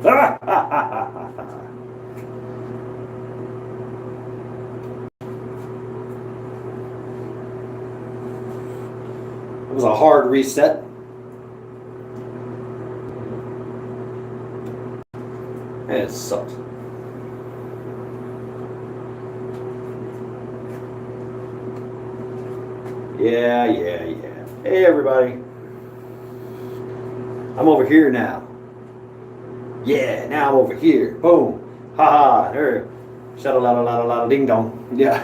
It was a hard reset. And it sucked. Yeah. Hey, everybody. I'm over here now. Yeah, now I'm over here. Boom. Ha ha. There. Shut a la ding dong. Yeah.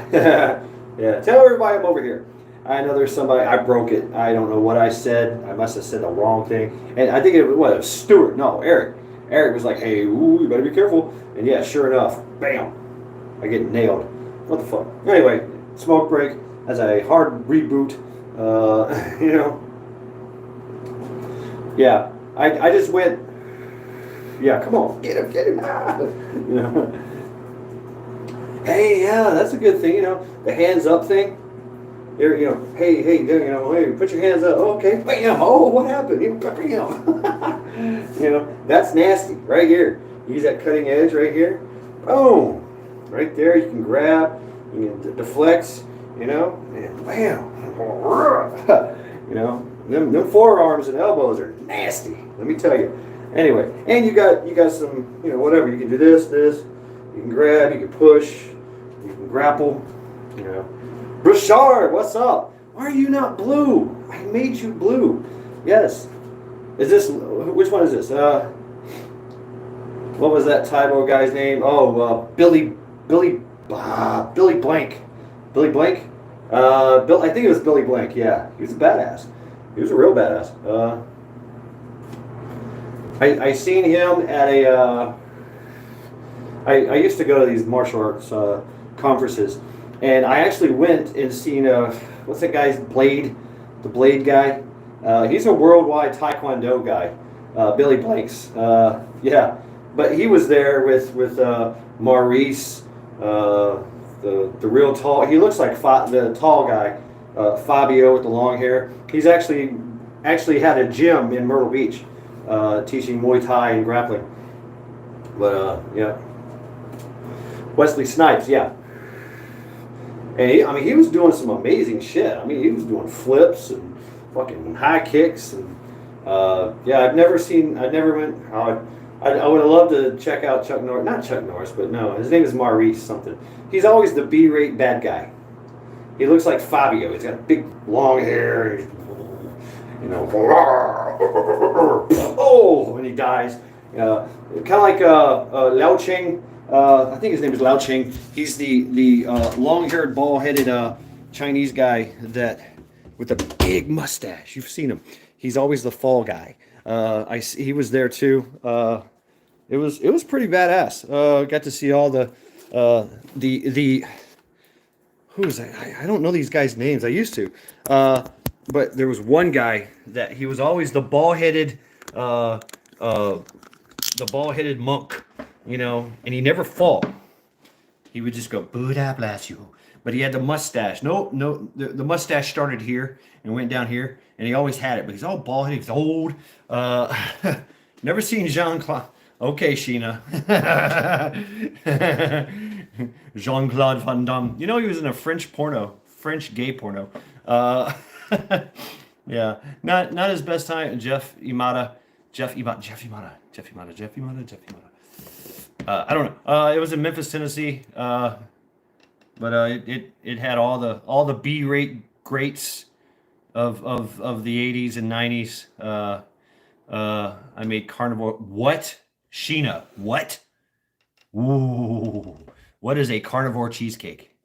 Yeah. Tell everybody I'm over here. I know there's somebody. I broke it. I don't know what I said. I must have said the wrong thing. And I think it was Stuart. No, Eric. Eric was like, hey, ooh, you better be careful. And yeah, sure enough, bam. I get nailed. What the fuck? Anyway, smoke break as a hard reboot. You know. Yeah. I just went. Yeah, come on, get him. You know. Hey, yeah, that's a good thing. You know, the hands up thing. There, you know, hey, you know, hey, put your hands up. Oh, okay, bam. Oh, what happened? Bam. You know, that's nasty right here. Use that cutting edge right here. Boom, right there. You can grab, you can deflect. You know, and bam. You know, them forearms and elbows are nasty. Let me tell you. Anyway, and you got some, you know, whatever. You can do this. You can grab. You can push. You can grapple. You know. Richard, what's up? Why are you not blue? I made you blue. Yes. Is this, which one is this? What was that Tybo guy's name? Oh, Billy Blank. Billy Blank? I think it was Billy Blank, yeah. He was a badass. He was a real badass. I seen him at a, I used to go to these martial arts conferences. And I actually went and seen what's that guy's Blade, the Blade guy. He's a worldwide Taekwondo guy, Billy Blanks. Yeah, but he was there with Maurice, the real tall. He looks like the tall guy, Fabio with the long hair. He's actually had a gym in Myrtle Beach, teaching Muay Thai and grappling. But yeah, Wesley Snipes, yeah. And he was doing some amazing shit. I mean, he was doing flips and fucking high kicks and yeah. I never went. I would have loved to check out Chuck Norris. Not Chuck Norris, but no, his name is Maurice something. He's always the B-rate bad guy. He looks like Fabio. He's got big long hair. You know, oh, when he dies, kind of like Lao Cheng. I think his name is Lao Cheng. He's the long-haired, bald-headed Chinese guy that with a big mustache. You've seen him. He's always the fall guy. He was there too. It was pretty badass. Got to see all the who's I don't know these guys' names. I used to, but there was one guy that he was always the bald-headed monk. You know, and he never fall. He would just go, Buddha bless you. But he had the mustache. No, the mustache started here and went down here, and he always had it. But he's all bald headed. He's old. Never seen Jean-Claude. Okay, Sheena. Jean-Claude Van Damme. You know, he was in a French gay porno. Yeah, not his best time. Jeff Imada. I don't know. It was in Memphis, Tennessee, but it had all the B-rate greats of the 80s and 90s. I made carnivore. What? Sheena? What? Ooh, what is a carnivore cheesecake?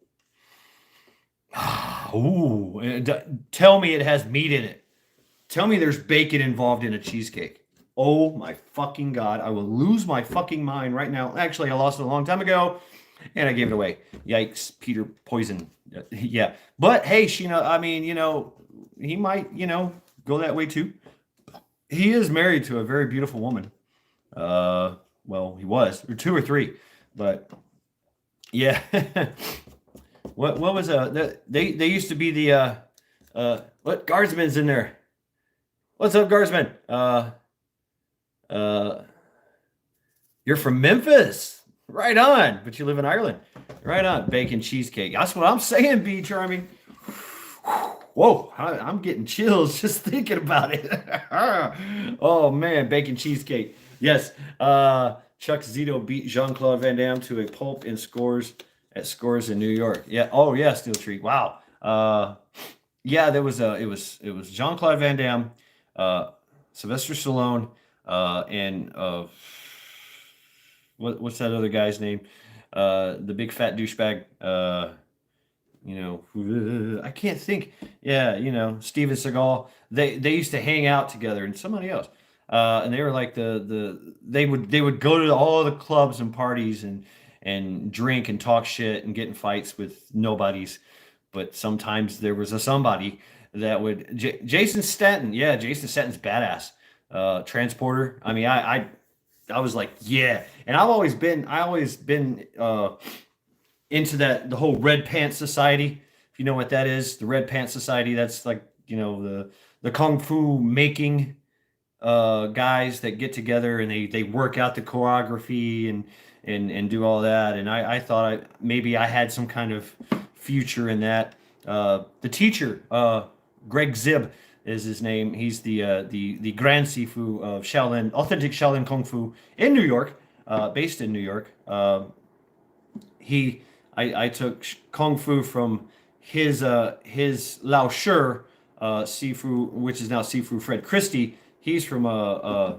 Ooh, tell me it has meat in it. Tell me there's bacon involved in a cheesecake. Oh my fucking God. I will lose my fucking mind right now. Actually, I lost it a long time ago and I gave it away. Yikes, Peter Poison. Yeah. But hey, Sheena, I mean, you know, he might, you know, go that way too. He is married to a very beautiful woman. Well, he was, or two or three, but yeah. What was they used to be the what guardsman's in there? What's up, guardsman? You're from Memphis. Right on. But you live in Ireland. Right on. Bacon cheesecake. That's what I'm saying, B Charming. Whoa, I'm getting chills just thinking about it. Oh man, bacon cheesecake. Yes. Chuck Zito beat Jean-Claude Van Damme to a pulp in scores at scores in New York. Yeah. Oh yeah, Steel Tree. Wow. Yeah, there was it was Jean-Claude Van Damme, uh, Sylvester Stallone, and what's that other guy's name? The big fat douchebag. I can't think. Yeah, Steven Seagal. They used to hang out together, and somebody else. And they were like they would go to all the clubs and parties and drink and talk shit and get in fights with nobodies. But sometimes there was a somebody that would Jason Stanton. Yeah, Jason Stanton's badass. Transporter. I mean, I was like, yeah. And I always been into the whole red pants society. If you know what that is, the red pants society, that's like, the kung fu making guys that get together and they work out the choreography and do all that. And I thought maybe I had some kind of future in that. The teacher, Greg Zib is his name. He's the Grand Sifu of Shaolin, authentic Shaolin Kung Fu in New York, based in New York. He I took kung fu from his Lao Shi, Sifu, which is now Sifu Fred Christie. He's from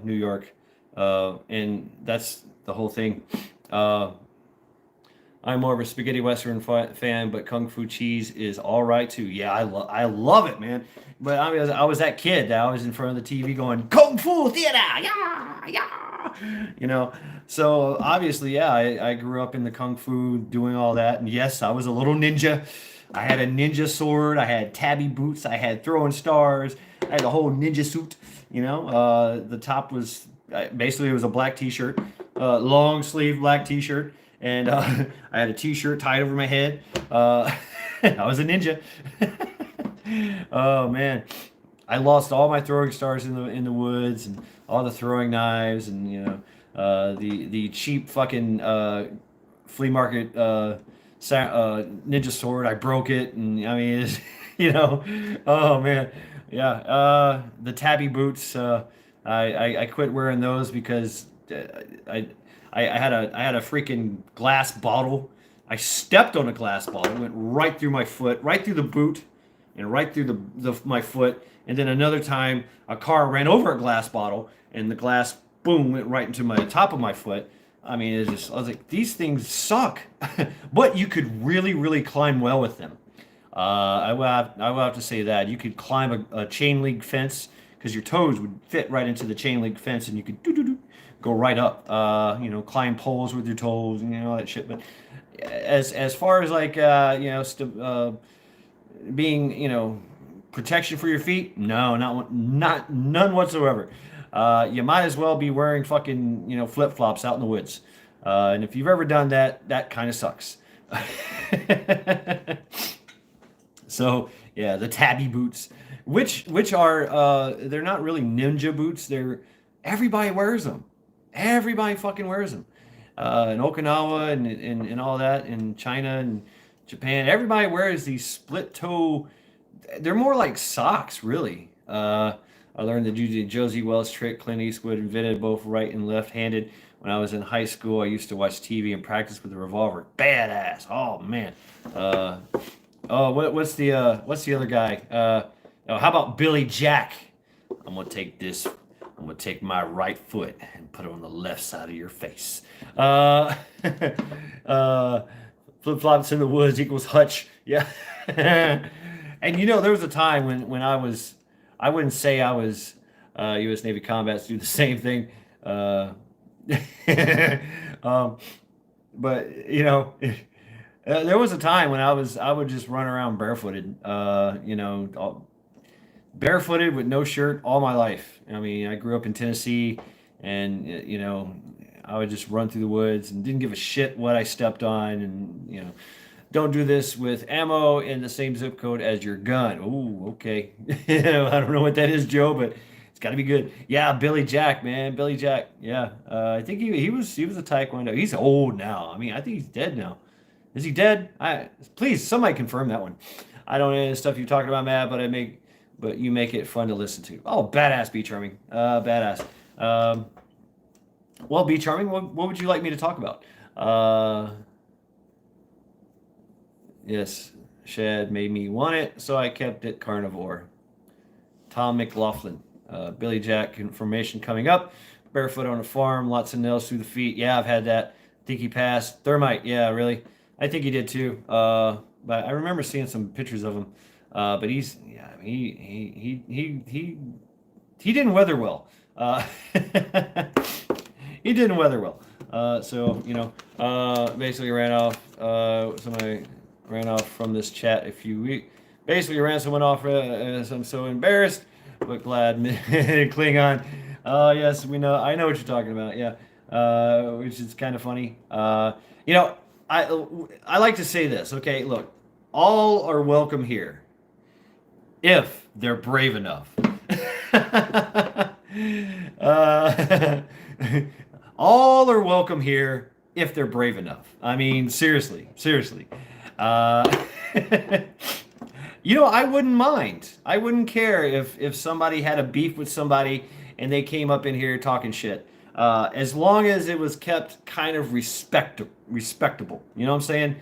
New York, and that's the whole thing. Uh, I'm more of a spaghetti western fan, but kung fu cheese is all right too. Yeah, I love it, man. But I was that kid that I was in front of the TV going kung fu theater, yeah, yeah. You know, so obviously, yeah, I grew up in the kung fu, doing all that, and yes, I was a little ninja. I had a ninja sword. I had tabby boots. I had throwing stars. I had a whole ninja suit. The top was basically it was a black T-shirt, long sleeve black T-shirt, and I had a T-shirt tied over my head. I was a ninja. Oh man, I lost all my throwing stars in the woods and all the throwing knives and the cheap fucking flea market ninja sword. I broke it, and I mean, oh man, yeah. The tabby boots. I quit wearing those because I I had a freaking glass bottle. I stepped on a glass bottle, went right through my foot, right through the boot, and right through my foot. And then another time, a car ran over a glass bottle, and the glass, boom, went right into my top of my foot. I mean, I was like, these things suck, but you could really, really climb well with them. I will have to say that you could climb a chain link fence because your toes would fit right into the chain link fence, and you could go right up. Climb poles with your toes and all that shit. But as far as like being protection for your feet, no, not none whatsoever. You might as well be wearing fucking flip flops out in the woods. And if you've ever done that, that kind of sucks. So yeah, the tabby boots, which are they're not really ninja boots. They're everybody wears them. Everybody fucking wears them. In Okinawa and all that, in China and Japan, everybody wears these split toe. They're more like socks, really. I learned the Josie Wells trick Clint Eastwood invented both right and left-handed. When I was in high school, I used to watch TV and practice with a revolver. Badass. Oh man. What's the other guy? How about Billy Jack? I'm gonna take this. I'm gonna take my right foot and put it on the left side of your face. Flip flops in the woods equals hutch. Yeah. And there was a time when I wouldn't say I was U.S. Navy combats do the same thing. um, but there was a time when I would just run around barefooted. Barefooted with no shirt all my life. I mean, I grew up in Tennessee, and I would just run through the woods and didn't give a shit what I stepped on, and don't do this with ammo in the same zip code as your gun. Ooh, okay. I don't know what that is, Joe, but It's got to be good. Yeah, Billy Jack, man, Billy Jack. Yeah, I think he was a taekwondo. He's old now. I mean, I think he's dead now. Is he dead? Please somebody confirm that one. I don't know the stuff you're talking about, Matt, but you make it fun to listen to. Oh, badass, Be Charming. Badass. Well, Be Charming, what would you like me to talk about? Yes, Shad made me want it, so I kept it carnivore. Tom McLaughlin. Billy Jack information coming up. Barefoot on a farm, lots of nails through the feet. Yeah, I've had that. Think he passed. Thermite. Yeah, really. I think he did too. But I remember seeing some pictures of him. But yeah, I mean, he didn't weather well. He didn't weather well. So basically ran off. Somebody ran off from this chat a few weeks. Basically ran someone off. As I'm so embarrassed, but glad. Klingon. Yes, we know. I know what you're talking about. Yeah, which is kind of funny. I like to say this. Okay, look, all are welcome here if they're brave enough. uh, all are welcome here if they're brave enough. I mean, seriously. I wouldn't mind. I wouldn't care if somebody had a beef with somebody and they came up in here talking shit. As long as it was kept kind of respectable. You know what I'm saying?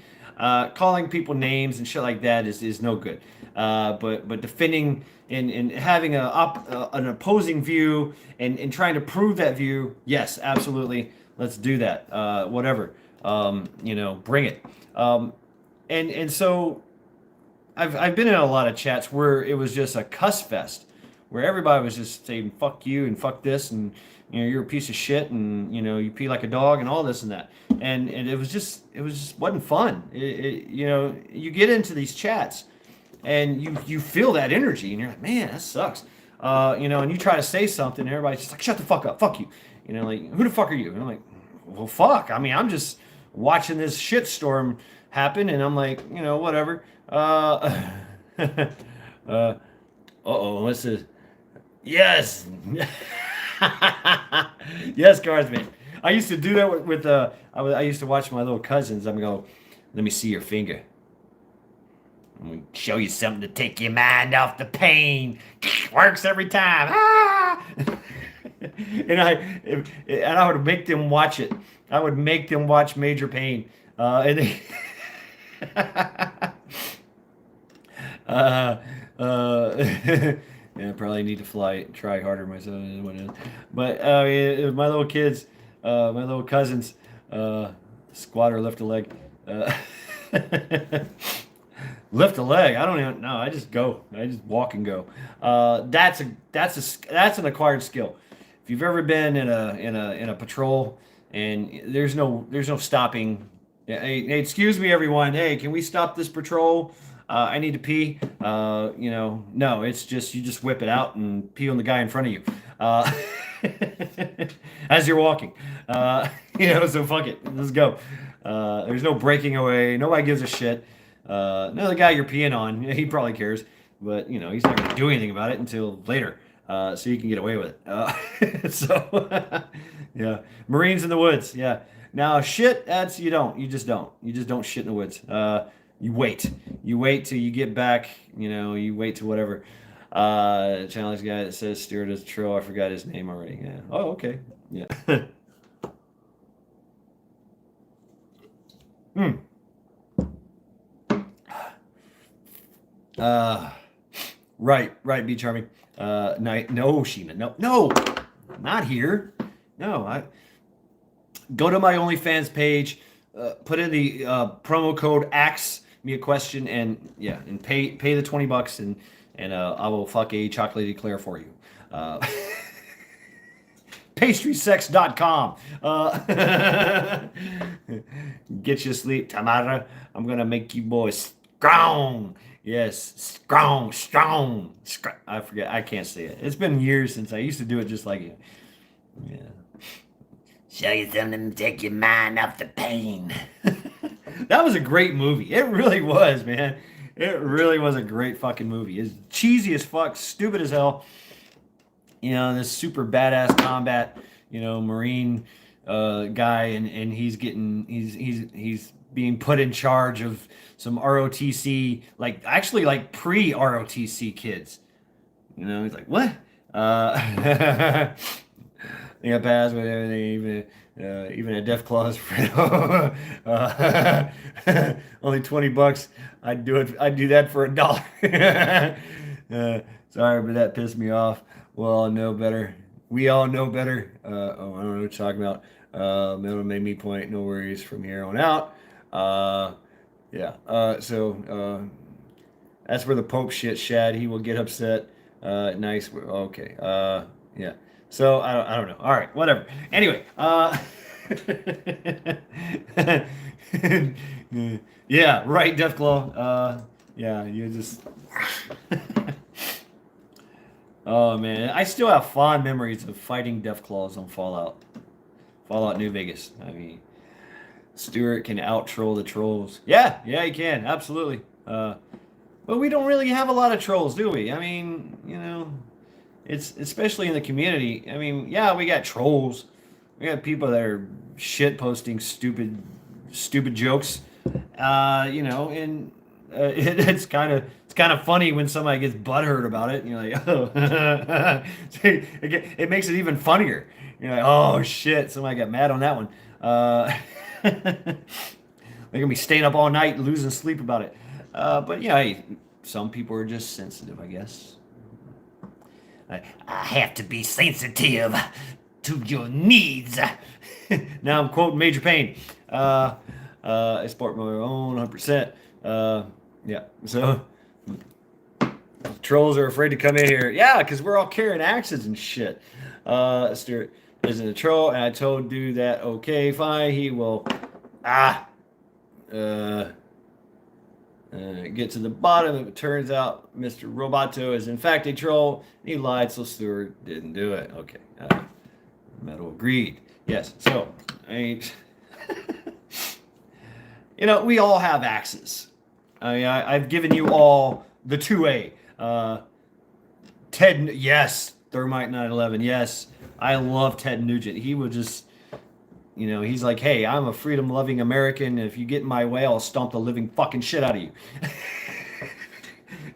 Calling people names and shit like that is no good. But defending and having an opposing view and trying to prove that view, yes, absolutely. Let's do that. Whatever. Bring it. And so I've been in a lot of chats where it was just a cuss fest, where everybody was just saying "fuck you" and "fuck this" and you're a piece of shit and you pee like a dog and all this and that, and it just wasn't fun. You get into these chats and you feel that energy and you're like, man, that sucks. And you try to say something and everybody's just like, shut the fuck up, fuck you. Like, who the fuck are you? And I'm like, well, fuck. I mean, I'm just watching this shitstorm happen and I'm like, whatever. What's this? Yes. Yes, Guardsman. I used to do that with I used to watch my little cousins. I'm going, let me see your finger. I'm going to show you something to take your mind off the pain. Works every time. Ah! and I would make them watch it. I would make them watch Major Pain. And they yeah, probably need to try harder myself. But my little kids, my little cousins, squat or lift a leg. Lift a leg. I don't even know. I just go. I just walk and go. That's an acquired skill. If you've ever been in a patrol and there's no stopping. Hey, excuse me, everyone. Hey, can we stop this patrol? I need to pee. No, it's just you just whip it out and pee on the guy in front of you as you're walking. So fuck it. Let's go. There's no breaking away. Nobody gives a shit. The guy you're peeing on, he probably cares, but he's not going to do anything about it until later. So you can get away with it. Yeah, Marines in the woods. Yeah. Now shit, you just don't shit in the woods. You wait till you get back, you wait till whatever. Challenge guy that says steer to the trail. I forgot his name already. Yeah. Oh, okay. Yeah. Right, Be Charming. No, Sheena, no, not here. No, I go to my OnlyFans page, put in the promo code AXE, me a question, and pay the $20 and I will fuck a chocolate eclair for you. Pastrysex.com. Get you sleep, Tamara. I'm gonna make you boys strong. Yes, strong. I forget. I can't say it. It's been years since I used to do it just like it. Yeah. Show you something to take your mind off the pain. That was a great movie. It really was, man. It really was a great fucking movie. It's cheesy as fuck, stupid as hell. this super badass combat, Marine guy, and he's being put in charge of some ROTC, like actually like pre-ROTC kids. He's like, what? They got pass with everything, even a Death Claws for only $20. I'd do it. I'd do that for $1. Sorry, but that pissed me off. We all know better. We all know better. I don't know what you're talking about. That'll make me point. No worries from here on out. Yeah. That's where the Pope shit, Shad. He will get upset. Nice. Okay. Yeah. So I don't know. All right. Whatever. Anyway. Yeah. Right. Deathclaw. Yeah. You just. Oh man, I still have fond memories of fighting Deathclaws on Fallout New Vegas. I mean, Stuart can out troll the trolls. Yeah, he can absolutely. But we don't really have a lot of trolls, do we? I mean, it's especially in the community. I mean, yeah, we got trolls. We got people that are shit posting stupid jokes. And it's kind of funny when somebody gets butthurt about it. And you're like, oh, it makes it even funnier. You're like, oh shit, somebody got mad on that one. They're gonna be staying up all night, losing sleep about it. But hey, some people are just sensitive, I guess. I have to be sensitive to your needs. Now I'm quoting Major Payne. I sport my own 100%. Yeah, so trolls are afraid to come in here. Yeah, because we're all carrying axes and shit. Stuart isn't a troll, and I told dude that, okay, fine, he will get to the bottom. It turns out Mr. Roboto is in fact a troll. He lied, so Stuart didn't do it. Okay, Metal agreed. Yes, so, we all have axes. I've given you all the 2A. Ted, yes. Thermite 911, yes. I love Ted Nugent. He would just, he's like, hey, I'm a freedom-loving American. If you get in my way, I'll stomp the living fucking shit out of you.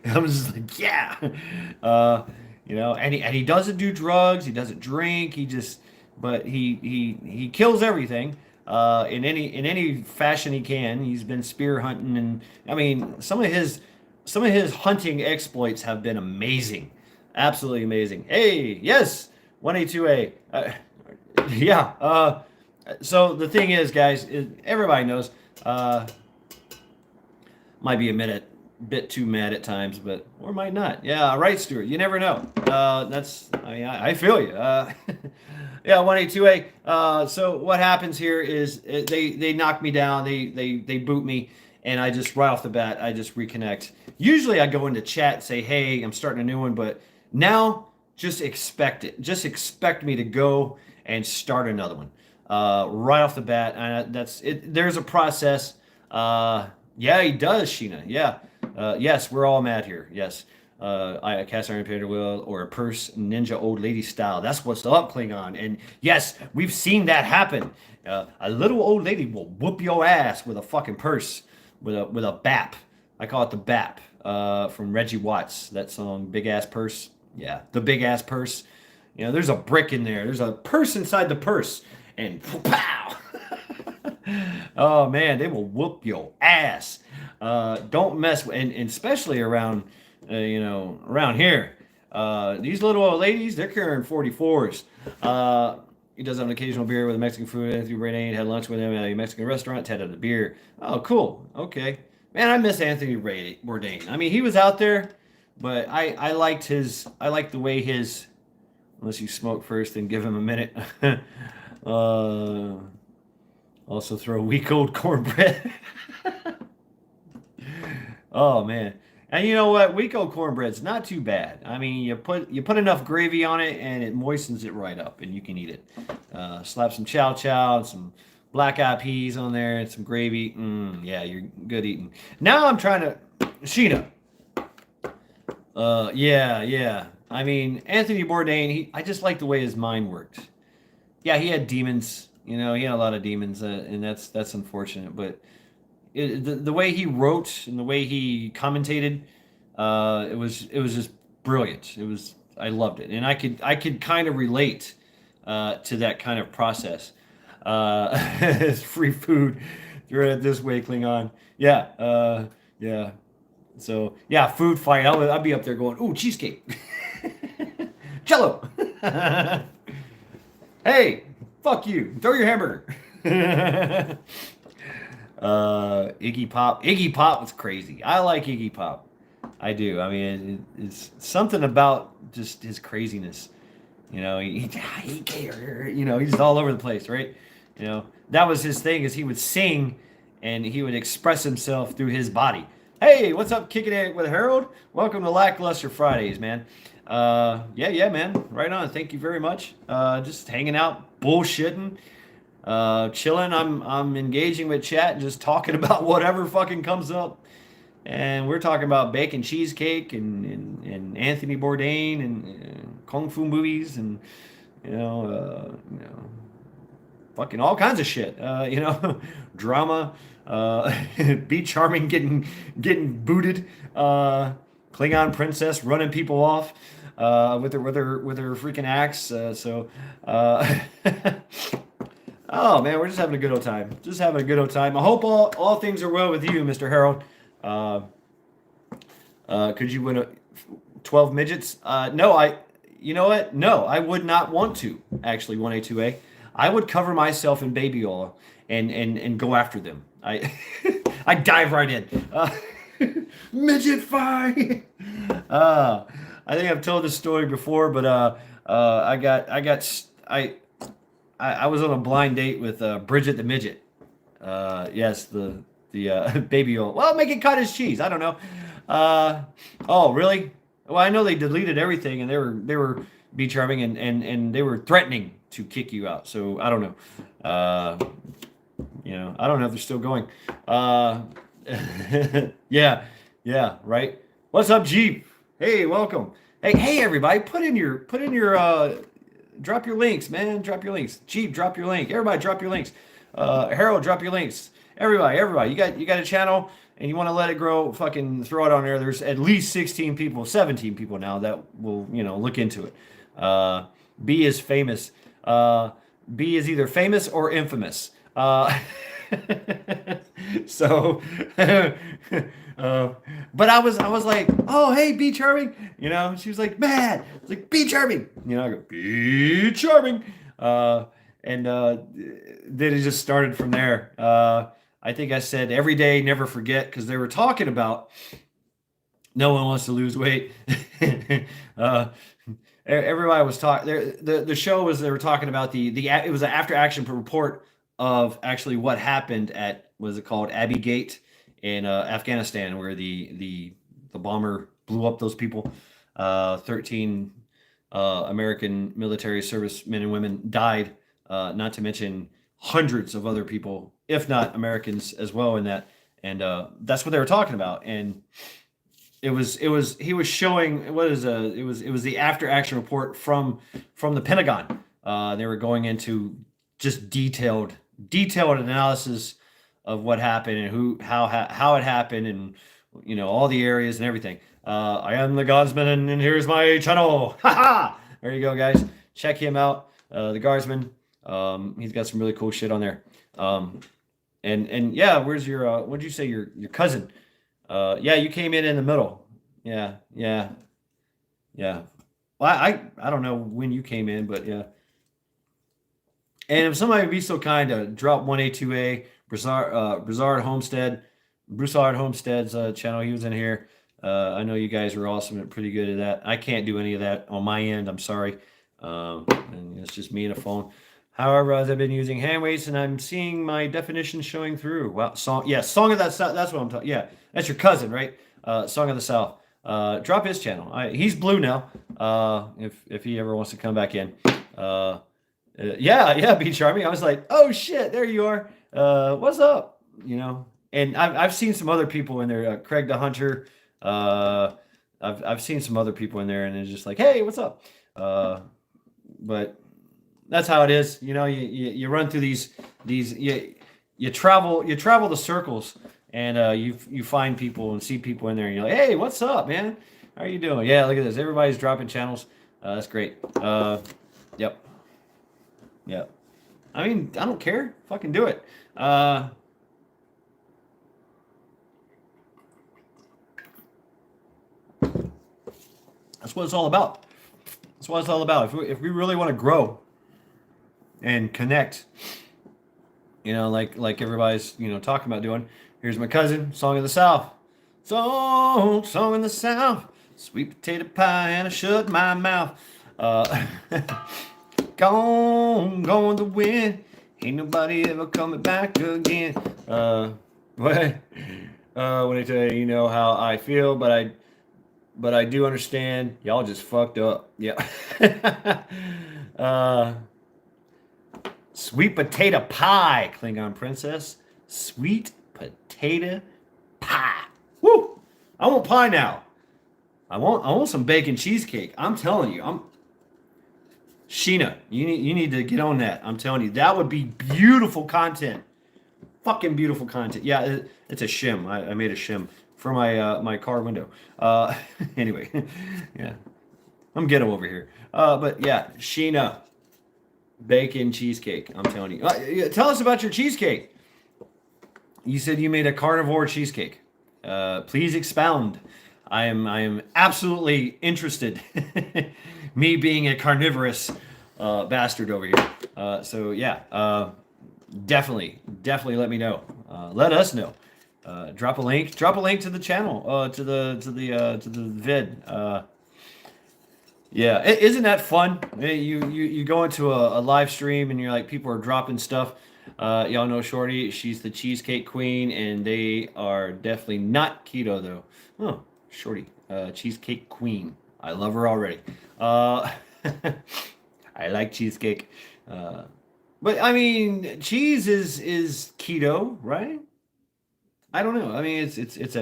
I'm just like, yeah. And he doesn't do drugs. He doesn't drink. But he kills everything. In any fashion he can. He's been spear hunting, and I mean some of his hunting exploits have been amazing, absolutely amazing. Hey, yes, 1A2A, yeah. So the thing is, guys, everybody knows. Might be a bit too mad at times, or might not. Yeah, right, Stuart. You never know. I feel you. Yeah, 1A2A. So what happens here is they knock me down, they boot me, and I just right off the bat I just reconnect. Usually I go into chat and say, hey, I'm starting a new one, but now just expect it. Just expect me to go and start another one right off the bat. That's it. There's a process. Yeah, he does, Sheena. Yeah. Yes, we're all mad here. Yes. A cast iron painter wheel or a purse ninja old lady style. That's what's up, Klingon. And yes, we've seen that happen. A little old lady will whoop your ass with a fucking purse, with a BAP. I call it the BAP from Reggie Watts. That song, Big Ass Purse. Yeah, the big ass purse. There's a brick in there. There's a purse inside the purse, and pow. Oh man, they will whoop your ass. Don't mess with, and especially around. Around here, these little old ladies, they're carrying 44s. He does have an occasional beer with a Mexican food. Anthony Bourdain had lunch with him at a Mexican restaurant. Ted had a beer. Oh, cool. Okay. Man, I miss Anthony Bourdain. I mean, he was out there, but I liked the way his, unless you smoke first and give him a minute. Also throw week old cornbread. Oh, man. And you know what? Week old cornbread's not too bad. I mean, you put enough gravy on it, and it moistens it right up, and you can eat it. Slap some chow chow and some black eyed peas on there and some gravy. Yeah, you're good eating. Now I'm trying to, Sheena. Yeah. I mean, Anthony Bourdain, I just like the way his mind worked. Yeah, he had demons. You know, he had a lot of demons, and that's unfortunate. But the way he wrote and the way he commentated, it was just brilliant. It was I loved it, and I could kind of relate to that kind of process. It's free food. You're it this way, Klingon. Yeah, yeah. So yeah, food fight. I'll be up there going, ooh, cheesecake, Jello. Hey, fuck you. Throw your hamburger. Iggy Pop. Iggy Pop was crazy. I like Iggy Pop. I do. I mean, it's something about just his craziness. You know, he's all over the place, right? You know, that was his thing is he would sing and he would express himself through his body. Hey, what's up, kicking it with Harold? Welcome to Lackluster Fridays, man. Yeah, man. Right on. Thank you very much. Just hanging out, bullshitting, chilling. I'm engaging with chat and just talking about whatever fucking comes up. And we're talking about bacon cheesecake and Anthony Bourdain and kung fu movies and fucking all kinds of shit. Drama. Be Charming getting booted. Klingon princess running people off with her freaking axe. Oh man, we're just having a good old time. Just having a good old time. I hope all things are well with you, Mr. Harold. Could you win 12 midgets? No, you know what? No, I would not want to actually 1A2A. I would cover myself in baby oil and go after them. I dive right in. Midget fight. I think I've told this story before, but I was on a blind date with Bridget the midget. Yes, the baby oil. Well, make it cottage cheese. I don't know. Oh, really? Well, I know they deleted everything, and they were Be Charming, and they were threatening to kick you out. So I don't know. I don't know if they're still going. Yeah, right. What's up, Jeep? Hey, welcome. Hey, everybody, put in your drop your links, man. Drop your links. Jeep, drop your link. Everybody, drop your links. Harold, drop your links. Everybody, you got a channel and you want to let it grow, fucking throw it on there. There's at least 16 people, 17 people now that will, look into it. B is famous. B is either famous or infamous. So, but I was like, oh, hey, Be Charming. She was like, mad. I was like, Be Charming. I go, Be Charming. And then it just started from there. I think I said every day, never forget, because they were talking about no one wants to lose weight. Everybody was talking. The show was they were talking about it was an after action report of actually what happened at was it called Abbey Gate in Afghanistan, where the bomber blew up those people. 13 American military service men and women died. Not to mention hundreds of other people, if not Americans as well in that. And that's what they were talking about. And he was showing it was the after action report from the Pentagon. They were going into just detailed analysis of what happened and how it happened and all the areas and everything. I am the Guardsman and here's my channel. There you go, guys. Check him out. The Guardsman. He's got some really cool shit on there. And yeah, where's your what'd you say your cousin? Yeah, you came in the middle. Yeah. Well, I don't know when you came in, but yeah. And if somebody would be so kind to drop 1A2A, Broussard Homestead's channel, he was in here. I know you guys are awesome and pretty good at that. I can't do any of that on my end. I'm sorry. And it's just me and a phone. However, as I've been using hand weights and I'm seeing my definition showing through. Wow, Song of the South. That's what I'm talking. Yeah, that's your cousin, right? Song of the South. Drop his channel. He's blue now. If he ever wants to come back in. Yeah, Be Charming. I was like, oh shit, there you are. What's up? And I've seen some other people in there. Craig the Hunter. I've seen some other people in there, and it's just like, hey, what's up? But that's how it is. You run through these you travel the circles, and you find people and see people in there, and you're like, hey, what's up, man? How are you doing? Yeah, look at this. Everybody's dropping channels. That's great. Yep, yep. I mean, I don't care. Fucking do it. That's what it's all about. That's what it's all about. If we really want to grow and connect, like everybody's talking about doing. Here's my cousin, song of the South, song in the South, sweet potato pie, and I shut my mouth. Gone the wind, ain't nobody ever coming back again. What? When I tell you, you know how I feel, but I do understand. Y'all just fucked up. Yeah. uh, Sweet potato pie, Klingon princess. Sweet potato pie. Woo! I want pie now. I want some bacon cheesecake. I'm telling you. Sheena, you need to get on that. I'm telling you, that would be beautiful content. Fucking beautiful content. Yeah, it's a shim. I made a shim for my car window. Anyway, yeah, I'm ghetto over here. But yeah, Sheena, bacon cheesecake. I'm telling you. Tell us about your cheesecake. You said you made a carnivore cheesecake. Please expound. I am absolutely interested. Me being a carnivorous bastard over here. So yeah, definitely let me know. Let us know. Drop a link. Drop a link to the channel. To the vid. Yeah, isn't that fun? You go into a live stream and you're like, people are dropping stuff. Y'all know Shorty, she's the cheesecake queen, and they are definitely not keto though. Oh, Shorty, cheesecake queen. I love her already. I like cheesecake. But I mean, cheese is keto, right? I don't know. I mean, it's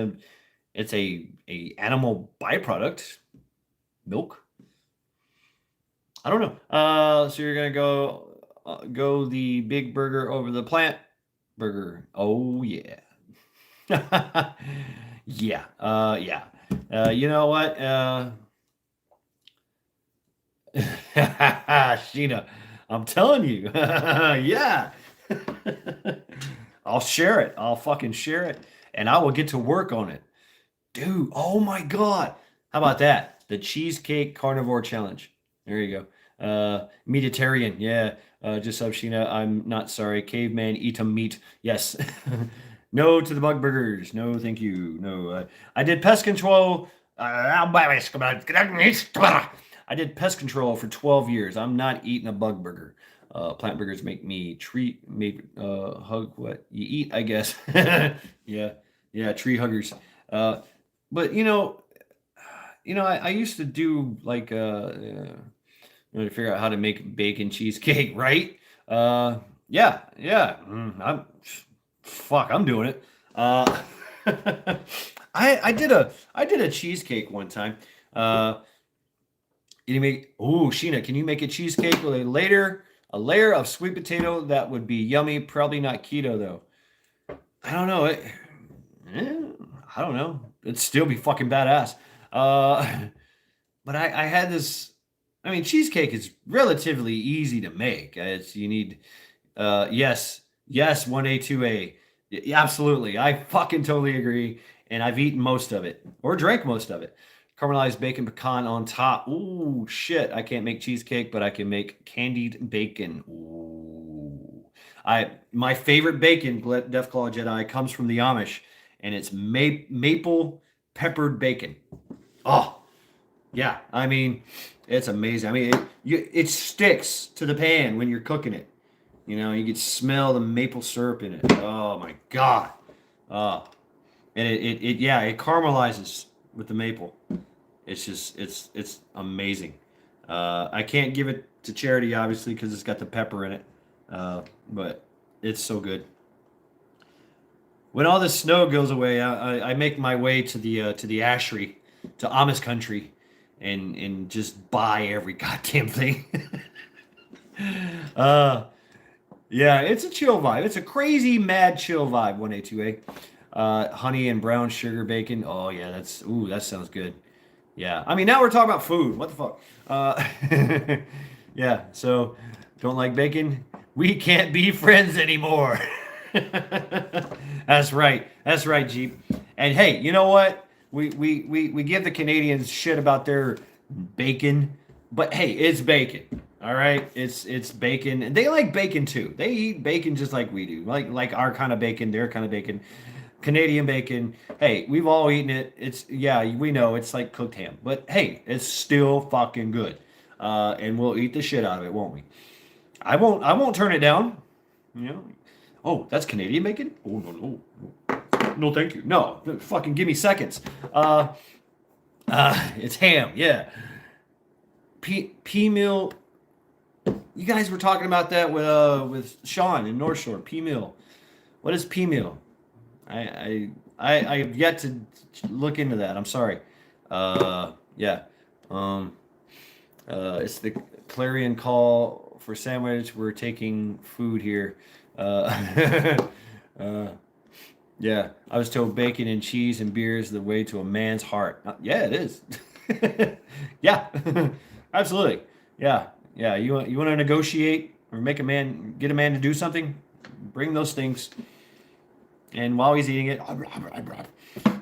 a animal byproduct, milk. I don't know. So you're gonna go the big burger over the plant burger. Oh yeah, yeah, yeah. You know what, Sheena, I'm telling you, yeah. I'll share it. I'll fucking share it, and I will get to work on it, dude. Oh my god, how about that? The cheesecake carnivore challenge. There you go. Meatitarian, yeah. Just sub Sheena. I'm not sorry. Caveman, eat 'em meat. Yes. No to the bug burgers. No, thank you. No. I did pest control. I did pest control for 12 years. I'm not eating a bug burger. Plant burgers make me hug what you eat, I guess. Yeah. Yeah. Tree huggers. But I used to do like to figure out how to make bacon cheesecake, right? Yeah, yeah. I'm doing it. I did a cheesecake one time. You make Sheena, can you make a cheesecake with a layer of sweet potato that would be yummy? Probably not keto though. I don't know. I don't know. It'd still be fucking badass. Uh, but I had this. I mean, cheesecake is relatively easy to make. You need, yes, 1A, 2A. Absolutely. I fucking totally agree. And I've eaten most of it or drank most of it. Caramelized bacon pecan on top. Ooh, shit. I can't make cheesecake, but I can make candied bacon. Ooh. My favorite bacon, Deathclaw Jedi, comes from the Amish, and it's maple peppered bacon. Oh, yeah. I mean, it's amazing. I mean, it sticks to the pan when you're cooking it. You can smell the maple syrup in it. Oh my god. Oh, and it caramelizes with the maple. It's amazing. I can't give it to charity obviously because it's got the pepper in it. But it's so good. When all this snow goes away, I make my way to the ashery, to Amish country and just buy every goddamn thing. uh, yeah, it's a chill vibe. It's a crazy, mad chill vibe. 1A2A. Honey and brown sugar bacon. Oh yeah, that sounds good. Yeah, I mean now we're talking about food. What the fuck? Yeah. So, don't like bacon? We can't be friends anymore. That's right. That's right, Jeep. And hey, you know what? We give the Canadians shit about their bacon, but hey, it's bacon. All right, it's bacon, and they like bacon too. They eat bacon just like we do, like our kind of bacon, their kind of bacon, Canadian bacon. Hey, we've all eaten it. It's yeah, we know it's like cooked ham, but hey, it's still fucking good, and we'll eat the shit out of it, won't we? I won't turn it down. You know. Oh, that's Canadian bacon? Oh no, thank you. No, fucking give me seconds. It's ham. Yeah. P meal. You guys were talking about that with Sean in North Shore. P meal. What is P meal? I have yet to look into that. I'm sorry. Yeah. Um, it's the clarion call for sandwich. We're taking food here. Uh, uh, yeah. I was told bacon and cheese and beer is the way to a man's heart. Yeah, it is. Yeah, absolutely. Yeah, yeah. You want to negotiate or get a man to do something? Bring those things. And while he's eating it,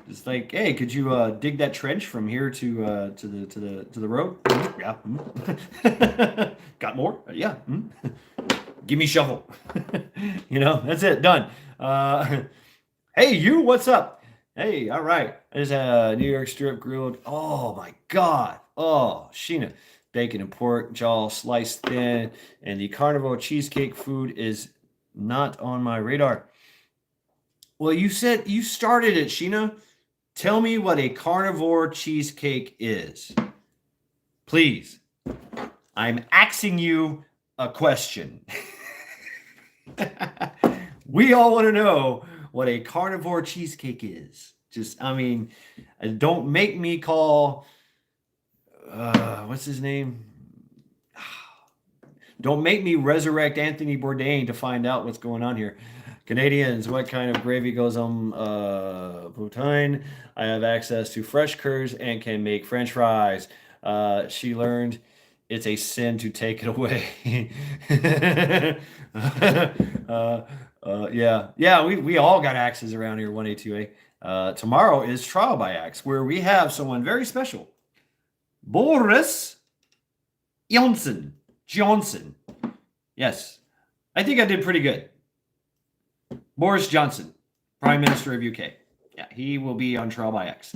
it's like, hey, could you dig that trench from here to the road? Yeah. Got more? Yeah. Give me shovel. That's it. Done. Hey, you, what's up? Hey, all right. I just had a New York strip grilled. Oh my God. Oh, Sheena. Bacon and pork jaw sliced thin, and the carnivore cheesecake food is not on my radar. Well, you said you started it, Sheena. Tell me what a carnivore cheesecake is. Please. I'm asking you a question. We all want to know what a carnivore cheesecake is. I mean, don't make me call, what's his name? Don't make me resurrect Anthony Bourdain to find out what's going on here. Canadians, what kind of gravy goes on poutine? I have access to fresh curds and can make French fries. She learned it's a sin to take it away. Yeah. We all got axes around here. 1A2A. Tomorrow is trial by axe, where we have someone very special, Boris Johnson. Yes, I think I did pretty good. Boris Johnson, Prime Minister of UK. Yeah, he will be on trial by axe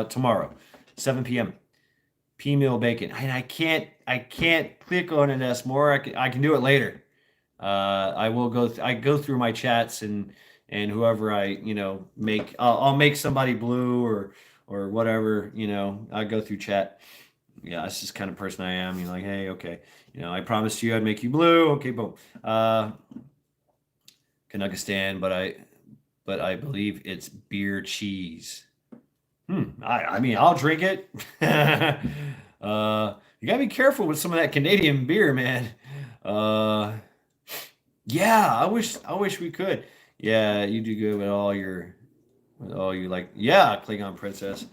tomorrow, 7 p.m. P-meal bacon. And I can't click on it as more. I can do it later. I will go through my chats and whoever I make. I'll make somebody blue or whatever. I go through chat. Yeah, that's just kind of person I am. You're like, hey, okay. I promised you I'd make you blue. Okay, boom. Kanukistan, but I believe it's beer cheese. I mean, I'll drink it. You gotta be careful with some of that Canadian beer, man. Yeah, I wish we could. Yeah, you do good with all you like. Yeah, Klingon princess.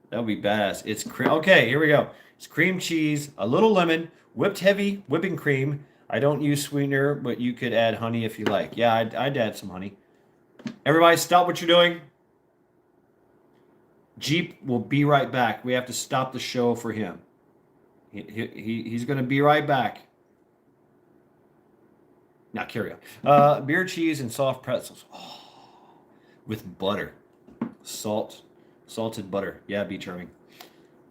That would be badass. Okay, here we go. It's cream cheese, a little lemon, whipped heavy whipping cream. I don't use sweetener, but you could add honey if you like. Yeah, I'd add some honey. Everybody, stop what you're doing. Jeep will be right back. We have to stop the show for him. He's going to be right back. Now, carry on. Beer cheese and soft pretzels. Oh, with butter. Salted butter. Yeah, be charming.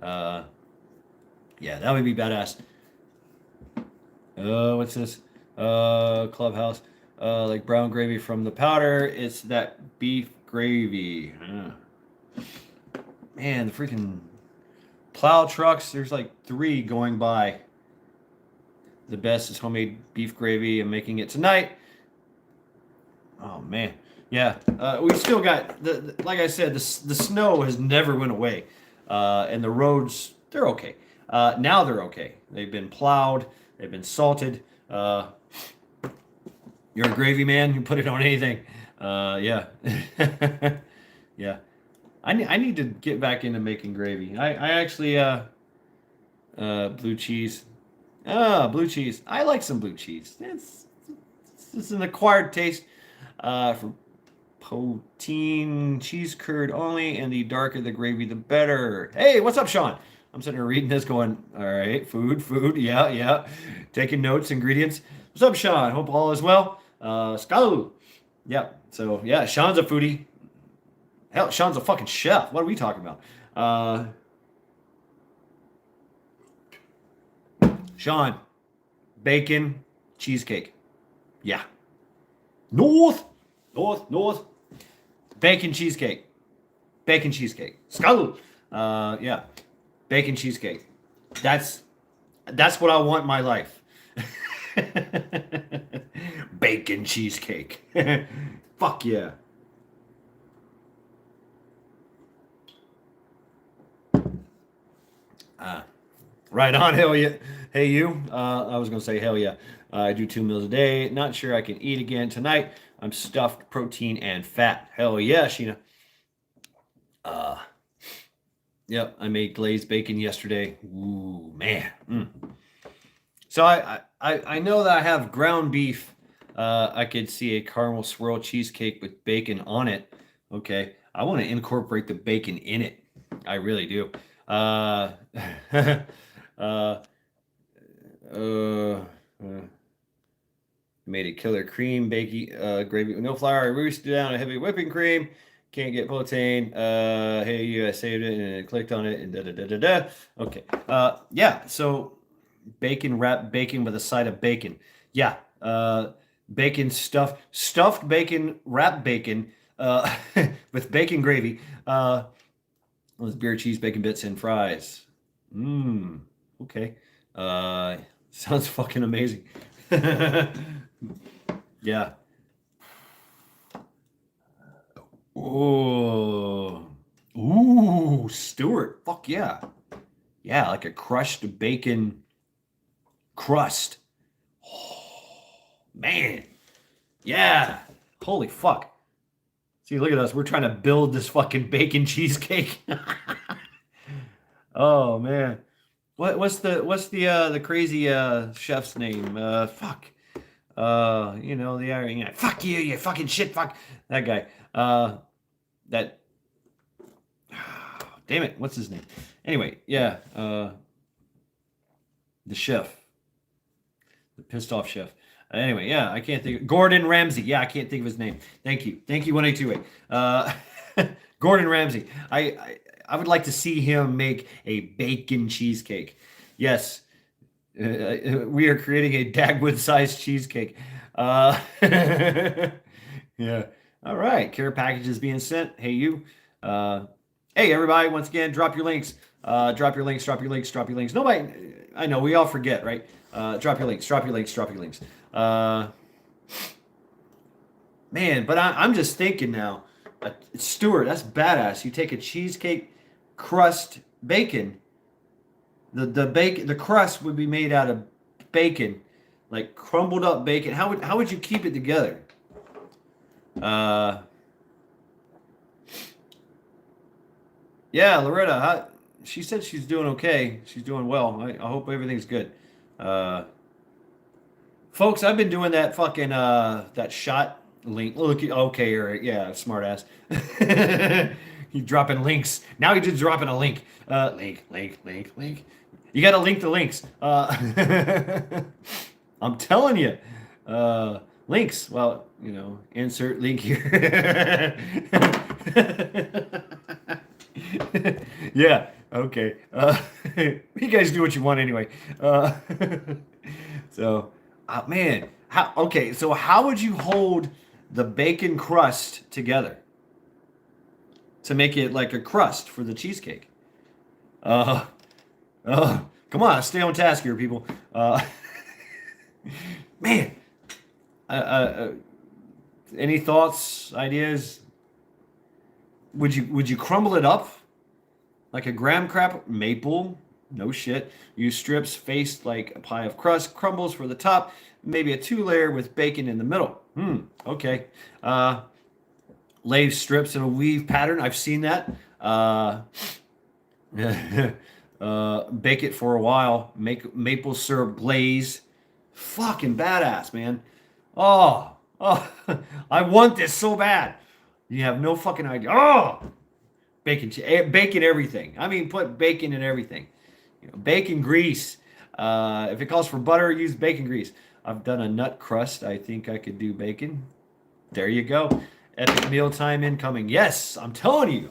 Yeah, that would be badass. What's this? Clubhouse. Like brown gravy from the powder. It's that beef gravy. Man, the freaking plow trucks. There's like 3 going by. The best is homemade beef gravy. I'm making it tonight. Oh man, yeah. We still got like I said, the snow has never went away. And the roads, they're okay. Now they're okay. They've been plowed. They've been salted. You're a gravy man. You put it on anything. Yeah. Yeah. I need to get back into making gravy. I actually blue cheese. Blue cheese. I like some blue cheese. It's an acquired taste for poutine, cheese curd only, and the darker the gravy, the better. Hey, what's up, Sean? I'm sitting here reading this, going, all right, food, yeah, taking notes, ingredients. What's up, Sean? Hope all is well. Skalu. Yeah. So yeah, Sean's a foodie. Hell, Sean's a fucking chef. What are we talking about? Sean, bacon, cheesecake. Yeah. North. Bacon cheesecake. Bacon cheesecake. Skalu. Yeah. Bacon cheesecake. That's what I want in my life. Bacon cheesecake. Fuck yeah. Right on, hell yeah. Hey, you. I was going to say, hell yeah. I do 2 meals a day. Not sure I can eat again tonight. I'm stuffed protein and fat. Hell yeah, Sheena. Yep, I made glazed bacon yesterday. Ooh, man. So I know that I have ground beef. I could see a caramel swirl cheesecake with bacon on it. Okay. I want to incorporate the bacon in it. I really do. Uh, made a killer cream gravy with no flour. I roasted down a heavy whipping cream. Can't get protein. Hey, you, I saved it and clicked on it and da da da da da. Okay. Yeah. So bacon wrapped bacon with a side of bacon. Yeah. Bacon stuffed bacon, wrapped bacon, with bacon gravy, with beer, cheese, bacon bits, and fries. Okay. Sounds fucking amazing. Yeah. Oh. Ooh, Stewart. Fuck yeah. Yeah, like a crushed bacon crust. Oh, man. Yeah. Holy fuck. See, look at us. We're trying to build this fucking bacon cheesecake. Oh man. What's the crazy chef's name? Fuck. The Irish guy. Fuck you, you fucking shit, fuck that guy. That. Damn it, what's his name? Anyway, yeah. The chef, the pissed off chef. Anyway, yeah, I can't think. Gordon Ramsay. Yeah, I can't think of his name. Thank you, 1828. Gordon Ramsay. I would like to see him make a bacon cheesecake. Yes, we are creating a Dagwood-sized cheesecake. Yeah. All right. Care packages being sent. Hey, you. Hey, everybody. Once again, drop your links. Drop your links. Nobody. I know we all forget, right? Drop your links. Man, but I'm just thinking now. Stuart, that's badass. You take a cheesecake crust bacon. The crust would be made out of bacon, like crumbled up bacon. How would you keep it together? Yeah, Loretta. She said she's doing okay. She's doing well. I hope everything's good. Folks, I've been doing that fucking that shot link. Look, okay, Eric. Yeah, smart ass. He's dropping links. Now he's just dropping a link. Link. You got to link the links. I'm telling you. Links. Well, insert link here. Yeah. Okay. You guys do what you want anyway. So, man, okay. So how would you hold the bacon crust together to make it like a crust for the cheesecake? Come on, stay on task here, people. Man, any thoughts, ideas? Would you crumble it up? like a graham crap maple. No shit. Use strips faced like a pie of crust, crumbles for the top, maybe a two layer with bacon in the middle. Okay. Lay strips in a weave pattern. I've seen that. Bake it for a while. Make maple syrup glaze. Fucking badass, man. Oh, I want this so bad. You have no fucking idea. Oh, bacon everything. I mean, put bacon in everything. Bacon grease. If it calls for butter, use bacon grease. I've done a nut crust. I think I could do bacon. There you go. Epic mealtime incoming. Yes, I'm telling you.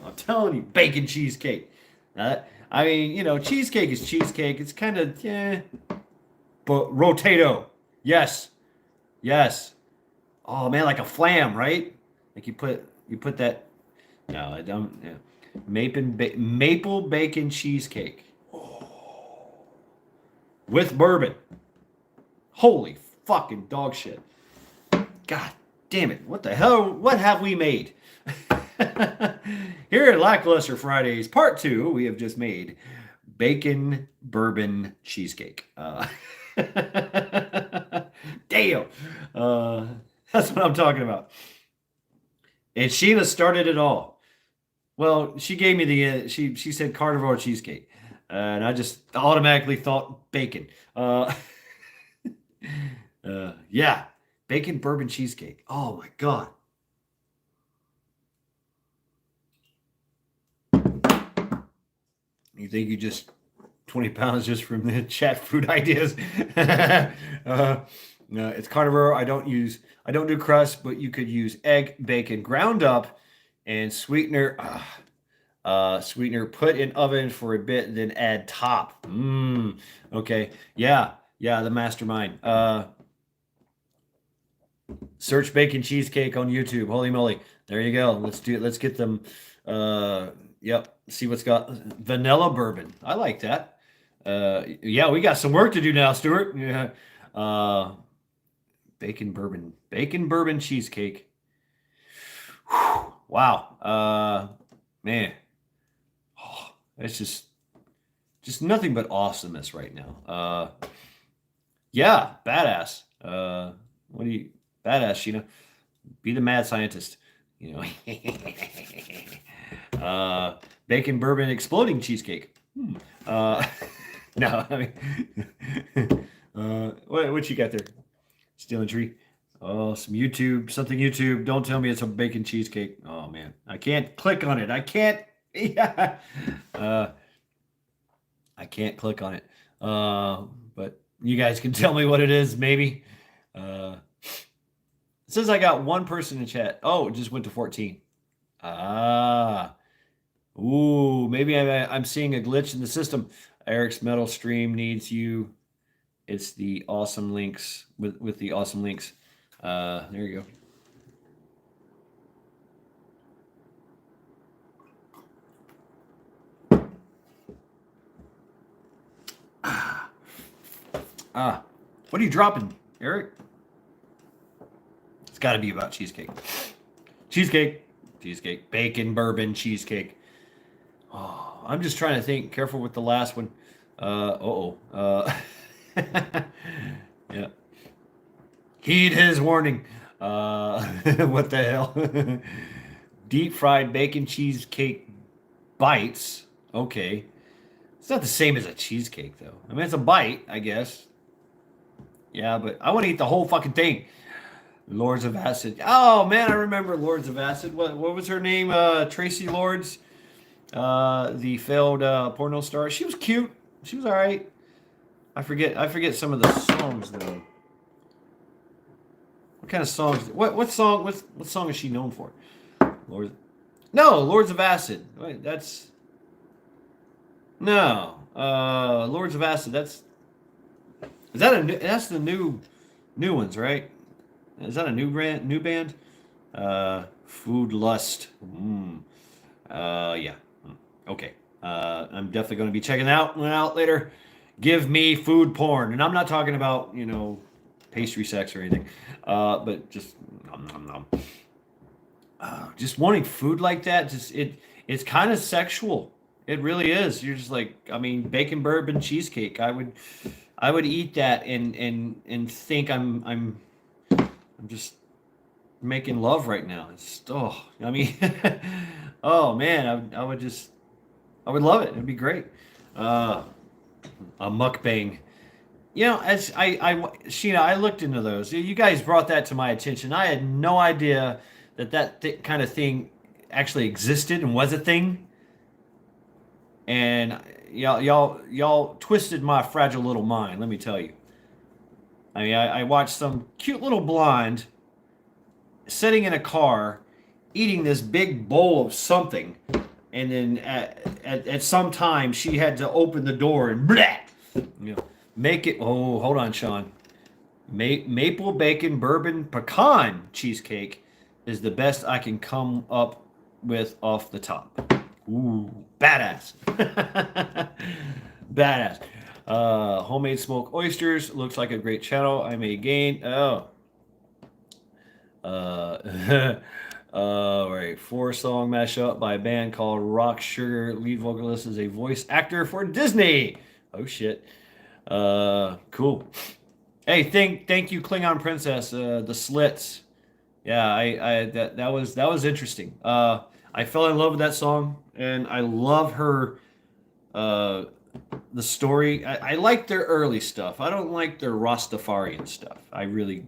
Bacon cheesecake. I mean, cheesecake is cheesecake. It's kind of, but rotato. Yes. Yes. Oh man, like a flam, right? Like you put that. No, I don't. Yeah. Maple bacon cheesecake with bourbon. Holy fucking dog shit. God damn it. What the hell? What have we made? Here at Lackluster Fridays, part 2, we have just made bacon bourbon cheesecake. Damn. That's what I'm talking about. And Sheila started it all. Well, she gave me she said carnivore cheesecake. And I just automatically thought bacon. Yeah. Bacon bourbon cheesecake. Oh my God. You think you just 20 pounds just from the chat food ideas? No, it's carnivore. I don't do crust, but you could use egg, bacon ground up, and sweetener. Sweetener put in oven for a bit, then add top. Okay. Yeah. The mastermind. Search bacon cheesecake on YouTube. Holy moly. There you go. Let's get them. Yep. See what's got vanilla bourbon. I like that. Yeah, we got some work to do now, Stuart. Yeah. Bacon bourbon cheesecake. Whew. Wow. Man. Oh, it's just nothing but awesomeness right now. Yeah, badass. What do you badass, Sheena? Be the mad scientist. Bacon bourbon exploding cheesecake. No, I mean, what you got there? Stealing tree. Oh, something YouTube. Don't tell me it's a bacon cheesecake. Oh man, I can't click on it. I can't. Yeah. I can't click on it. But you guys can tell me what it is, maybe. It says I got one person in chat. Oh, it just went to 14. Ooh, maybe I'm seeing a glitch in the system. Eric's metal stream needs you. It's the awesome links with the awesome links. There you go. What are you dropping, Eric? It's got to be about cheesecake. Cheesecake, bacon, bourbon, cheesecake. Oh, I'm just trying to think. Careful with the last one. Yeah. Heed his warning. What the hell? Deep fried bacon cheesecake bites. Okay. It's not the same as a cheesecake, though. I mean, it's a bite, I guess. Yeah, but I want to eat the whole fucking thing. Lords of Acid. Oh, man, I remember Lords of Acid. What was her name? Tracy Lords. The failed porno star. She was cute. She was all right. I forget some of the songs, though. What kind of songs? What song is she known for? Lords of Acid. Wait, that's... No. Lords of Acid, that's the new ones, right? Is that a new band? Food Lust. Yeah. Okay. I'm definitely going to be checking out later. Give me food porn. And I'm not talking about, pastry sex or anything. But just just wanting food like that, it's kind of sexual. It really is. You're just like, I mean, bacon bourbon cheesecake. I would eat that and think I'm just making love right now. It's oh, I mean, oh man, I would just I would love it. It'd be great. Uh, a mukbang. You know, as Sheena, I looked into those. You guys brought that to my attention. I had no idea that kind of thing actually existed and was a thing. And y'all twisted my fragile little mind. Let me tell you. I mean, I watched some cute little blonde sitting in a car, eating this big bowl of something, and then at some time she had to open the door and blah, you know, make it. Oh, hold on, Sean. Maple bacon bourbon pecan cheesecake is the best I can come up with off the top. Ooh, badass. Badass. Homemade smoked oysters looks like a great channel. I may gain. Oh. All right. 4-song mashup by a band called Rock Sugar. Lead vocalist is a voice actor for Disney. Oh shit. Cool. Hey, thank you, Klingon Princess. The slits. Yeah, that was interesting. I fell in love with that song, and I love her. Uh, the story. I like their early stuff. I don't like their Rastafarian stuff. I really,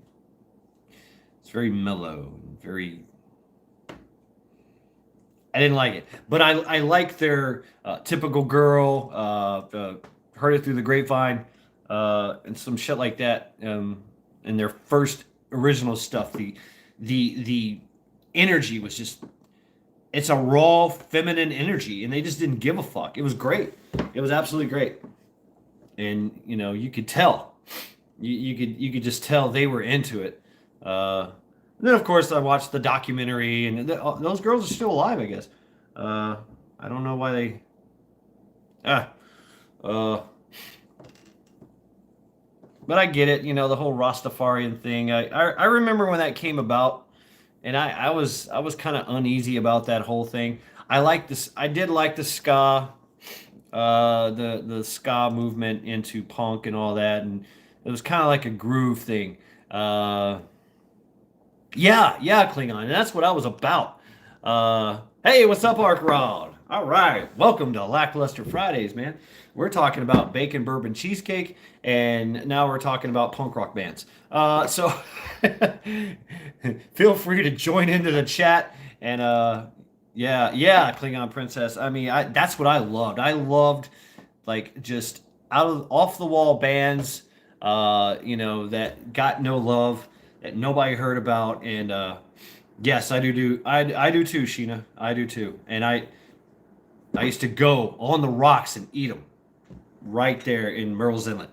it's very mellow and very. I didn't like it, but I like their typical girl. Heard it through the grapevine, and some shit like that. And their first original stuff, the energy was just it's a raw feminine energy, and they just didn't give a fuck. It was great. It was absolutely great, and you could tell, you could just tell they were into it. And then of course I watched the documentary, and those girls are still alive, I guess. Uh, I don't know why they. Ah, uh, but I get it. The whole Rastafarian thing. I remember when that came about, and I was kind of uneasy about that whole thing. I like this. I did like the ska, the ska movement into punk and all that, and it was kind of like a groove thing. Yeah, yeah, Klingon, and that's what I was about. Hey, what's up, Ark Rod? All right, welcome to Lackluster Fridays, man. We're talking about bacon bourbon cheesecake, and now we're talking about punk rock bands. So feel free to join into the chat, and yeah, yeah, Klingon Princess. I mean, that's what I loved. I loved like just out of off the wall bands, that got no love, that nobody heard about, and yes, I do too, Sheena. I do too, and I used to go on the rocks and eat them right there in Merle's Inlet,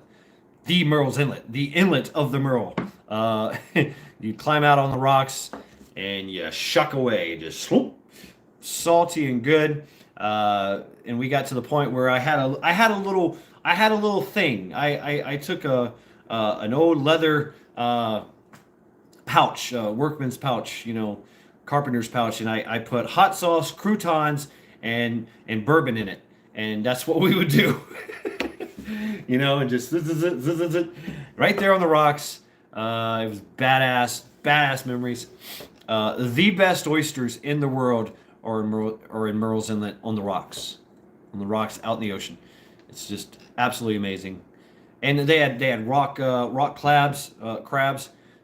the Merle's Inlet, the inlet of the Merle. You climb out on the rocks and you shuck away, just swoop, salty and good. And we got to the point where I had a little thing. I took an old leather pouch, workman's pouch, carpenter's pouch, and I put hot sauce, croutons, and bourbon in it, and that's what we would do. And just right there on the rocks. It was badass memories. The best oysters in the world are in Merle's Inlet on the rocks out in the ocean. It's just absolutely amazing. And they had rock crabs.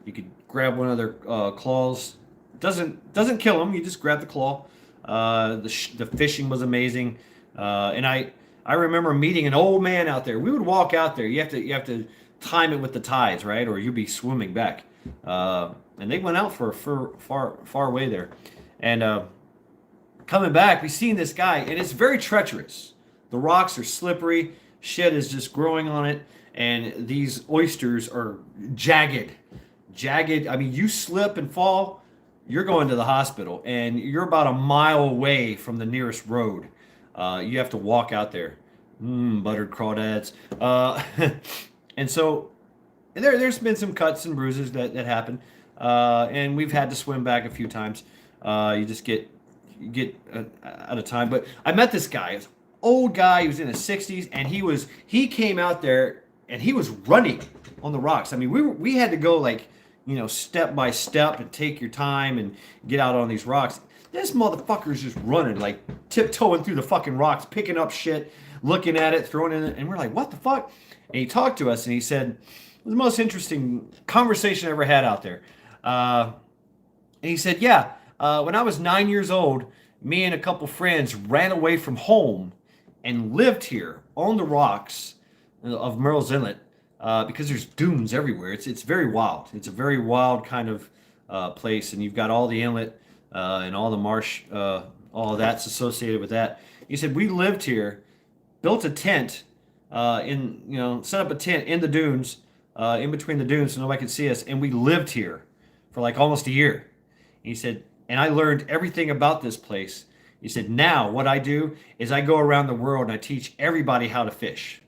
You could grab one of their claws. Doesn't kill them. You just grab the claw. The fishing was amazing. And I remember meeting an old man out there. We would walk out there. You have to time it with the tides, right? Or you'd be swimming back. And they went out for far away there. And coming back, we seen this guy, and it's very treacherous. The rocks are slippery. Shit is just growing on it, and these oysters are jagged. Jagged. I mean, you slip and fall, you're going to the hospital, and you're about a mile away from the nearest road. You have to walk out there. Buttered crawdads. And so there's been some cuts and bruises that happen, and we've had to swim back a few times. You just get out of time. But I met this guy. old guy. He was in his 60s, and he came out there and he was running on the rocks. I mean, we had to go like, step by step and take your time and get out on these rocks. This motherfucker's just running, like tiptoeing through the fucking rocks, picking up shit, looking at it, throwing it in, and we're like, what the fuck? And he talked to us and he said, it was the most interesting conversation I ever had out there. And he said, yeah, when I was 9 years old, me and a couple friends ran away from home and lived here on the rocks of Merle's Inlet because there's dunes everywhere. It's very wild. It's a very wild kind of place, and you've got all the inlet and all the marsh, all of that's associated with that. He said, we lived here, built a tent set up a tent in the dunes, in between the dunes so nobody could see us, and we lived here for like almost a year. He said, and I learned everything about this place. He said, now what I do is I go around the world and I teach everybody how to fish.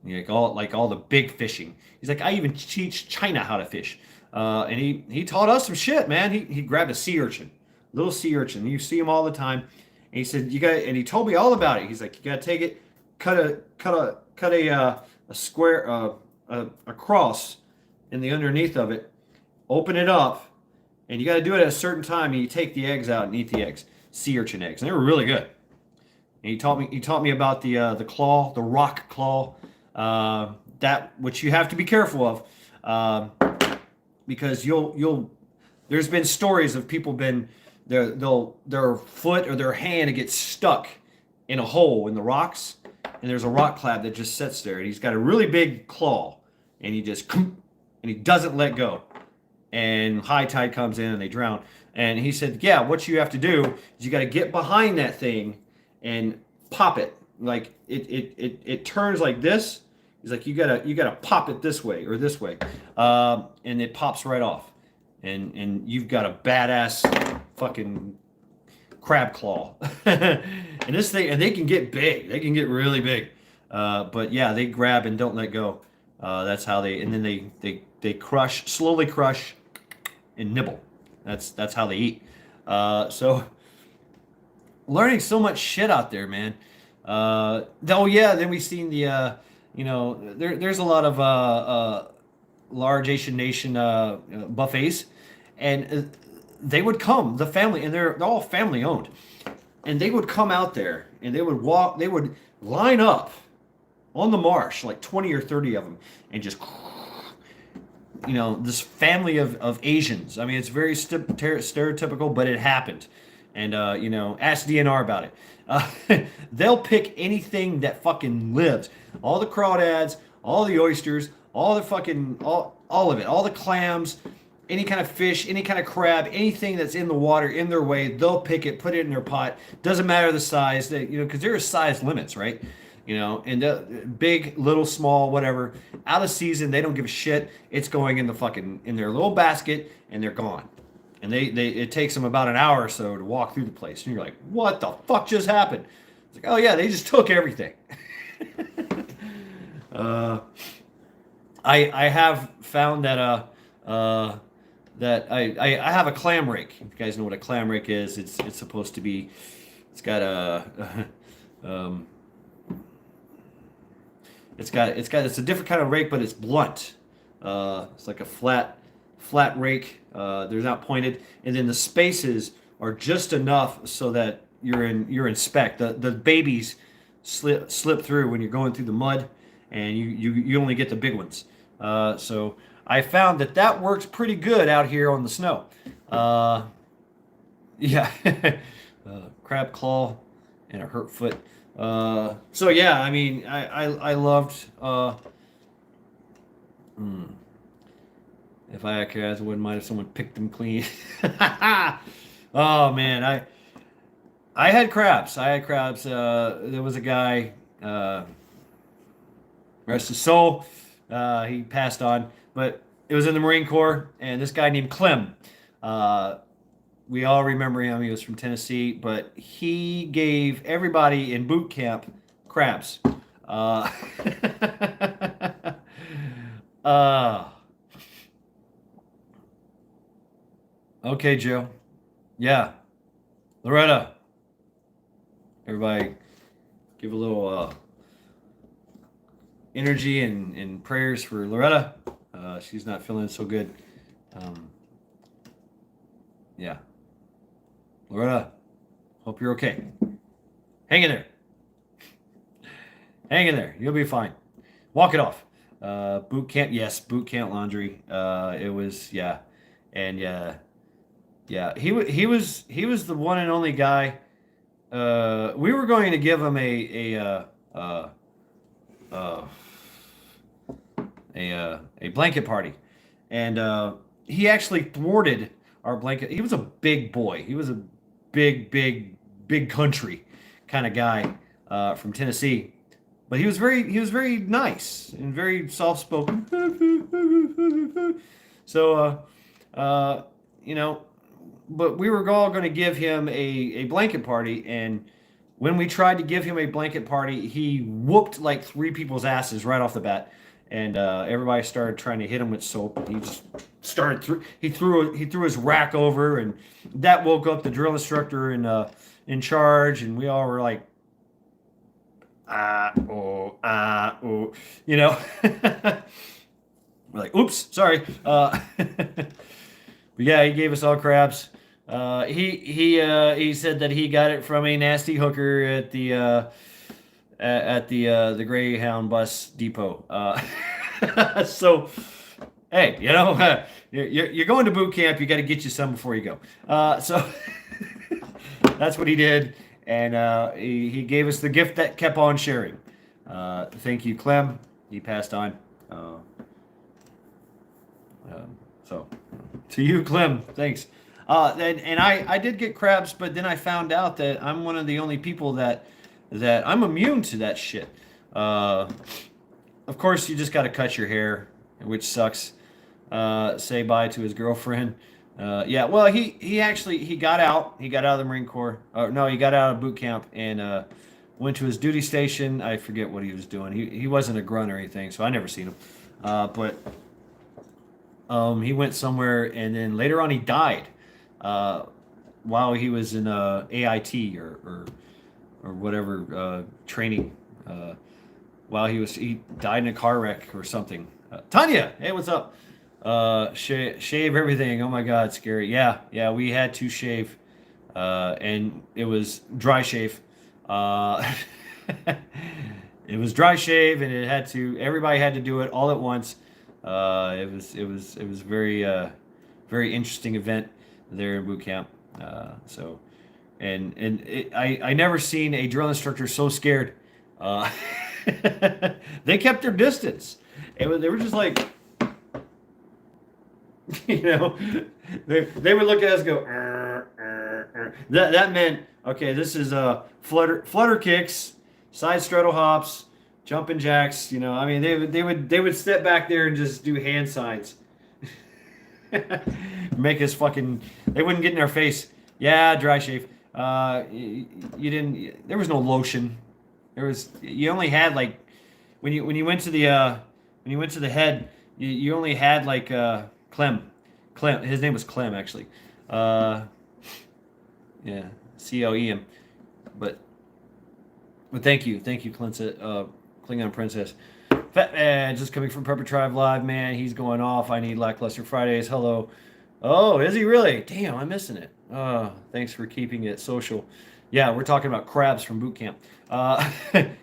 Like all the big fishing. He's like, I even teach China how to fish. And he taught us some shit, man. He grabbed a sea urchin, little sea urchin. You see him all the time. And he said, and he told me all about it. He's like, you gotta take it, cut a square, a cross in the underneath of it, open it up, and you got to do it at a certain time. And you take the eggs out and eat the eggs, sea urchin eggs, and they were really good. And he taught me about the claw, the rock claw, that which you have to be careful of, because there's been stories of people their foot or their hand gets stuck in a hole in the rocks, and there's a rock crab that just sits there, and he's got a really big claw, and he doesn't let go. And high tide comes in and they drown. And he said, yeah, what you have to do is you got to get behind that thing and pop it. Like it turns like this. He's like, you gotta pop it this way or this way. And it pops right off. And you've got a badass fucking crab claw. And this thing, and they can get big. They can get really big. But yeah, they grab and don't let go. That's how and then they slowly crush and nibble. That's how they eat. So learning so much shit out there, man. Then we seen there's a lot of large Asian nation buffets, and they would come, the family, and they're all family owned, and they would come out there and they would line up on the marsh, like 20 or 30 of them, and just this family of Asians. I mean, it's very stereotypical, but it happened. And, ask DNR about it. They'll pick anything that fucking lives. All the crawdads, all the oysters, all the fucking, all of it, all the clams, any kind of fish, any kind of crab, anything that's in the water, in their way, they'll pick it, put it in their pot. Doesn't matter the size, because there are size limits, right? And big, little, small, whatever. Out of season, they don't give a shit. It's going in their little basket, and they're gone. And it takes them about an hour or so to walk through the place. And you're like, what the fuck just happened? It's like, oh yeah, they just took everything. I have found that that I have a clam rake. If you guys know what a clam rake is, it's supposed to be, it's got it's a different kind of rake, but it's blunt. It's like a flat rake. They're not pointed, and then the spaces are just enough so that you're in spec. The babies slip through when you're going through the mud, and you only get the big ones. So I found that works pretty good out here on the snow. Yeah, crab claw and a hurt foot. So yeah, I mean, I loved. If I had crabs, I wouldn't mind if someone picked them clean. Oh man, I had crabs. There was a guy, rest his soul. He passed on, but it was in the Marine Corps, and this guy named Clem. We all remember him. He was from Tennessee, but he gave everybody in boot camp crabs. Okay, Joe. Yeah. Loretta. Everybody give a little energy and prayers for Loretta. She's not feeling so good. Um, yeah, Loretta, hope you're okay. Hang in there. Hang in there. You'll be fine. Walk it off. Boot camp, yes, boot camp laundry. It was, yeah, and yeah. He was the one and only guy. We were going to give him uh, uh, a blanket party, and he actually thwarted our blanket. He was a big boy. He was a big country kind of guy from Tennessee, but he was very nice and very soft spoken. So, you know, but we were all going to give him a blanket party, and when we tried to give him a blanket party, he whooped like three people's asses right off the bat, and everybody started trying to hit him with soap. And he just started he threw his rack over, and that woke up the drill instructor in charge, and we all were like, oh, you know. We're like, oops, sorry. But yeah, he gave us all crabs. He said that he got it from a nasty hooker at the Greyhound bus depot. So hey, you're going to boot camp. You got to get you some before you go. So that's what he did, and he gave us the gift that kept on sharing. Thank you, Clem. He passed on. So to you, Clem, thanks. And I did get crabs, but then I found out that I'm one of the only people that I'm immune to that shit. Of course, you just got to cut your hair, which sucks. Say bye to his girlfriend. Yeah, well, he got out. He got out of the Marine Corps. No, he got out of boot camp and went to his duty station. I forget what he was doing. He wasn't a grunt or anything, so I never seen him. But he went somewhere, and then later on he died while he was in AIT or whatever training. While he died in a car wreck or something. Tanya, hey, what's up? Shave everything. Oh my God, scary. Yeah, we had to shave, and it was dry shave. It was dry shave, and it had to. Everybody had to do it all at once. It was very interesting event there in boot camp. So, I never seen a drill instructor so scared. They kept their distance. They were just like, you know, they would look at us and go. That meant okay. This is flutter kicks, side straddle hops, jumping jacks. You know, I mean, they would step back there and just do hand signs. Make us fucking. They wouldn't get in our face. Yeah, dry shave. You didn't. There was no lotion. You only had like when you went to the head, you only had like Clem. His name was Clem actually. Yeah, Clem. But thank you, Klingon Princess. Fat man just coming from Prepper Tribe Live, man. He's going off. I need lackluster Fridays. Hello. Oh, is he really? Damn, I'm missing it. Thanks for keeping it social. Yeah, we're talking about crabs from boot camp.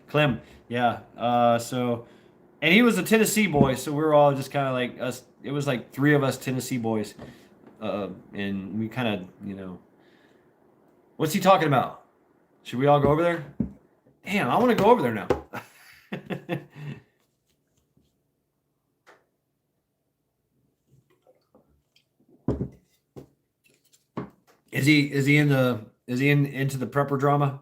Clem, yeah. And he was a Tennessee boy, so we were all just kind of like us. It was like three of us Tennessee boys, and we kind of, what's he talking about? Should we all go over there? Damn, I want to go over there now. Is he into the prepper drama?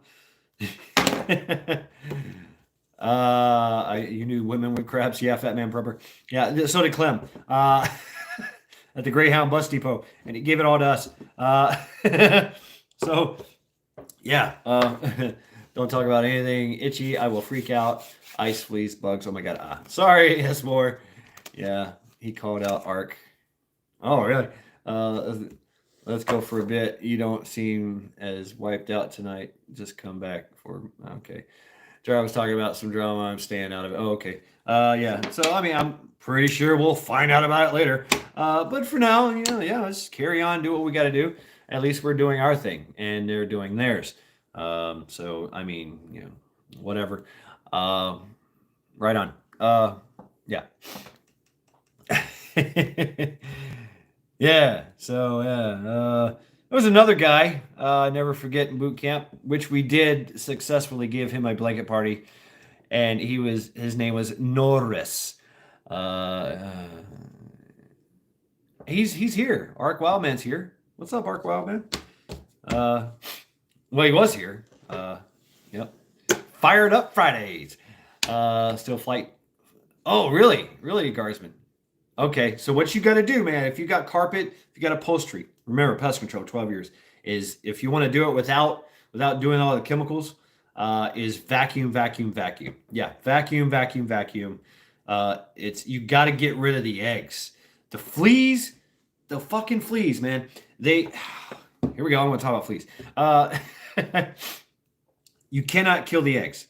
You knew women with crabs. Yeah, fat man prepper. Yeah, so did Clem. At the Greyhound bus depot, and he gave it all to us. So, yeah. Don't talk about anything itchy. I will freak out. Ice, fleas, bugs. Oh my God. Sorry. Yes, more. Yeah, he called out Ark. Oh, really? Let's go for a bit. You don't seem as wiped out tonight. Just come back for okay. Jarvis talking about some drama. I'm staying out of it. Oh, okay. Yeah. So I mean, I'm pretty sure we'll find out about it later. But for now, yeah, let's carry on, do what we got to do. At least we're doing our thing, and they're doing theirs. So I mean, whatever. Right on. Yeah. Yeah. So yeah. There was another guy. I never forget in boot camp, which we did successfully give him a blanket party, and his name was Norris. Uh, he's here. Ark Wildman's here. What's up, Ark Wildman? Uh, well, he was here. Yep. Fired up Fridays. Still flight. Oh, really? Really, Guardsman? Okay, so what you got to do, man, if you got carpet, if you got upholstery, remember pest control, 12 years, is if you want to do it without doing all the chemicals, is vacuum, vacuum, vacuum. Yeah, vacuum, vacuum, vacuum. It's you got to get rid of the eggs, the fleas, the fucking fleas, man. They here we go. I'm going to talk about fleas. You cannot kill the eggs.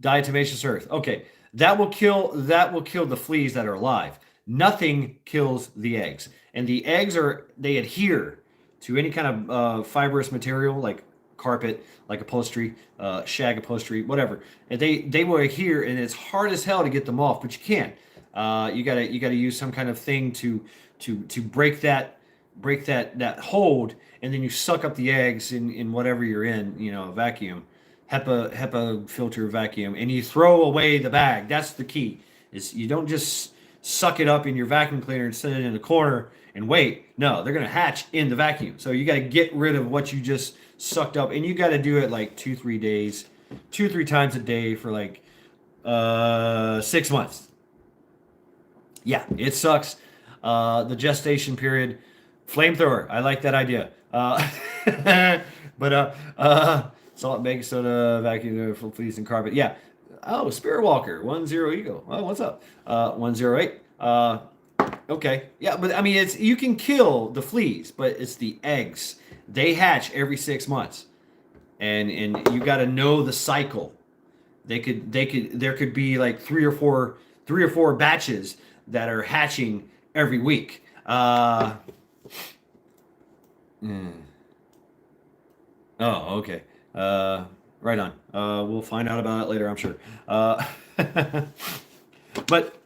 Diatomaceous earth. Okay, that will kill the fleas that are alive. Nothing kills the eggs, and the eggs they adhere to any kind of fibrous material like carpet, like upholstery, shag upholstery, whatever. And they will adhere, and it's hard as hell to get them off, but you can. You gotta use some kind of thing to break that hold, and then you suck up the eggs in whatever you're in, vacuum. HEPA filter vacuum, and you throw away the bag. That's the key. Is you don't just suck it up in your vacuum cleaner and set it in the corner and wait. No, they're gonna hatch in the vacuum. So you got to get rid of what you just sucked up, and you got to do it like 2-3 days, 2-3 times a day for like 6 months. Yeah, it sucks. The gestation period, flamethrower. I like that idea. But salt and baking soda, vacuum for fleas and carpet. Yeah. Oh, Spirit Walker, 10 Eagle. Oh, what's up? 108. Okay. Yeah, but I mean, you can kill the fleas, but it's the eggs. They hatch every 6 months, and you got to know the cycle. There could be like three or four batches that are hatching every week. Oh, okay. Right on. We'll find out about it later, I'm sure. But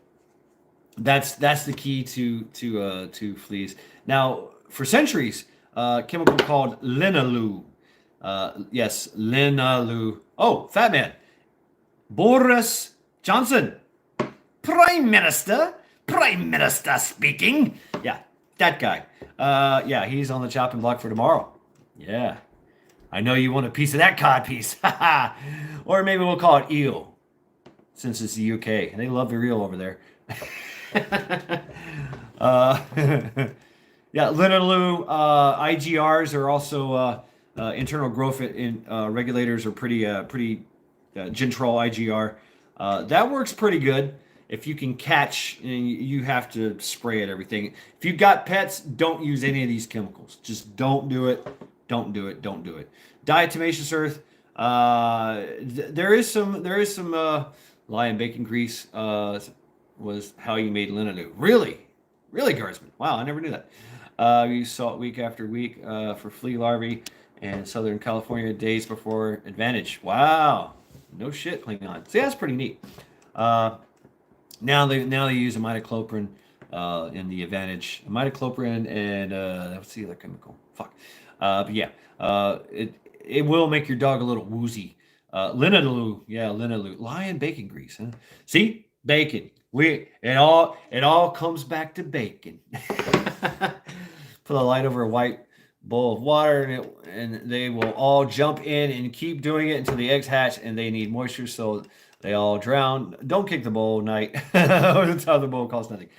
that's the key to fleas. Now, for centuries, chemical called linalool. Yes, linalool. Oh, Fat Man. Boris Johnson, Prime Minister speaking. Yeah, that guy. Yeah, he's on the chopping block for tomorrow. Yeah. I know you want a piece of that cod piece. Or maybe we'll call it eel, since it's the UK. They love their eel over there. Yeah, linalool, IGRs are also internal growth regulators are pretty Gentrol IGR. That works pretty good. If you can catch, and you have to spray it, everything. If you've got pets, don't use any of these chemicals. Just don't do it. Don't do it. Don't do it. Diatomaceous earth. There is some lion bacon grease. Was how you made linalool. Really, Guardsman. Wow, I never knew that. We use salt week after week for flea larvae and Southern California days before advantage. Wow, no shit, Klingon. See, that's pretty neat. Now they use imidacloprid in the advantage. Imidacloprid and what's the other chemical? Fuck. But yeah, it will make your dog a little woozy. Linalool, yeah, linalool. Lion bacon grease, huh? See, bacon. It all comes back to bacon. Put a light over a white bowl of water, and they will all jump in and keep doing it until the eggs hatch, and they need moisture, so they all drown. Don't kick the bowl at night. That's how the bowl costs nothing.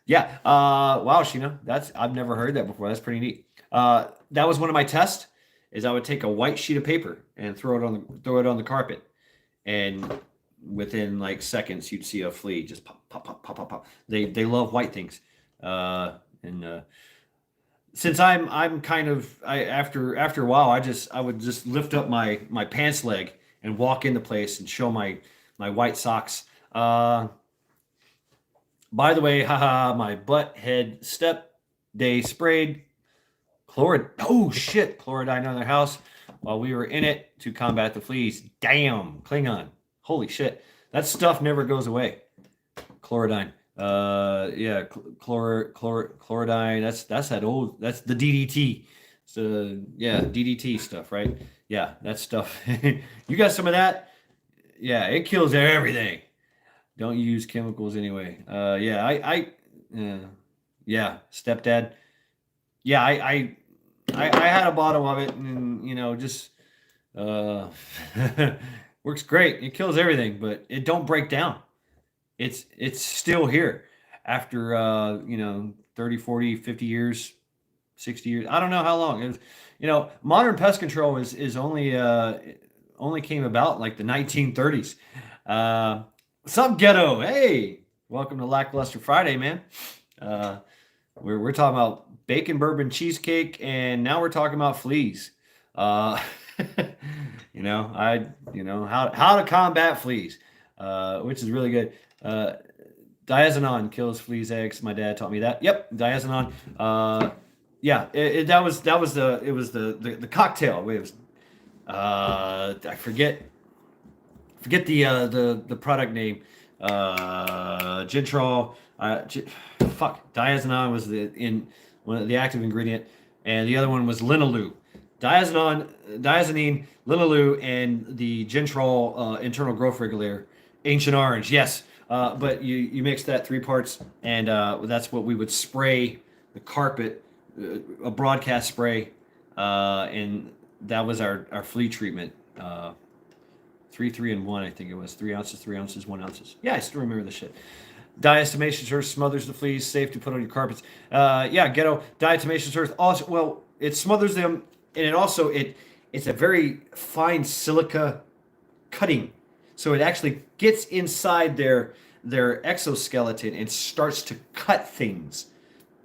Yeah. Wow, Sheena, I've never heard that before. That's pretty neat. That was one of my tests. Is I would take a white sheet of paper and throw it on the carpet, and within like seconds you'd see a flea just pop pop pop pop pop pop. They love white things, and since I'm kind of after a while I would just lift up my pants leg and walk in the place and show my white socks. By the way, haha, my butt head step they sprayed chlorodyne on their house while we were in it to combat the fleas. Damn, Klingon. Holy shit. That stuff never goes away. Chlorodyne. Yeah, chlorodyne. That's that old. That's the DDT. So yeah, DDT stuff, right? Yeah, that stuff. You got some of that? Yeah, it kills everything. Don't use chemicals anyway. Yeah, stepdad. Yeah, I had a bottle of it, and just uh, works great. It kills everything, but it don't break down. It's still here after 30, 40, 50 years, 60 years. I don't know how long. Modern pest control is only came about like the 1930s. What's up, ghetto? Hey, welcome to Lackluster Friday, man. We're talking about bacon bourbon cheesecake, and now we're talking about fleas. Uh, how to combat fleas, which is really good. Diazinon kills fleas, eggs. My dad taught me that. Yep, diazinon. Yeah, that was the cocktail. It was I forget the product name. Gintrol. Diazinon was in one of the active ingredient, and the other one was linalool. Diazonine, linalool, and the Gintrol internal growth regulator, Ancient Orange. Yes, but you mix that 3 parts, and that's what we would spray the carpet, a broadcast spray, and that was our flea treatment. 3, and 1, I think it was 3 ounces, 3 ounces, 1 ounces. Yeah, I still remember this shit. Diatomaceous earth smothers the fleas, safe to put on your carpets. Ghetto diatomaceous earth also, well, it smothers them, and it's a very fine silica cutting, so it actually gets inside their exoskeleton and starts to cut things,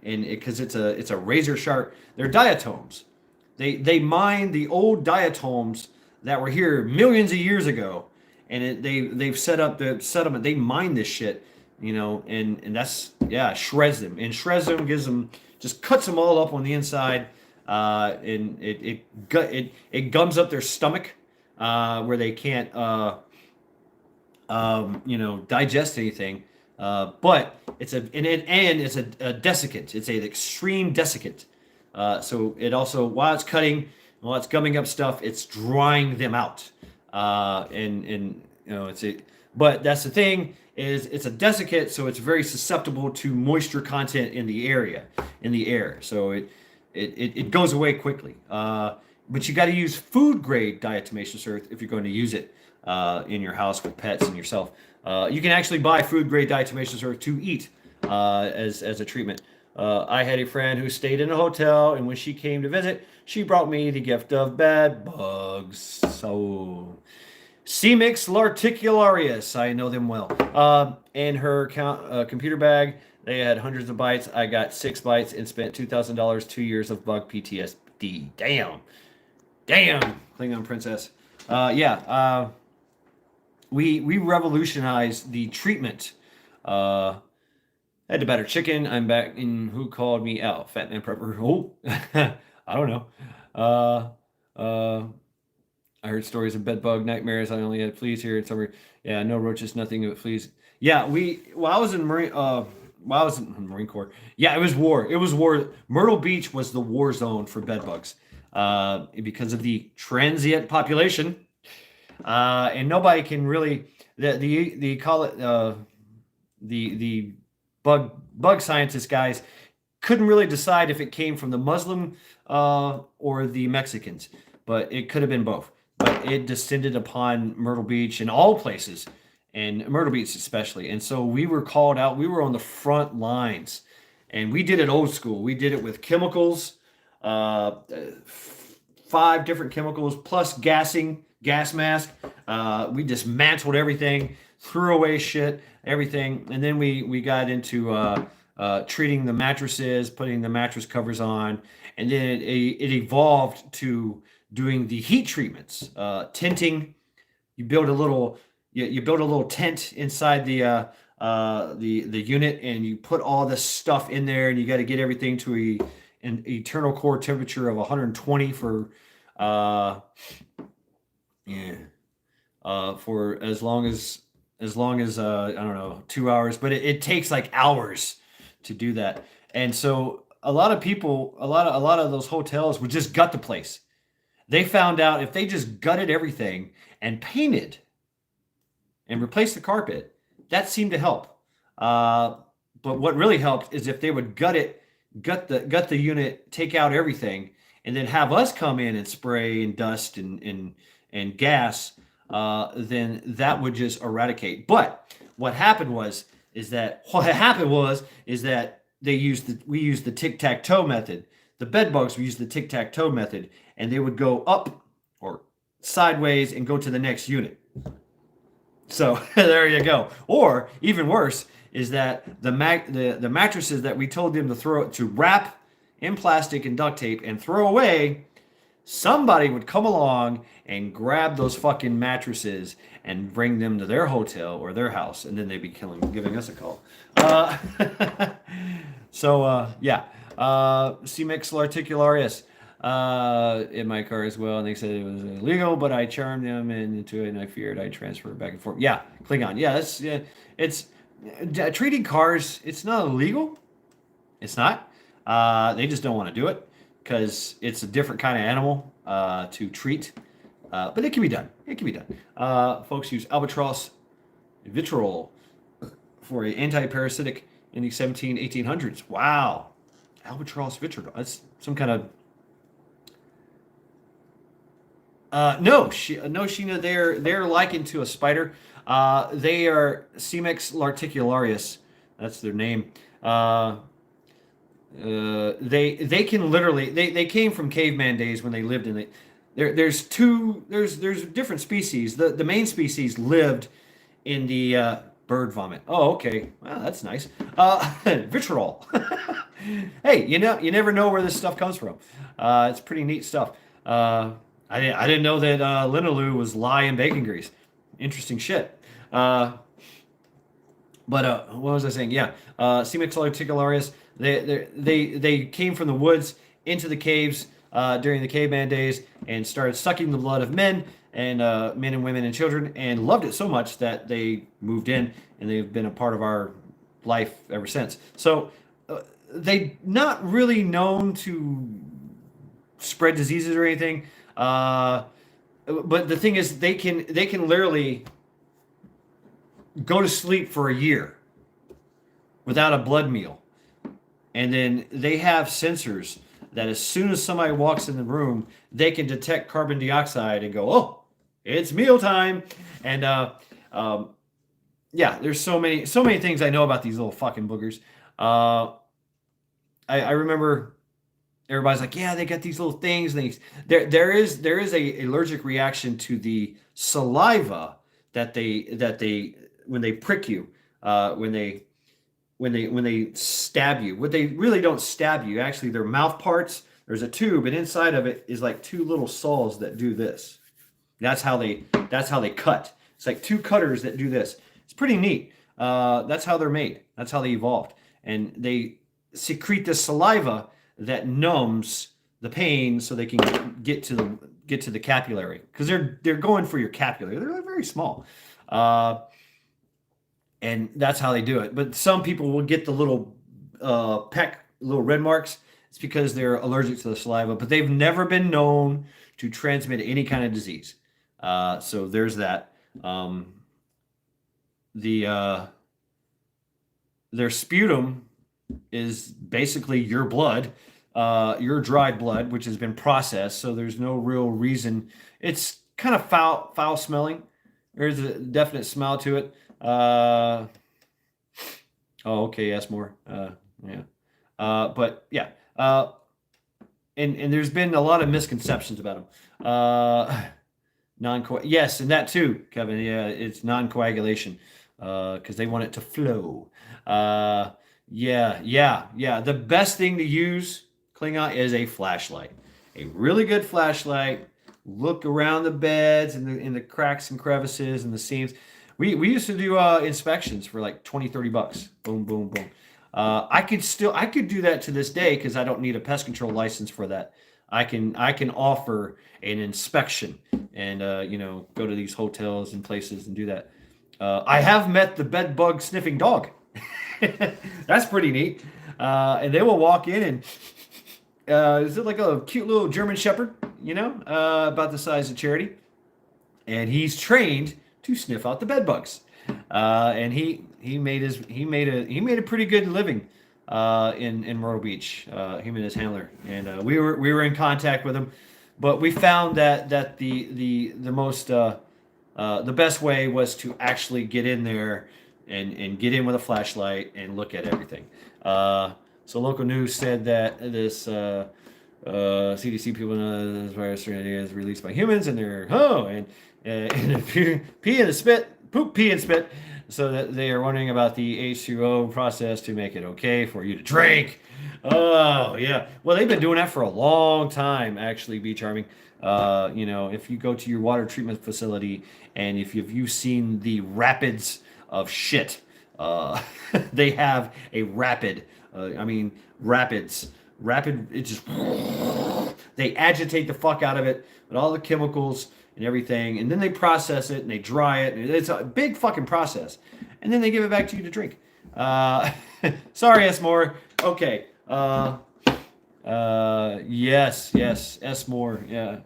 and because it's a razor sharp. They're diatoms. They mine the old diatoms that were here millions of years ago, and they've set up the settlement. They mine this shit. And that's, shreds them, gives them, just cuts them all up on the inside, and it gums up their stomach, where they can't, digest anything, but it's a desiccant. It's an extreme desiccant. So it also, while it's cutting, while it's gumming up stuff, it's drying them out, but that's the thing, is it's a desiccant, so it's very susceptible to moisture content in the air. So it goes away quickly. But you got to use food grade diatomaceous earth if you're going to use it in your house with pets and yourself. You can actually buy food grade diatomaceous earth to eat as a treatment. I had a friend who stayed in a hotel, and when she came to visit, she brought me the gift of bad bugs. So Cemix larticularius, I know them well. In her computer bag, they had hundreds of bytes. I got 6 bytes and spent $2,000, 2 years of bug PTSD. Damn, Klingon princess. We revolutionized the treatment. Had to batter chicken. I'm back in. Who called me out? Fat man prepper. Oh, I don't know. I heard stories of bed bug nightmares. I only had fleas here in summer. Yeah, no roaches, nothing but fleas. Yeah, I was in Marine Corps. Yeah, it was war. Myrtle Beach was the war zone for bed bugs, because of the transient population, and nobody can really the call it the bug scientist guys couldn't really decide if it came from the Muslim or the Mexicans, but it could have been both. But it descended upon Myrtle Beach and all places, and Myrtle Beach especially. And so we were called out. We were on the front lines, and we did it old school. We did it with chemicals, 5 different chemicals plus gas mask. We dismantled everything, threw away shit, everything, and then we got into treating the mattresses, putting the mattress covers on, and then it evolved to doing the heat treatments, tinting, you build a little you build a little tent inside the unit, and you put all this stuff in there, and you got to get everything to an eternal core temperature of 120 uh, yeah, for as long as I don't know, 2 hours, but it takes like hours to do that. And so a lot of people, a lot of those hotels would just gut the place. They found out if they just gutted everything and painted and replaced the carpet, that seemed to help. Uh, but what really helped is if they would gut the unit, take out everything, and then have us come in and spray and dust and gas. Then that would just eradicate. But what happened was is that we used the tic tac toe method. The bed bugs we used the tic tac toe method, and they would go up or sideways and go to the next unit. So there you go. Or even worse is that the mattresses that we told them to wrap in plastic and duct tape and throw away, somebody would come along and grab those fucking mattresses and bring them to their hotel or their house, and then they'd be giving us a call. Uh, yeah, C-Mix Larticularius in my car as well, and they said it was illegal, but I charmed them into it, and I feared I'd transfer it back and forth. Yeah, Klingon. Yeah, it's treating cars. It's not illegal. It's not. They just don't want to do it because it's a different kind of animal to treat. But it can be done. It can be done. Folks use albatross vitriol for an anti-parasitic in the 1800s. Wow. Albatross vitriol. That's some kind of... no, Sheena, they're likened to a spider. They are C-Mix larticularius. That's their name. They can literally they came from caveman days when they lived in it. There's different species. The main species lived in the bird vomit. Oh, okay. Well, that's nice. Vitriol. Hey, you never know where this stuff comes from. It's pretty neat stuff. I didn't know that linalool was lye and bacon grease. Interesting shit. But what was I saying? Yeah, C-Mix larticularius. They came from the woods into the caves during the caveman days and started sucking the blood of men and women and children, and loved it so much that they moved in, and they've been a part of our life ever since. So they not really known to spread diseases or anything. But the thing is, they can literally go to sleep for a year without a blood meal. And then they have sensors that as soon as somebody walks in the room, they can detect carbon dioxide and go, oh, it's mealtime. And yeah, there's so many things I know about these little fucking boogers. I remember everybody's like, yeah, they got these little things. And there is a allergic reaction to the saliva that they when they prick you, when they stab you. What they really don't stab you, actually, their mouth parts, there's a tube, and inside of it is like two little saws that do this. That's how they cut. It's like two cutters that do this. It's pretty neat. That's how they're made. That's how they evolved. And they secrete this saliva that numbs the pain so they can get to the capillary, because they're going for your capillary. They're very small. And that's how they do it. But some people will get the little little red marks. It's because they're allergic to the saliva, but they've never been known to transmit any kind of disease. So there's that. Their sputum is basically your blood, your dried blood, which has been processed. So there's no real reason. It's kind of foul smelling. There's a definite smell to it. Oh, okay, yes, more. Yeah. But yeah. And there's been a lot of misconceptions about them. Yes, and that too, Kevin. Yeah, it's non-coagulation, because they want it to flow. Yeah. The best thing to use, Klingon, is a flashlight. A really good flashlight look around the beds and the cracks and crevices and the seams. We used to do inspections for like 20, $30. Boom, boom, boom. I could do that to this day because I don't need a pest control license for that. I can offer an inspection and go to these hotels and places and do that. I have met the bed bug sniffing dog. That's pretty neat. And they will walk in and is it like a cute little German Shepherd, about the size of Charity, and he's trained to sniff out the bed bugs. And he made a pretty good living in Myrtle Beach. Him and his handler, and we were in contact with him, but we found that the best way was to actually get in there and get in with a flashlight and look at everything. So local news said that this CDC people know this virus is released by humans, and and if you pee and spit, poop, pee and spit, so that they are wondering about the H2O process to make it okay for you to drink. Oh yeah, well they've been doing that for a long time, actually, Be Charming. If you go to your water treatment facility and if you've seen the rapids of shit, they have a rapid. Rapids. Rapid. It just they agitate the fuck out of it with all the chemicals and everything, and then they process it and they dry it. And it's a big fucking process, and then they give it back to you to drink. Sorry, S. Moore. Okay. Yes, S. Moore. Yeah.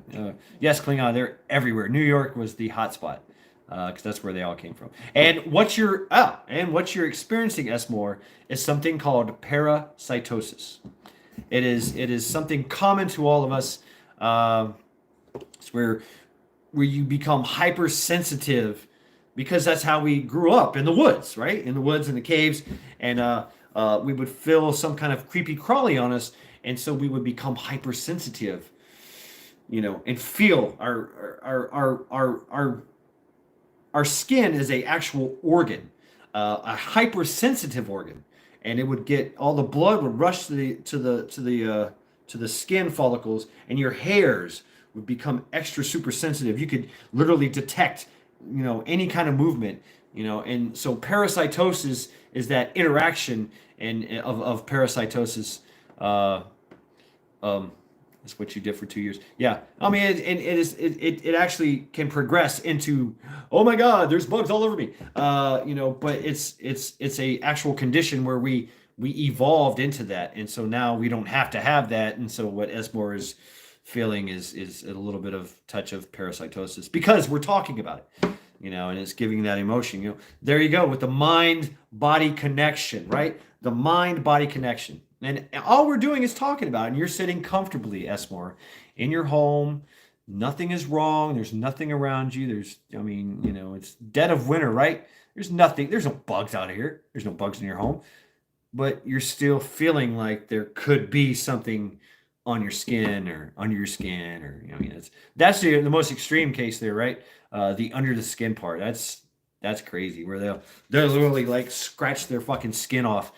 Yes, Klingon. They're everywhere. New York was the hot spot. Because that's where they all came from. And what you're experiencing, S. Moore, is something called parasitosis. It is something common to all of us. It's where you become hypersensitive because that's how we grew up in the woods, right? In the woods, in the caves, and we would feel some kind of creepy crawly on us, and so we would become hypersensitive, and feel our skin is a actual organ, a hypersensitive organ, and it would get all the blood would rush to the skin follicles, and your hairs would become extra super sensitive. You could literally detect, any kind of movement, and so parasitosis is that interaction and of parasitosis. That's what you did for 2 years. Yeah, I mean, it actually can progress into, oh my God, there's bugs all over me. But it's a actual condition where we evolved into that, and so now we don't have to have that. And so what Esmore is feeling is a little bit of touch of parasitosis because we're talking about it, and it's giving that emotion. There you go with the mind-body connection, right? The mind-body connection. And all we're doing is talking about it. And you're sitting comfortably, Esmore, in your home. Nothing is wrong. There's nothing around you. It's dead of winter, right? There's nothing. There's no bugs out here. There's no bugs in your home. But you're still feeling like there could be something on your skin or under your skin, or that's the most extreme case there, right? The under the skin part. That's crazy. Where they'll literally like scratch their fucking skin off.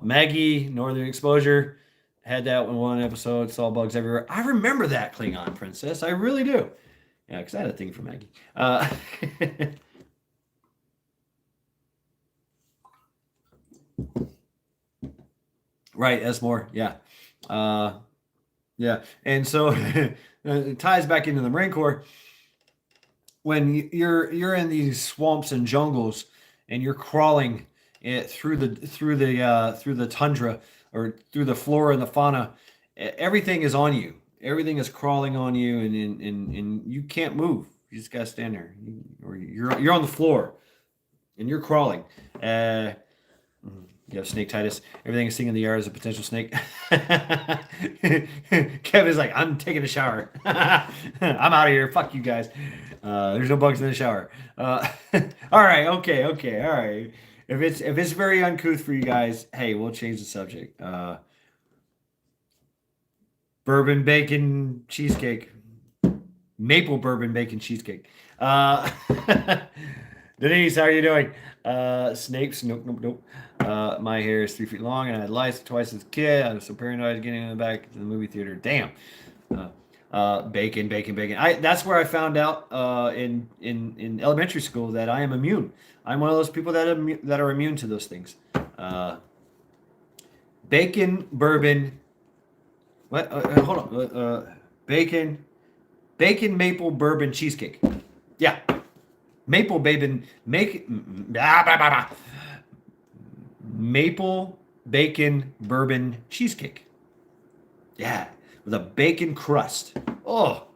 Maggie, Northern Exposure, had that one episode, saw bugs everywhere. I remember that, Klingon Princess. I really do. Yeah, because I had a thing for Maggie. Right, Esmore. Yeah. Yeah. And so it ties back into the Marine Corps. When you're in these swamps and jungles and you're crawling through the tundra or through the flora and the fauna, everything is on you. Everything is crawling on you, and you can't move. You just gotta stand there, or you're on the floor, and you're crawling. You have snakeitis. Everything is singing in the air as a potential snake. Kevin's like, I'm taking a shower. I'm out of here. Fuck you guys. There's no bugs in the shower. All right. Okay. All right. If it's very uncouth for you guys, hey, we'll change the subject. Bourbon bacon cheesecake. Maple bourbon bacon cheesecake. Denise, how are you doing? Snakes? Nope, nope, nope. My hair is 3 feet long, and I had lice twice as a kid. I was so paranoid getting in the back to the movie theater. Damn. Bacon, bacon, bacon. That's where I found out in elementary school that I am immune. I'm one of those people that are immune to those things. Uh, Bacon, bourbon. What? Hold on. Bacon maple bourbon cheesecake. Yeah, maple bacon maple bacon bourbon cheesecake. Yeah, with a bacon crust. Oh,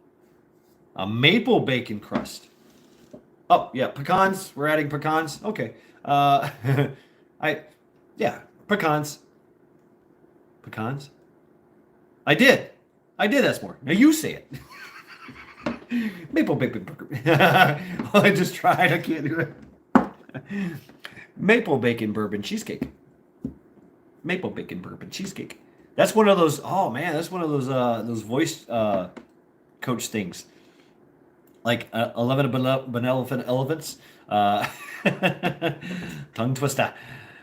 a maple bacon crust. Oh yeah, pecans. We're adding pecans. Okay. I yeah, pecans. Pecans. I did. I did ask more. Now you say it. Maple bacon burger. I just tried. I can't do it. Maple bacon bourbon cheesecake. Maple bacon bourbon cheesecake. That's one of those. Oh man, that's one of those voice coach things. Like 11 benevolent elephants. Uh, tongue twister.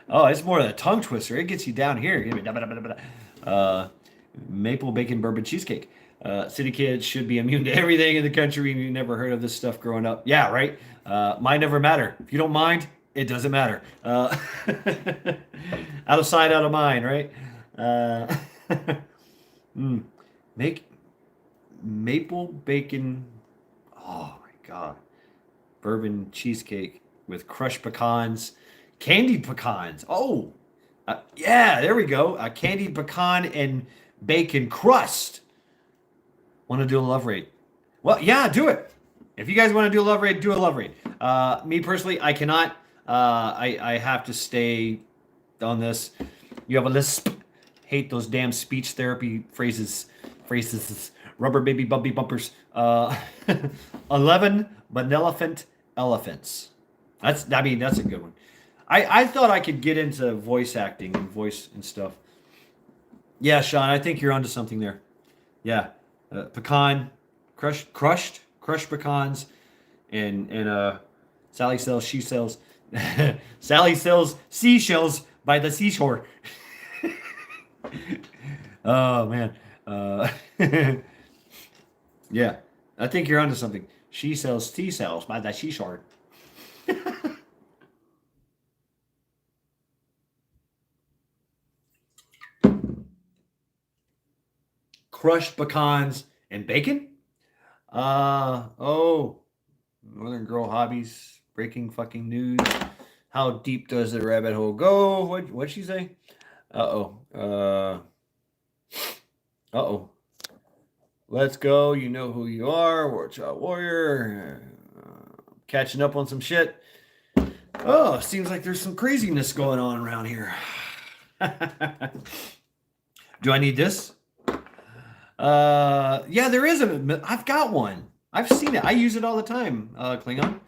Oh, it's more than a tongue twister. It gets you down here. Maple bacon bourbon cheesecake. City kids should be immune to everything in the country. You never heard of this stuff growing up. Yeah, right. Mine never matter. If you don't mind, it doesn't matter. Out of sight, out of mind, right? Mm. Make maple bacon. Oh my god, bourbon cheesecake with crushed pecans, candied pecans. Oh, yeah, there we go. A candied pecan and bacon crust. Want to do a love rate? Well, yeah, do it. If you guys want to do a love rate, do a love rate. Me personally, I cannot. I have to stay on this. You have a lisp. Hate those damn speech therapy phrases. Rubber baby bumpy bumpers. 11 benevolent elephants. That's a good one. I thought I could get into voice acting and voice and stuff. Yeah, Sean, I think you're onto something there. Yeah, pecan, crushed pecans, and Sally sells she sells. Sally sells seashells by the seashore. Oh man, yeah, I think you're onto something. She sells tea cells by the seashore. Crushed pecans and bacon. Oh, Northern Girl hobbies, breaking fucking news. How deep does the rabbit hole go? What'd she say? Uh-oh. Uh-oh. Let's go. You know who you are. War Child Warrior. Catching up on some shit. Oh, seems like there's some craziness going on around here. Do I need this? Yeah, there is I've got one. I've seen it. I use it all the time, Klingon.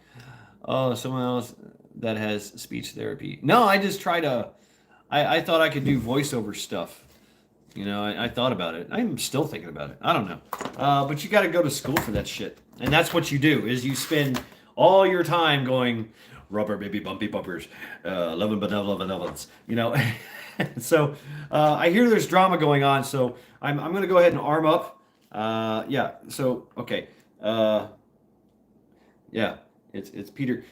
Oh, someone else that has speech therapy. No, I just try to. I thought I could do voiceover stuff. You know, I thought about it. I'm still thinking about it. I don't know. But you got to go to school for that shit. And that's what you do, is you spend all your time going, rubber baby bumpy bumpers, 11 benevolence, you know. So I hear there's drama going on, so I'm going to go ahead and arm up. Yeah, so, okay. Yeah, it's Peter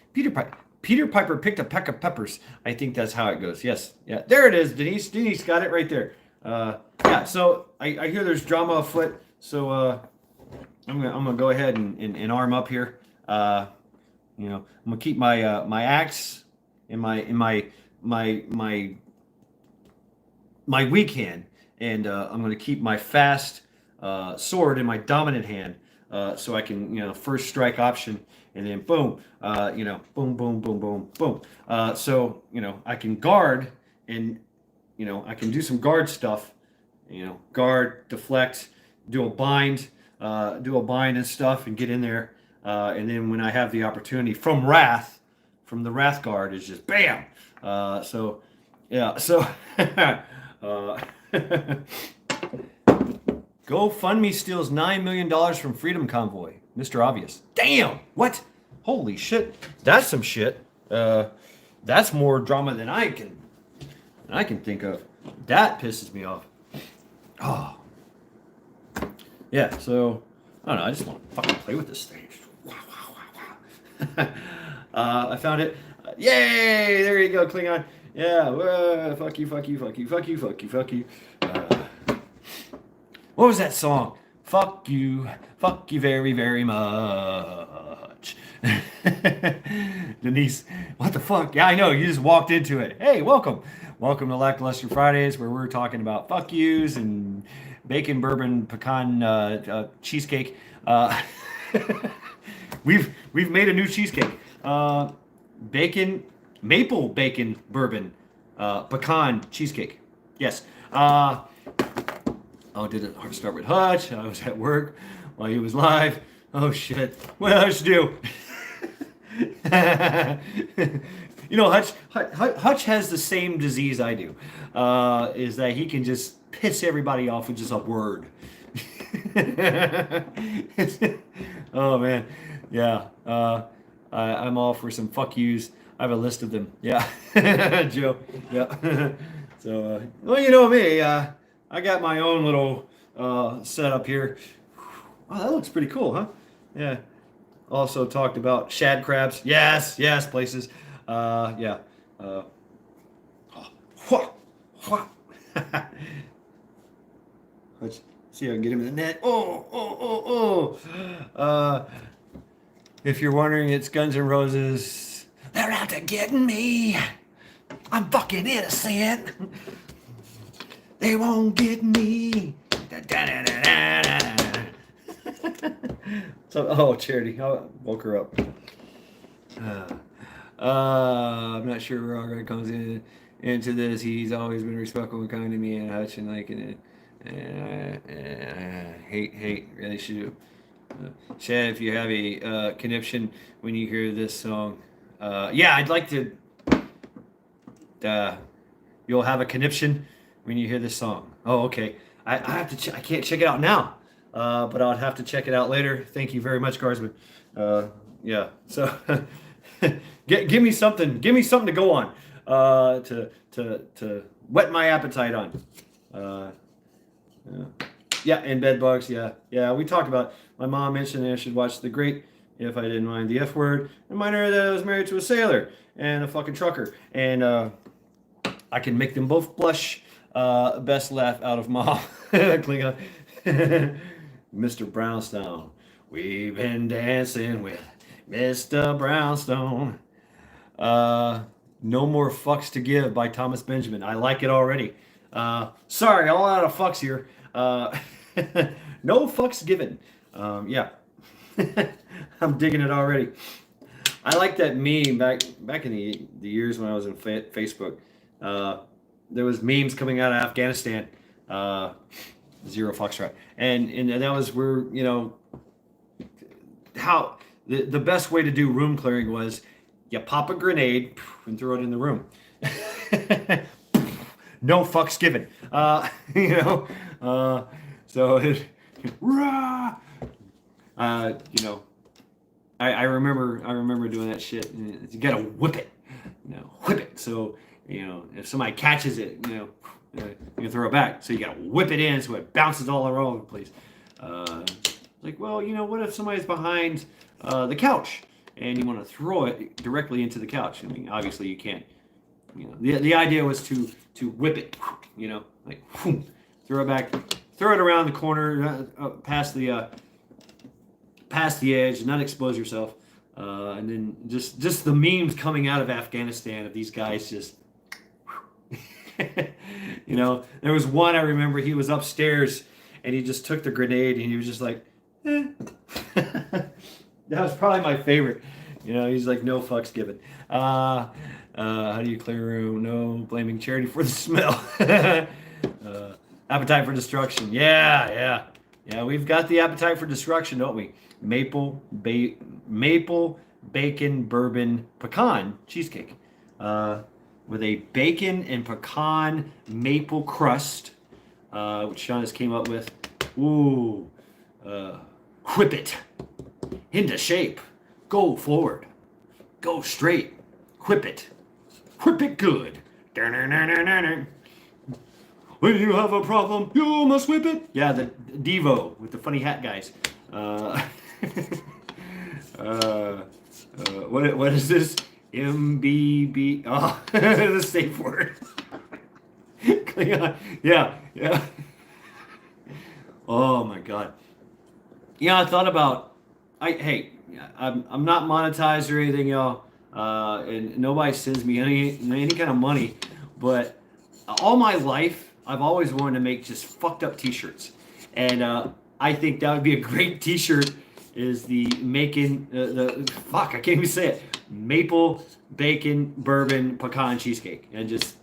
Piper picked a peck of peppers. I think that's how it goes. Yes, yeah, there it is. Denise got it right there. Yeah, so I hear there's drama afoot, so I'm gonna go ahead and arm up here. You know, I'm gonna keep my my axe in my weak hand, and I'm gonna keep my fast sword in my dominant hand, so I can, you know, first strike option, and then boom, you know, boom, boom, boom, boom, boom. So, you know, I can guard, and, you know, I can do some guard stuff, you know, guard, deflect, do a bind and stuff, and get in there. And then when I have the opportunity from the Wrath guard, is just bam. So, yeah, so GoFundMe steals $9 million from Freedom Convoy. Mr. Obvious. Damn! What? Holy shit. That's some shit. That's more drama than I can think of. That pisses me off. Oh, yeah. So I don't know. I just want to fucking play with this thing. Wow, wow, wow, wow. I found it. Yay! There you go, Klingon. Yeah. Fuck you, fuck you, fuck you, fuck you, fuck you, fuck you. What was that song? Fuck you very, very much. Denise, what the fuck? Yeah, I know. You just walked into it. Hey, welcome. Welcome to Lackluster Fridays, where we're talking about fuck yous and bacon, bourbon, pecan cheesecake. We've made a new cheesecake. Bacon, maple bacon, bourbon, pecan cheesecake. Yes. Oh, did it start with Hutch? I was at work while he was live. Oh shit. What did Hutch do? You know, Hutch has the same disease I do. Is that he can just piss everybody off with just a word. Oh man, yeah. I'm all for some fuck yous. I have a list of them. Yeah, Joe. Yeah. So, well, you know me. I got my own little setup here. Oh, that looks pretty cool, huh? Yeah. Also talked about shad crabs. Yes, yes, places. Yeah. Let's see if I can get him in the net. If you're wondering, it's Guns N' Roses. They're out to getting me. I'm fucking innocent. They won't get me. So, oh, Charity, I woke her up. I'm not sure where Augur comes into this. He's always been respectful and kind to me and Hutch and liking it. And I hate relationship. Chad, if you have a conniption when you hear this song, yeah, I'd like to. You'll have a conniption when you hear this song. Oh, okay. I have to. I can't check it out now, but I'll have to check it out later. Thank you very much, Garsman. Yeah. So, give me something. Give me something to go on. To whet my appetite on. Yeah, and bed bugs. Yeah. We talked about. My mom mentioned that I should watch The Great, if I didn't mind the F word. Remind her that I was married to a sailor and a fucking trucker, and I can make them both blush. Best laugh out of mom. Klingon. Mr. Brownstone. We've been dancing with Mr. Brownstone. No More Fucks to Give by Thomas Benjamin. I like it already. Sorry, all out of fucks here. No fucks given. Yeah. I'm digging it already. I like that meme back in the years when I was in Facebook. There was memes coming out of Afghanistan. Zero fucks, right? And that was where, you know, how the best way to do room clearing was you pop a grenade and throw it in the room. No fucks given. You know, so it, rah! You know, I remember doing that shit. And you gotta whip it, you know, whip it. So, you know, if somebody catches it, you know, you can throw it back. So you gotta whip it in so it bounces all over the place. Like, well, you know, what if somebody's behind the couch and you want to throw it directly into the couch? I mean, obviously you can't. You know, the idea was to whip it. You know, like whoom, throw it back, throw it around the corner, past the edge, not expose yourself. And then just the memes coming out of Afghanistan of these guys just. You know, there was one I remember. He was upstairs and he just took the grenade and he was just like, eh. That was probably my favorite. You know, he's like, no fucks given. How do you clear a room? No blaming charity for the smell. Appetite for destruction. Yeah. We've got the appetite for destruction, don't we? Maple bacon bourbon pecan cheesecake. With a bacon and pecan maple crust, which Sean just came up with. Ooh, whip it into shape. Go forward. Go straight. Whip it. Whip it good. When you have a problem, you must whip it. Yeah, the Devo with the funny hat guys. What is this? MBB. Oh, the safe word. Yeah, yeah. Oh my God. Yeah, I thought about. I'm not monetized or anything, y'all, and nobody sends me any kind of money, but all my life I've always wanted to make just fucked up T-shirts, and I think that would be a great T-shirt. Is the making the fuck I can't even say it maple bacon bourbon pecan cheesecake and just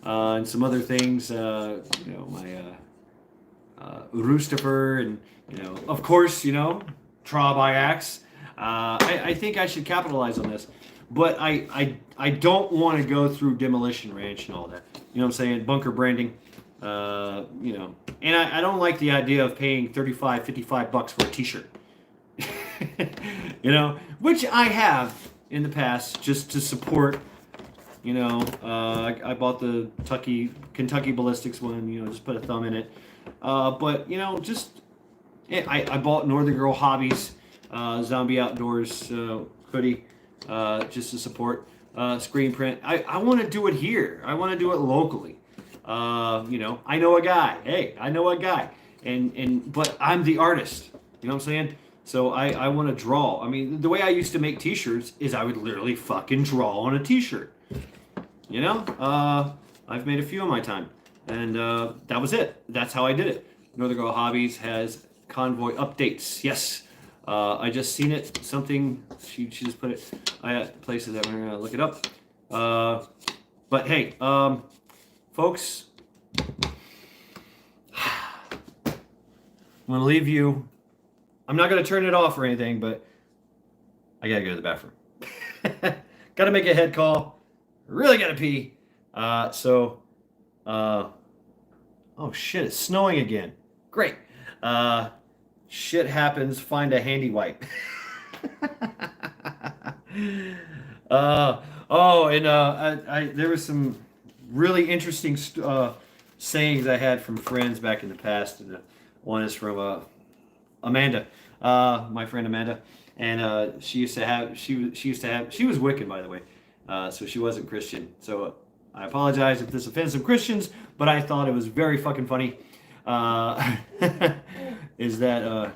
and some other things my Roostifer and of course Tra by Axe. I think I should capitalize on this, but I don't want to go through Demolition Ranch and all that. You know what I'm saying? Bunker branding. And I don't like the idea of paying $35-$55 for a T-shirt. Which I have in the past just to support. I bought the Kentucky Ballistics one. Just put a thumb in it. But I bought Northern Girl Hobbies Zombie Outdoors hoodie just to support screen print. I want to do it here. I want to do it locally. I know a guy. Hey, I know a guy. But I'm the artist. You know what I'm saying? So I want to draw. I mean, the way I used to make T-shirts is I would literally fucking draw on a T-shirt. I've made a few in my time. And that was it. That's how I did it. Northern Girl Hobbies has convoy updates. Yes. I just seen it. Something, she just put it. I got places that we're going to look it up. But hey, folks, I'm going to leave you. I'm not going to turn it off or anything, but I got to go to the bathroom. Got to make a head call. Really got to pee. Oh shit, it's snowing again. Great. Shit happens. Find a handy wipe. There was some really interesting sayings I had from friends back in the past, and one is from Amanda, my friend Amanda, and she was Wiccan, by the way, so she wasn't Christian. So I apologize if this offends some Christians, but I thought it was very fucking funny. Is that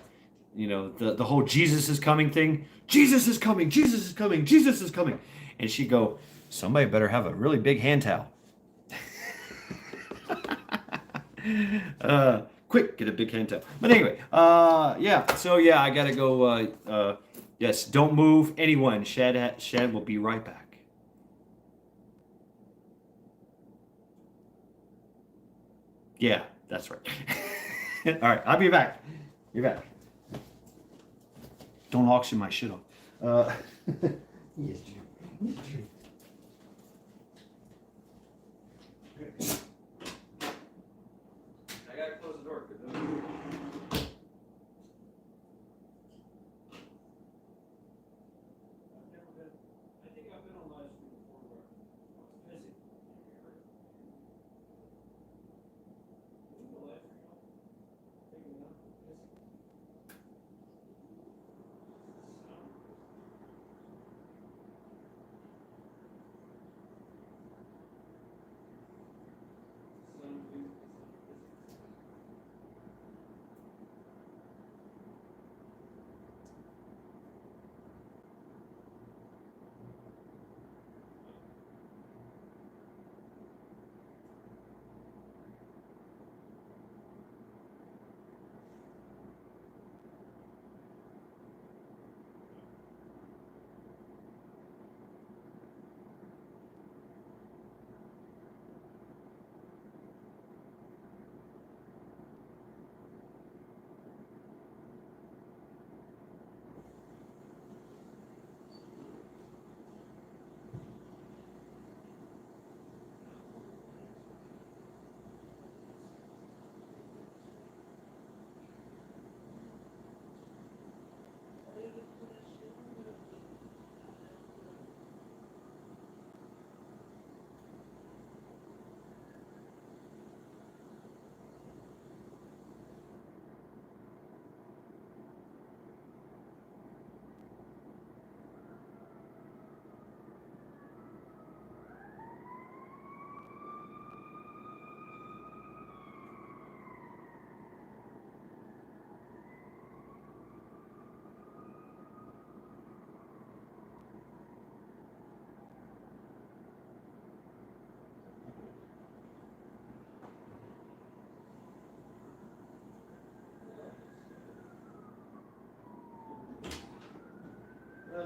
the whole Jesus is coming thing? Jesus is coming, Jesus is coming, Jesus is coming, and she'd go, somebody better have a really big hand towel. Quick, get a big hand towel. But anyway, I gotta go. Yes, don't move, anyone. Shad will be right back. Yeah, that's right. All right, I'll be back. You're back. Don't auction my shit off. Yes, Jim. I gotta close the door. I think I've been on live stream before where I was busy.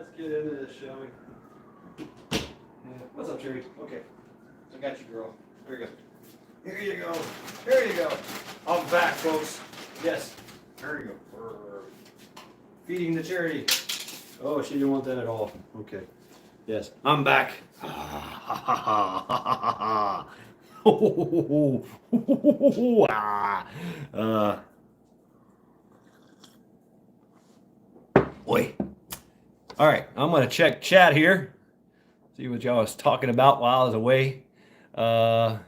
let's get into this, shall we? Yeah. What's up, Jerry? Okay. I got you, girl. There you go. Here you go. There you go. I'm back, folks. Yes. There you go. Feeding the charity. Oh, she didn't want that at all. Okay. Yes. I'm back. Boy. All right. I'm going to check chat here. See what y'all was talking about while I was away. Yeah,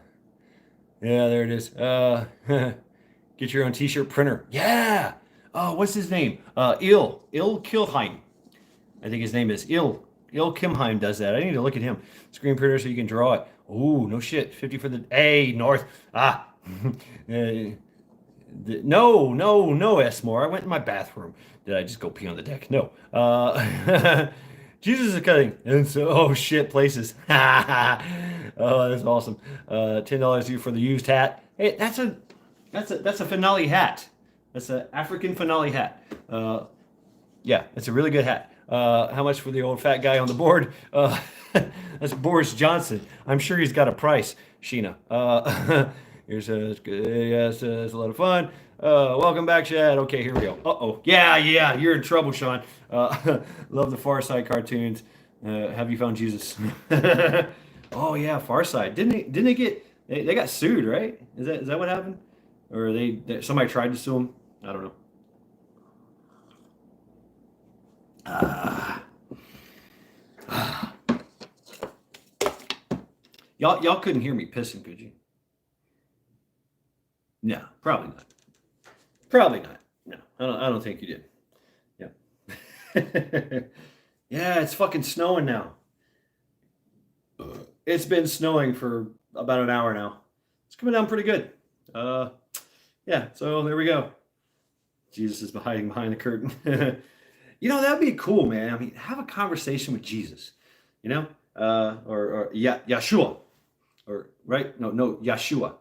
there it is. Get your own t-shirt printer. Yeah. Oh, what's his name? Il Kilheim. I think his name is Il Kimheim does that. I need to look at him. Screen printer so you can draw it. Oh, no shit. 50 for the North. No, S-More. I went in my bathroom. Did I just go pee on the deck? No. Jesus is cutting. And so, oh shit, places. Oh, that's awesome. $10 due for the used hat. Hey, that's a finale hat. That's an African finale hat. Yeah, it's a really good hat. How much for the old fat guy on the board? That's Boris Johnson. I'm sure he's got a price, Sheena. Here's yes, it's a lot of fun. Welcome back, Chad. Okay, here we go. Uh-oh. Yeah, you're in trouble, Sean. Love the Far Side cartoons. Have you found Jesus? Oh yeah, Far Side. Didn't they get they got sued, right? Is that what happened? Or somebody tried to sue them? I don't know. Y'all couldn't hear me pissing, could you? No, probably not. Probably not. No, I don't think you did. Yeah. Yeah, it's fucking snowing now. It's been snowing for about an hour now. It's coming down pretty good. Yeah, so there we go. Jesus is hiding behind the curtain. That'd be cool, man. I mean, have a conversation with Jesus, or Yeshua, or right? No, Yeshua.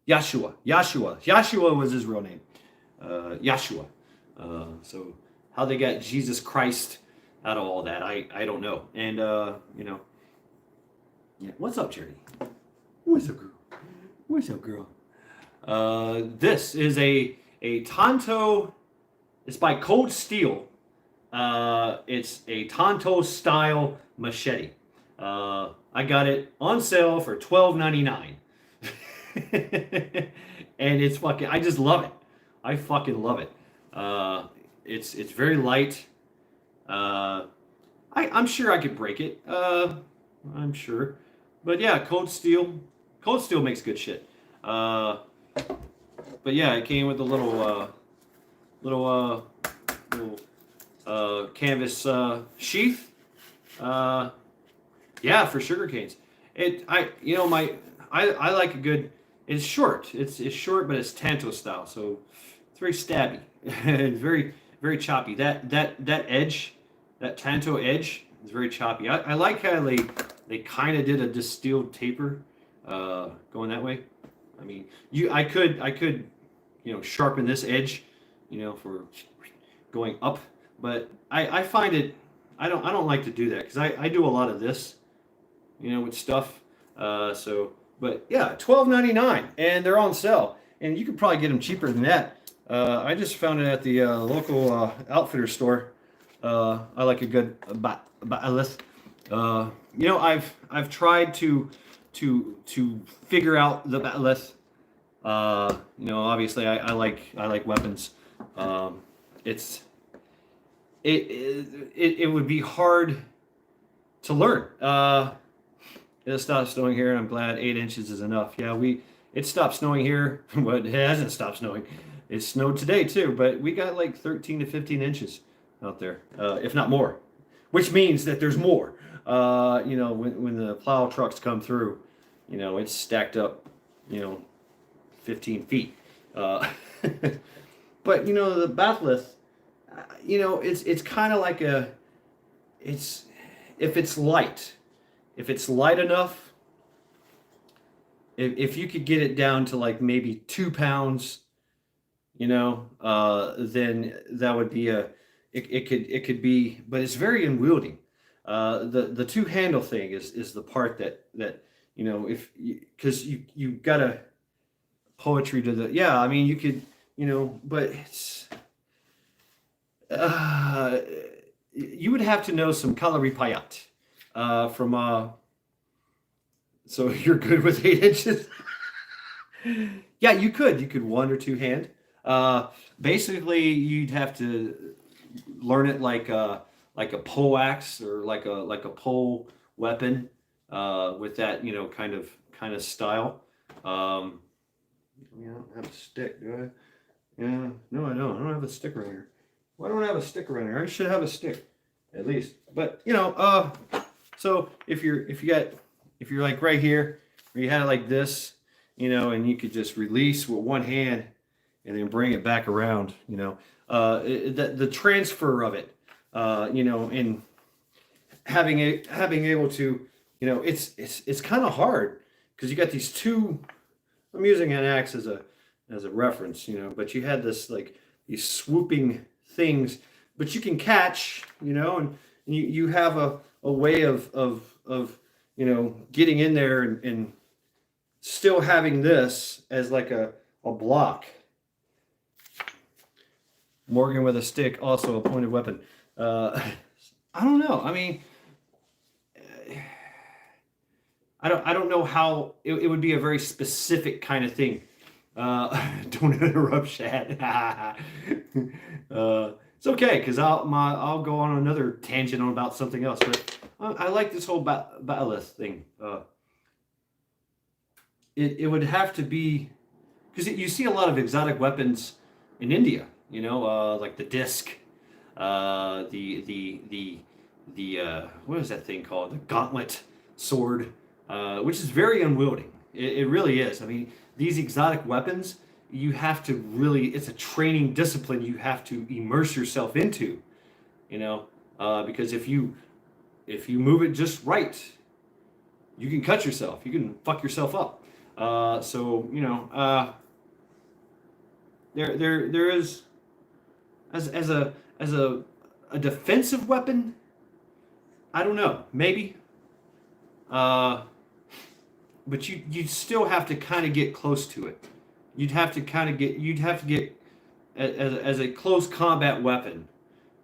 Yeshua was his real name. Yeshua. So how they got Jesus Christ out of all that, I don't know. And yeah. What's up, Charity? What's up, girl? What's up, girl? This is a Tonto. It's by Cold Steel. It's a Tonto style machete. I got it on sale for $12.99. And it's fucking, I just love it. I fucking love it. It's very light. I'm sure I could break it. I'm sure. But yeah, Cold Steel makes good shit. But yeah, it came with a little canvas sheath. Yeah, for sugar canes. I like a good. It's short. It's short, but it's Tanto style, so it's very stabby. It's very very choppy. That edge, that Tanto edge, is very choppy. I like how they kind of did a distilled taper, going that way. I mean, I could sharpen this edge, for going up, but I find it. I don't like to do that because I do a lot of this, with stuff. But yeah, $12.99, and they're on sale, and you could probably get them cheaper than that. I just found it at the local outfitter store. I like a good list. I've tried to figure out the list. Obviously I like weapons. It would be hard to learn. It stopped snowing here, and I'm glad 8 inches is enough. Yeah, it stopped snowing here, but it hasn't stopped snowing. It snowed today too, but we got like 13 to 15 inches out there, if not more, which means that there's more. When the plow trucks come through, it's stacked up, 15 feet. But the batholith, it's kind of like if it's light enough, if you could get it down to like maybe 2 pounds, then that would be it could be, but it's very unwieldy. The two handle thing is the part that if because you got a poetry to the I mean you could but it's uh, you would have to know some Kalaripayat from so you're good with 8 inches. Yeah, you could one or two hand. Basically you'd have to learn it like a pole axe or like a pole weapon with that kind of style. I don't have a stick, do I? Yeah, no, I don't. I don't have a stick around here. Why don't I have a stick around here? I should have a stick, at least. But so if you're like right here, or you had it like this, and you could just release with one hand and then bring it back around, the transfer of it, and having able to, it's kind of hard because you got these two. I'm using an axe as a reference, but you had this like these swooping things, but you can catch, and you have a way of getting in there and still having this as like a block. Morgan with a stick, also a pointed weapon. I don't know. I mean, I don't know how it would be a very specific kind of thing. Don't interrupt, Shad. It's okay because I'll go on another tangent on about something else. But I like this whole bat'leth thing. It would have to be because you see a lot of exotic weapons in India. Like the disc, the what is that thing called? The gauntlet sword. Which is very unwieldy. It really is. I mean, these exotic weapons, you have to it's a training discipline you have to immerse yourself into, because if you move it just right, you can cut yourself. You can fuck yourself up. There is as a defensive weapon. I don't know. Maybe. But you'd still have to kind of get close to it. You'd have to get as a close combat weapon,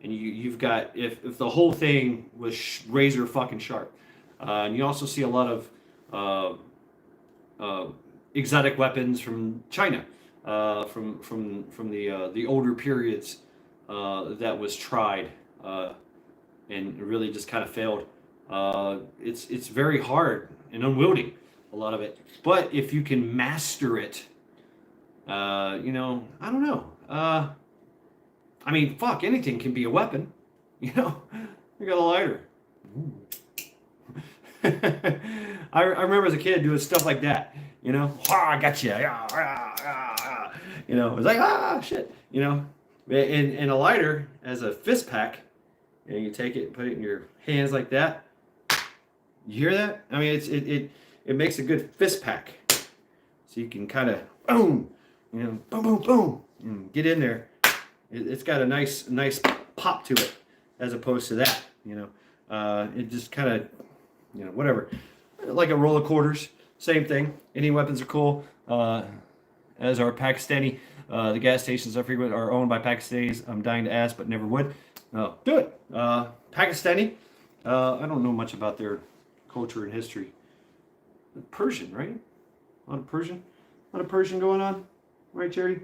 and you've got if the whole thing was razor fucking sharp, and you also see a lot of exotic weapons from China, from the older periods that was tried and really just kind of failed. It's very hard and unwieldy, a lot of it. But if you can master it, I don't know. I mean, fuck, anything can be a weapon. You got a lighter. I remember as a kid doing stuff like that. I got you. It was like shit. And a lighter as a fist pack, and you take it and put it in your hands like that. You hear that? I mean, it makes a good fist pack, so you can kind of boom, boom, boom, boom, and get in there. It's got a nice pop to it, as opposed to that. It just kind of, whatever, like a roll of quarters. Same thing. Any weapons are cool. As are Pakistani. The gas stations I frequent are owned by Pakistanis. I'm dying to ask, but never would. Do it. Pakistani. I don't know much about their culture and history. Persian, right? A lot of Persian going on, right, Charity?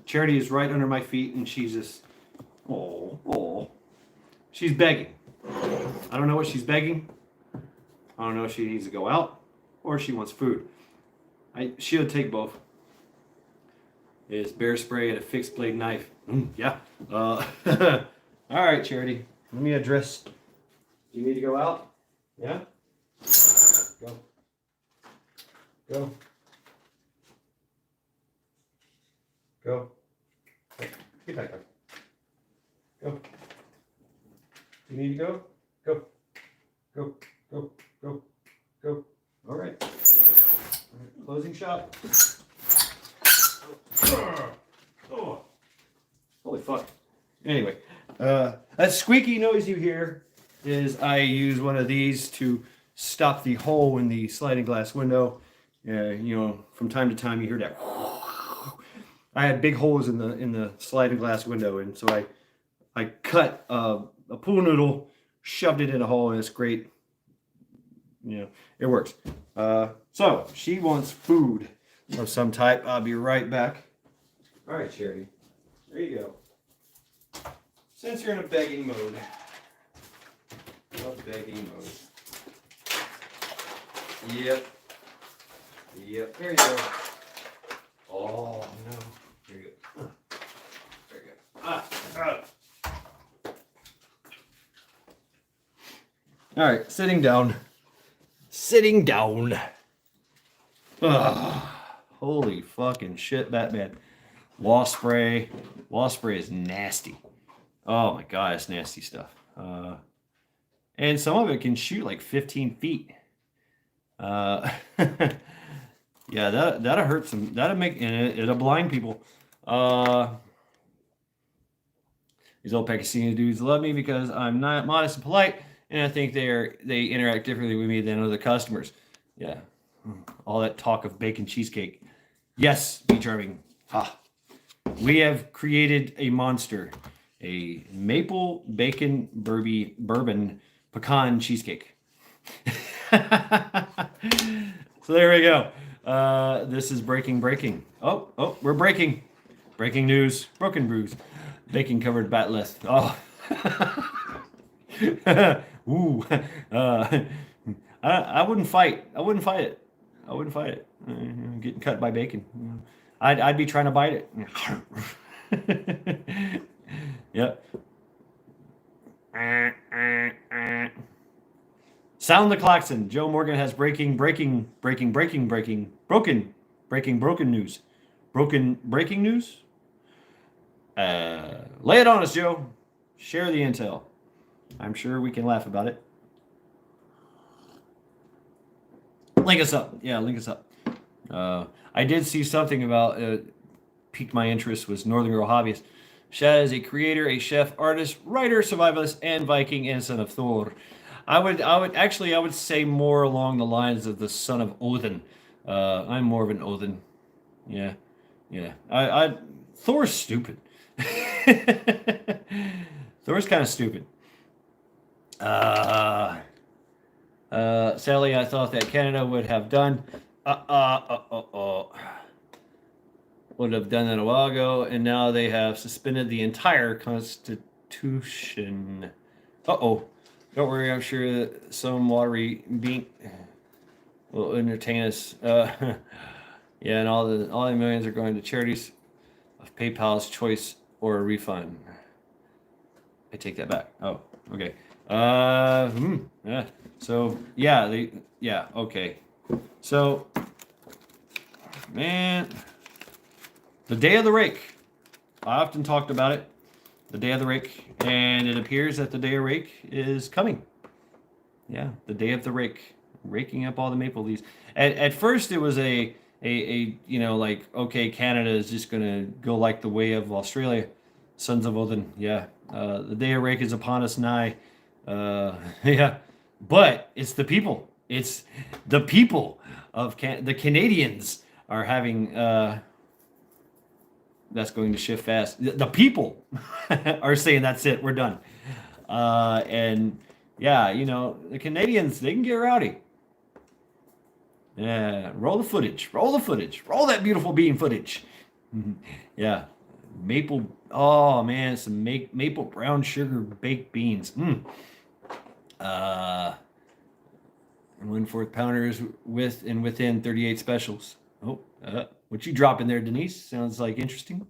Charity is right under my feet, and she's just, she's begging. I don't know what she's begging. I don't know if she needs to go out or she wants food. She'll take both. It's bear spray and a fixed blade knife. Yeah. All right, Charity. Let me address. Do you need to go out? Yeah? Go. Go. Go. Get back up. Go. You need to go? Go. Go. Go. Go. Go. All right. Closing shot. Oh. Holy fuck. Anyway. That squeaky noise you hear is I use one of these to stop the hole in the sliding glass window. From time to time you hear that. I had big holes in the sliding glass window, and so I cut a pool noodle, shoved it in a hole, and it's great. It works. So she wants food of some type. I'll be right back. All right, Charity. There you go. Since you're in a begging mode. Begging mode. Yep. There you go. Oh, no. There you go. There you go. All right, sitting down. Holy fucking shit, Batman. Wasp spray. Wasp spray is nasty. Oh my god, it's nasty stuff. And some of it can shoot like 15 feet. Yeah, that'll hurt some. And it'll blind people. These old Pakistani dudes love me because I'm not modest and polite, and I think they interact differently with me than other customers. Yeah, all that talk of bacon cheesecake. Yes, be charming. Ha. We have created a monster, a maple bacon bourbon pecan cheesecake. So there we go. This is breaking. Oh, we're breaking. Breaking news. Broken brews. Bacon covered batleth. Oh. Ooh. I wouldn't fight. I wouldn't fight it. Getting cut by bacon. I'd be trying to bite it. Yep. Sound the klaxon. Joe Morgan has breaking news. Breaking news. Breaking news? Lay it on us, Joe. Share the intel. I'm sure we can laugh about it. Link us up. Yeah, link us up. I did see something about piqued my interest was Northern Girl Hobbyist. Shad is a creator, a chef, artist, writer, survivalist, and Viking and son of Thor. I would say more along the lines of the son of Odin. I'm more of an Odin. Yeah. Thor's stupid. Thor's kind of stupid. Sadly, I thought that Canada would have done would have done that a while ago, and now they have suspended the entire Constitution. Don't worry, I'm sure that some watery bean will entertain us. Yeah, and all the millions are going to charities of PayPal's choice or a refund. I take that back. Oh, okay. Yeah. So okay. So, man, the day of the rake. I often talked about it. The day of the rake, and it appears that the day of rake is coming. Yeah, the day of the rake, raking up all the maple leaves. At first, it was a okay, Canada is just gonna go like the way of Australia, sons of Odin. Yeah, the day of rake is upon us nigh. Yeah, but it's the people. It's the people of the Canadians are having. That's going to shift fast. The people are saying that's it. We're done. And yeah, the Canadians, they can get rowdy. Yeah, roll the footage. Roll that beautiful bean footage. Yeah, maple. Oh man, some maple brown sugar baked beans. 1/4 pounders within 38 specials. What you dropping there, Denise? Sounds interesting.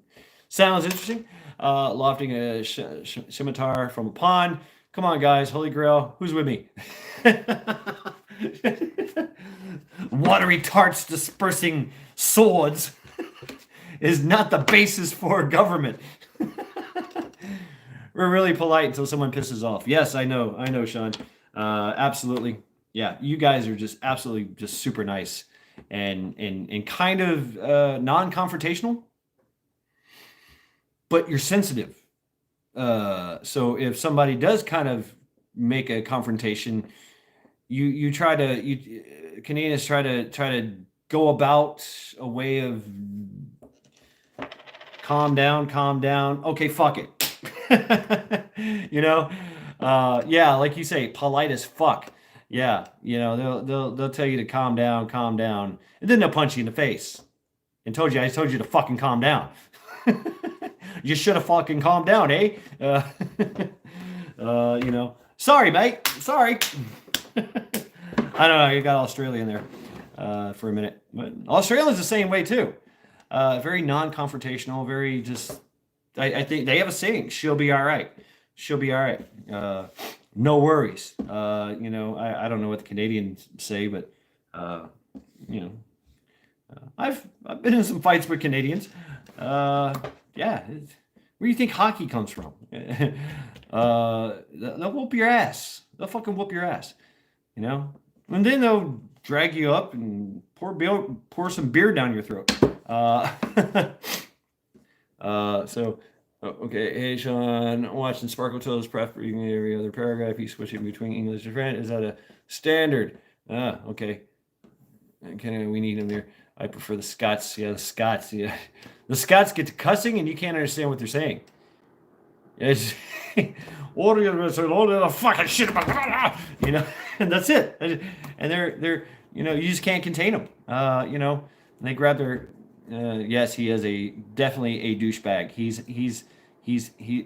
Lofting a scimitar from a pond. Come on, guys. Holy Grail. Who's with me? Watery tarts dispersing swords is not the basis for government. We're really polite until someone pisses off. Yes, I know, Sean. Absolutely. Yeah, you guys are just absolutely just super nice and kind of non-confrontational, but you're sensitive. So if somebody does kind of make a confrontation, you try to Canadians try to go about a way of calm down, calm down. Okay, fuck it. you know, yeah, like you say, polite as fuck. Yeah, they'll tell you to calm down, and then they'll punch you in the face. And I told you to fucking calm down. You should have fucking calmed down, eh? Sorry, mate. Sorry. I don't know. You got Australia in there for a minute, but Australia's the same way too. Very non-confrontational. Very just. I think they have a saying: "She'll be all right. She'll be all right. No worries." I don't know what the Canadians say, but you know, I've been in some fights with Canadians. Yeah, where do you think hockey comes from? They'll whoop your ass. They'll fucking whoop your ass. And then they'll drag you up and pour some beer down your throat. Okay, hey Sean, watching Sparkle Toes prep reading every other paragraph. He's switching between English and French. Is that a standard? Okay. Okay, we need him there. I prefer the Scots. Yeah, the Scots. Yeah, the Scots get to cussing and you can't understand what they're saying. It's all the fucking shit about, and that's it. And they're you just can't contain them. And they grab their. Yes, he is definitely a douchebag.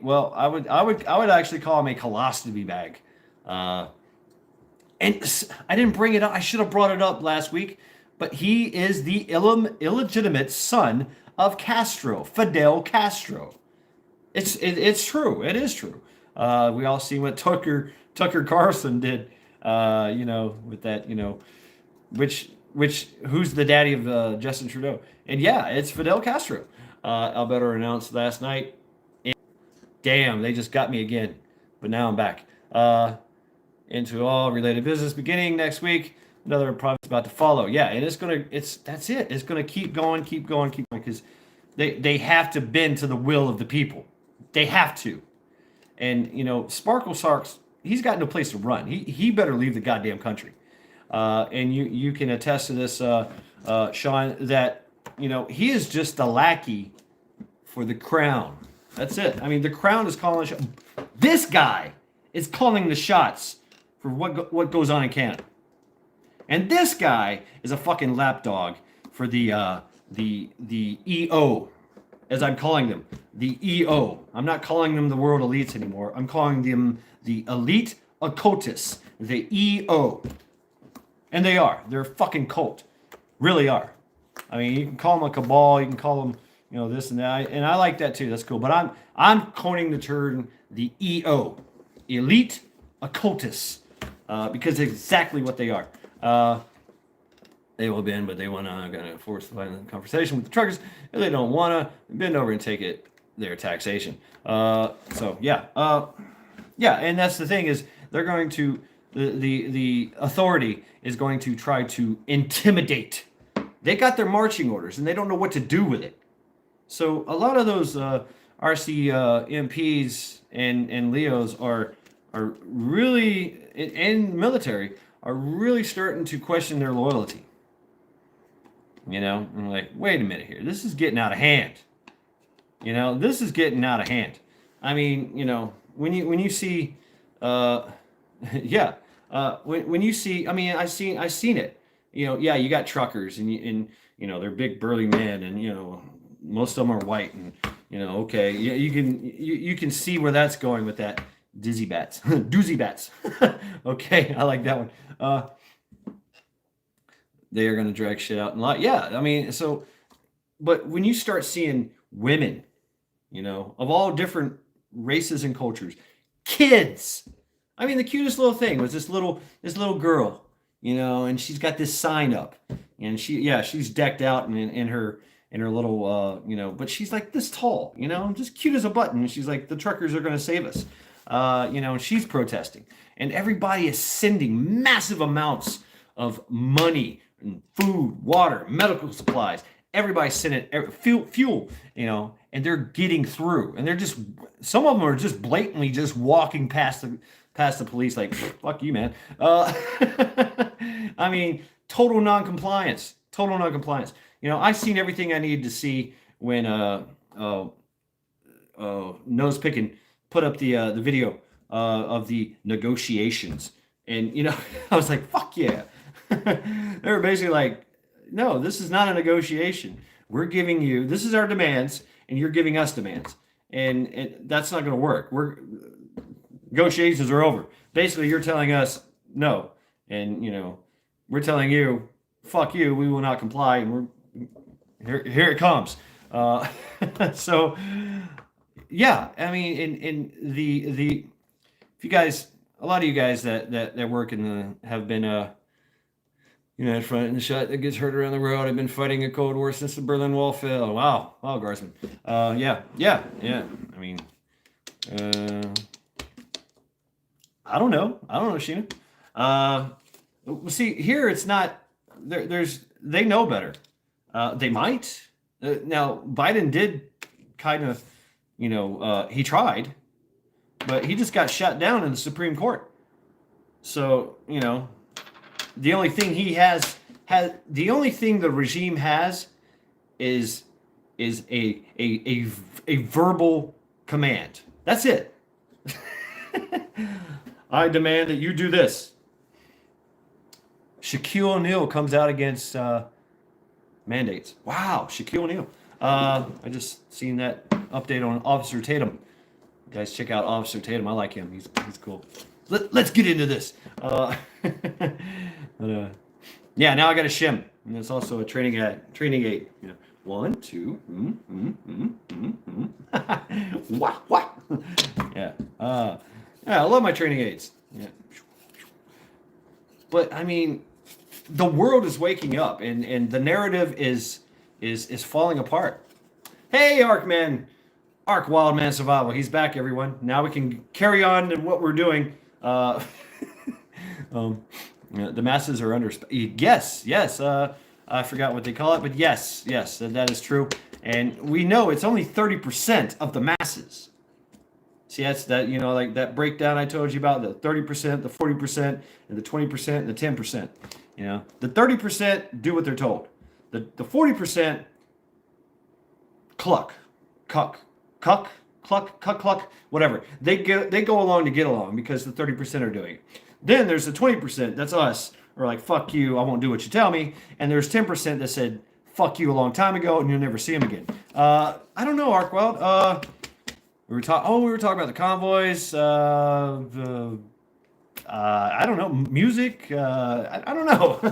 Well, I would actually call him a colostomy bag. And I didn't bring it up. I should have brought it up last week, but he is the illegitimate son of Fidel Castro. It's true. It is true. We all see what Tucker Carlson did. With that. Who's the daddy of Justin Trudeau? And yeah, it's Fidel Castro. Alberto announced last night. Damn, they just got me again, but now I'm back. Into all related business beginning next week. Another project's about to follow. Yeah, and that's it. It's gonna keep going, because they have to bend to the will of the people. They have to. And Sparkle Sarks, he's got no place to run. He better leave the goddamn country. And you can attest to this, Sean, that he is just a lackey for the crown. That's it. I mean, the crown is calling. This guy is calling the shots for what goes on in Canada. And this guy is a fucking lapdog for the EO, as I'm calling them, the EO. I'm not calling them the world elites anymore. I'm calling them the elite occultists, the EO. And they are. They're a fucking cult. Really are. I mean, you can call them a cabal. You can call them, this and that. And I like that too. That's cool. But I'm coining the term the EO, elite occultists, because it's exactly what they are. They will bend, but they want to force the conversation with the truckers. If they don't want to, bend over and take their taxation. Yeah, and that's the thing is they're going to the authority is going to try to intimidate. They got their marching orders and they don't know what to do with it. So a lot of those RC MPs and Leos are really and military are really starting to question their loyalty. I'm like, wait a minute here. This is getting out of hand. This is getting out of hand. I mean, when you see, yeah, when you see, I mean, I've seen it. Yeah, you got truckers and they're big burly men and most of them are white and okay, you can see where that's going with that doozy bats. Okay, I like that one. They are going to drag shit out and lie. Yeah, I mean, but when you start seeing women, of all different races and cultures, kids. I mean, the cutest little thing was this little girl, and she's got this sign up, and she's decked out in her little, but she's like this tall, just cute as a button. And she's like, the truckers are going to save us, and she's protesting, and everybody is sending massive amounts of money and food, water, medical supplies, everybody's sending fuel, and they're getting through, and they're just some of them are just blatantly just walking past the police like fuck you, man. I mean, total non-compliance. I've seen everything I needed to see when nose picking put up the video of the negotiations, and I was like, "Fuck yeah!" They were basically like, "No, this is not a negotiation. We're giving you this is our demands, and you're giving us demands, and that's not going to work. Negotiations are over. Basically, you're telling us no, and we're telling you, fuck you. We will not comply, and here it comes." So yeah, I mean, in the if you guys, a lot of you guys that work in the have been in front in the shot that gets heard around the world. I've been fighting a Cold War since the Berlin Wall fell. Wow, Garsman. Yeah. I mean, I don't know, Sheena. See, here it's not. They know better. They might. Now Biden did kind of, he tried, but he just got shut down in the Supreme Court. So the only thing the only thing the regime has is a verbal command. That's it. I demand that you do this. Shaquille O'Neal comes out against mandates. Wow, Shaquille O'Neal. I just seen that update on Officer Tatum. You guys, check out Officer Tatum. I like him. He's cool. Let's get into this. Yeah, now I got a shim, and it's also a training aid. 1, 2. What? Yeah. Yeah, I love my training aids. Yeah. But I mean, the world is waking up, and the narrative is falling apart. Hey, Arc Wildman Survival. He's back, everyone. Now we can carry on in what we're doing. The masses are under. Yes. I forgot what they call it, but yes, that is true. And we know it's only 30% of the masses. See, that's that, like that breakdown I told you about, the 30%, the 40%, and the 20%, and the 10%. The 30% do what they're told. The 40% cluck, whatever. They go along to get along because the 30% are doing it. Then there's the 20%, that's us, or like, fuck you, I won't do what you tell me. And there's 10% that said, fuck you a long time ago, and you'll never see them again. I don't know, Arkweld. We were talking about the convoys. I don't know, music. I don't know. I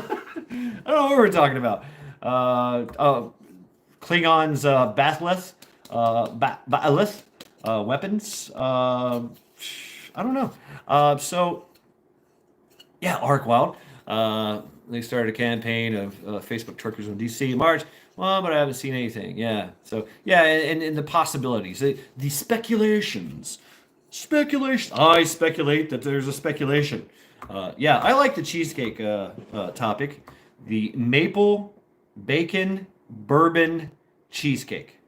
don't know what we were talking about. Klingons, bathleth, weapons. I don't know. So yeah, Arkwild. They started a campaign of Facebook truckers in DC in March. Well, but I haven't seen anything. Yeah. So yeah, and the possibilities, the speculations. I speculate that there's a speculation. Yeah, I like the cheesecake topic. The maple bacon bourbon cheesecake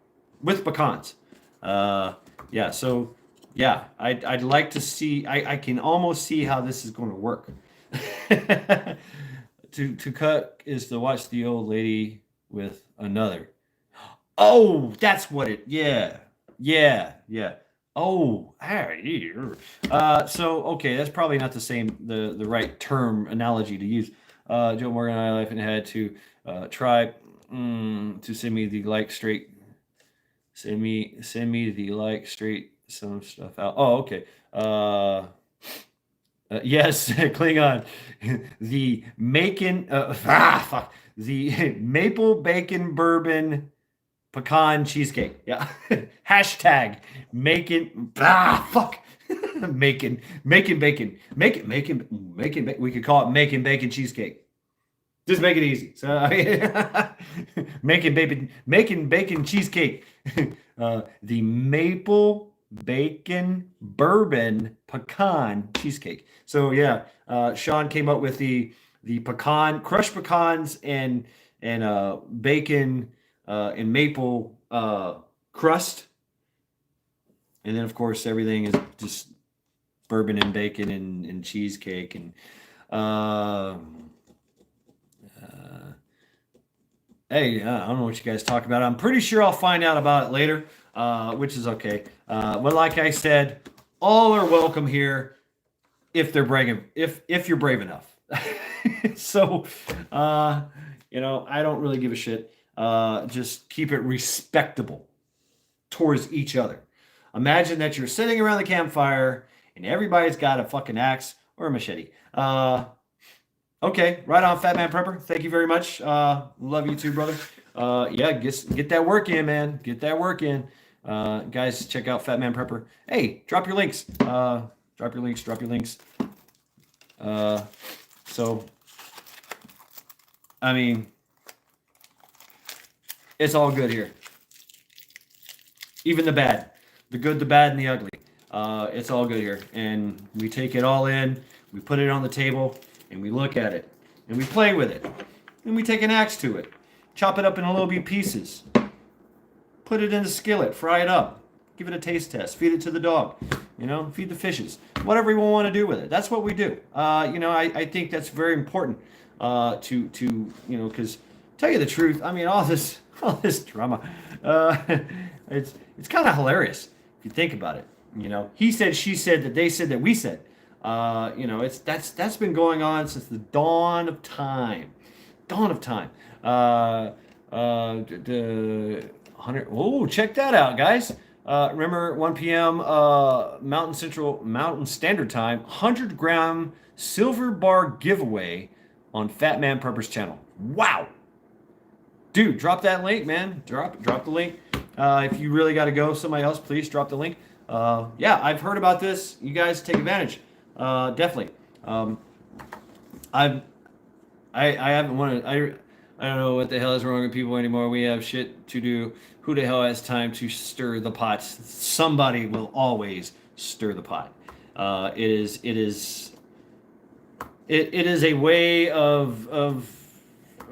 with pecans. Yeah. So yeah, I'd like to see. I can almost see how this is going to work. To cut is to watch the old lady with another. Oh, that's what it. Yeah. Oh, so okay, that's probably not the same, the right term analogy to use. Joe Morgan and I life and had to try to send me the like straight. Send me the like straight some stuff out. Oh, okay. Yes, Klingon. The Macon, the maple bacon bourbon pecan cheesecake. Yeah. Hashtag Macon. Macon bacon. We could call it Macon bacon cheesecake. Just make it easy. So Macon bacon cheesecake. The maple bacon bourbon pecan cheesecake. So yeah, Sean came up with the crushed pecans and bacon and maple crust, and then of course everything is just bourbon and bacon and cheesecake and uh, hey, I don't know what you guys talk about. I'm pretty sure I'll find out about it later, which is okay. But like I said, all are welcome here if they're brave. If you're brave enough. So, I don't really give a shit. Just keep it respectable towards each other. Imagine that you're sitting around the campfire and everybody's got a fucking axe or a machete. Okay, right on, Fat Man Prepper. Thank you very much. Love you too, brother. Yeah, get that work in, man. Get that work in. Guys, check out Fat Man Prepper. Hey, drop your links. Drop your links. Drop your links. So, I mean, it's all good here. Even the bad, the good, the bad, and the ugly. It's all good here, and we take it all in. We put it on the table. And we look at it, and we play with it, and we take an axe to it, chop it up in little bitty pieces, put it in a skillet, fry it up, give it a taste test, feed it to the dog, feed the fishes, whatever we want to do with it. That's what we do. I think that's very important because tell you the truth, I mean, all this drama, it's kind of hilarious if you think about it. He said, she said, that they said, that we said. That's been going on since the dawn of time. Dawn of time. The 100. Oh, check that out, guys. Remember 1 p.m. Mountain Standard Time. 100-gram silver bar giveaway on Fat Man Prepper's channel. Wow, dude, drop that link, man. Drop the link. If you really got to go, somebody else, please drop the link. Yeah, I've heard about this. You guys take advantage. Definitely. I haven't wanted. I don't know what the hell is wrong with people anymore. We have shit to do. Who the hell has time to stir the pot? Somebody will always stir the pot. It is a way of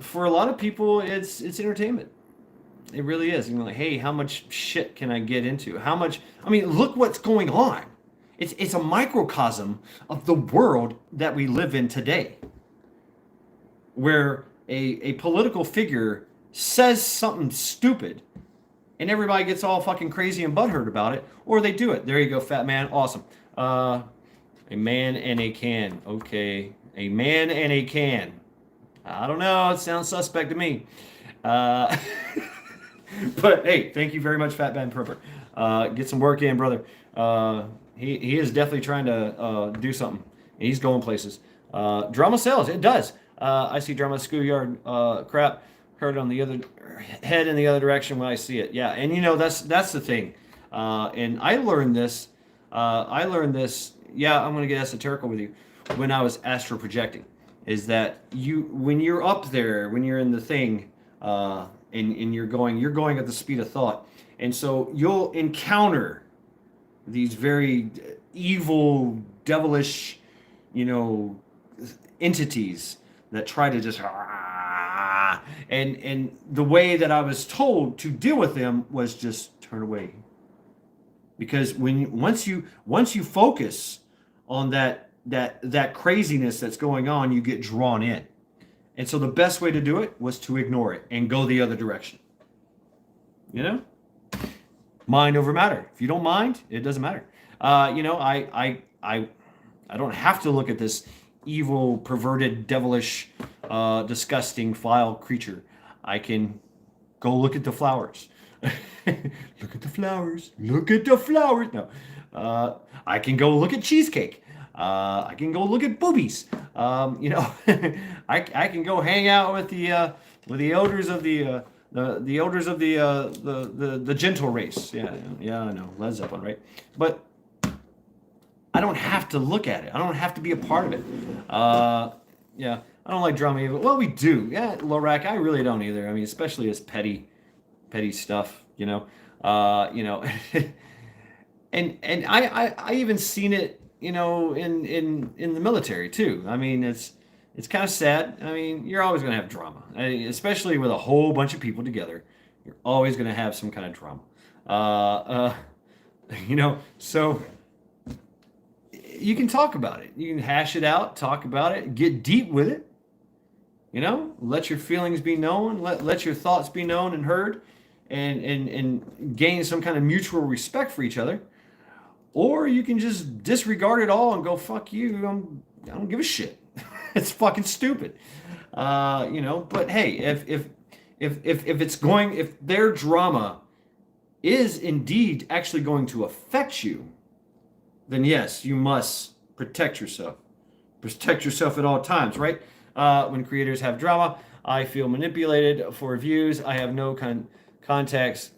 for a lot of people. It's entertainment. It really is. Like, hey, how much shit can I get into? How much? I mean, look what's going on. It's a microcosm of the world that we live in today, where a political figure says something stupid and everybody gets all fucking crazy and butthurt about it, or they do it. There you go, Fat Man. Awesome. A man and a can. Okay. A man and a can. I don't know. It sounds suspect to me. But hey, thank you very much, Fat Man Prepper. Get some work in, brother. He is definitely trying to do something. He's going places. Drama sells. It does. I see drama schoolyard crap. Heard it on the other head in the other direction when I see it. Yeah, and that's the thing. And I learned this. Yeah, I'm gonna get esoterical with you. When I was astral projecting, is that when you're up there, when you're in the thing, and you're going at the speed of thought, and so you'll encounter these very evil, devilish, entities that try to just and the way that I was told to deal with them was just turn away. Because once you focus on that craziness that's going on, you get drawn in. And so the best way to do it was to ignore it and go the other direction. Mind over matter. If you don't mind, it doesn't matter. I don't have to look at this evil, perverted, devilish, disgusting, vile creature. I can go look at the flowers. Look at the flowers. Look at the flowers. No, I can go look at cheesecake. I can go look at boobies. I can go hang out with the elders of the elders of the gentle race. Yeah, I know, Led Zeppelin, right? But I don't have to look at it. I don't have to be a part of it. Yeah, I don't like drama either. Well, we do. Yeah, Lorac, I really don't either. I mean, especially as petty stuff, and I even seen it, in the military too. I mean, it's kind of sad. I mean, you're always going to have drama, especially with a whole bunch of people together You're always going to have some kind of drama. So you can talk about it. You can hash it out, talk about it, get deep with it. Let your feelings be known, let your thoughts be known and heard, and gain some kind of mutual respect for each other. Or you can just disregard it all and go, fuck you. I don't give a shit. It's fucking stupid. But hey, if their drama is indeed actually going to affect you, then yes, you must protect yourself. Protect yourself at all times, right? When creators have drama, I feel manipulated for views. I have no context.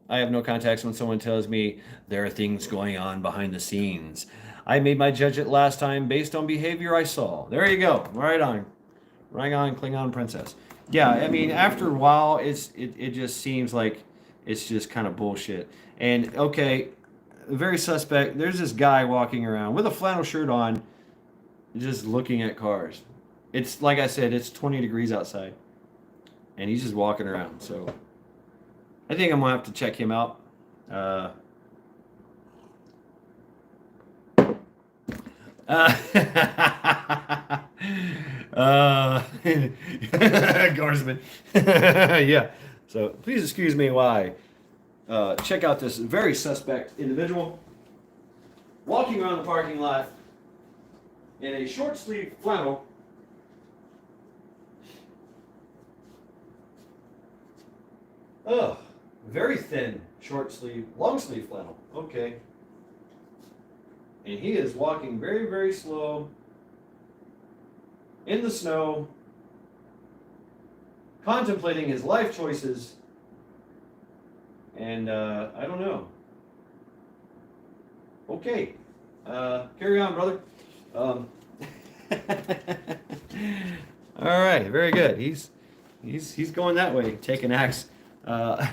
I have no context when someone tells me there are things going on behind the scenes. I made my judgment last time based on behavior I saw. There you go. Right on. Right on, Klingon princess. Yeah, I mean, after a while, it just seems like it's just kind of bullshit. And okay, very suspect. There's this guy walking around with a flannel shirt on, just looking at cars. It's like I said, it's 20 degrees outside, and he's just walking around. So I think I'm gonna have to check him out. Uh, uh, Garsman. Yeah. So please excuse me while I check out this very suspect individual walking around the parking lot in a short sleeve flannel. Oh, very thin, short sleeve, long sleeve flannel. Okay. And he is walking very, very slow in the snow, contemplating his life choices. And I don't know. Okay. Carry on, brother. All right, very good. He's going that way, taking axe. Yeah.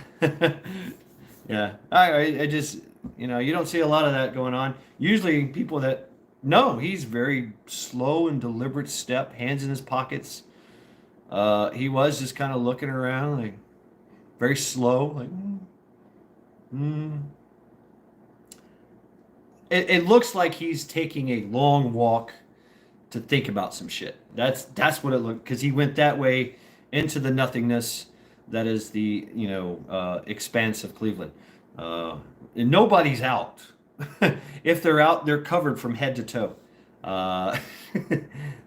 I just, you don't see a lot of that going on. Usually people that, no, he's very slow and deliberate step, hands in his pockets. He was just kind of looking around, like very slow, like, It looks like he's taking a long walk to think about some shit. That's what it looked, because he went that way into the nothingness that is the expanse of Cleveland. And nobody's out. If they're out, they're covered from head to toe.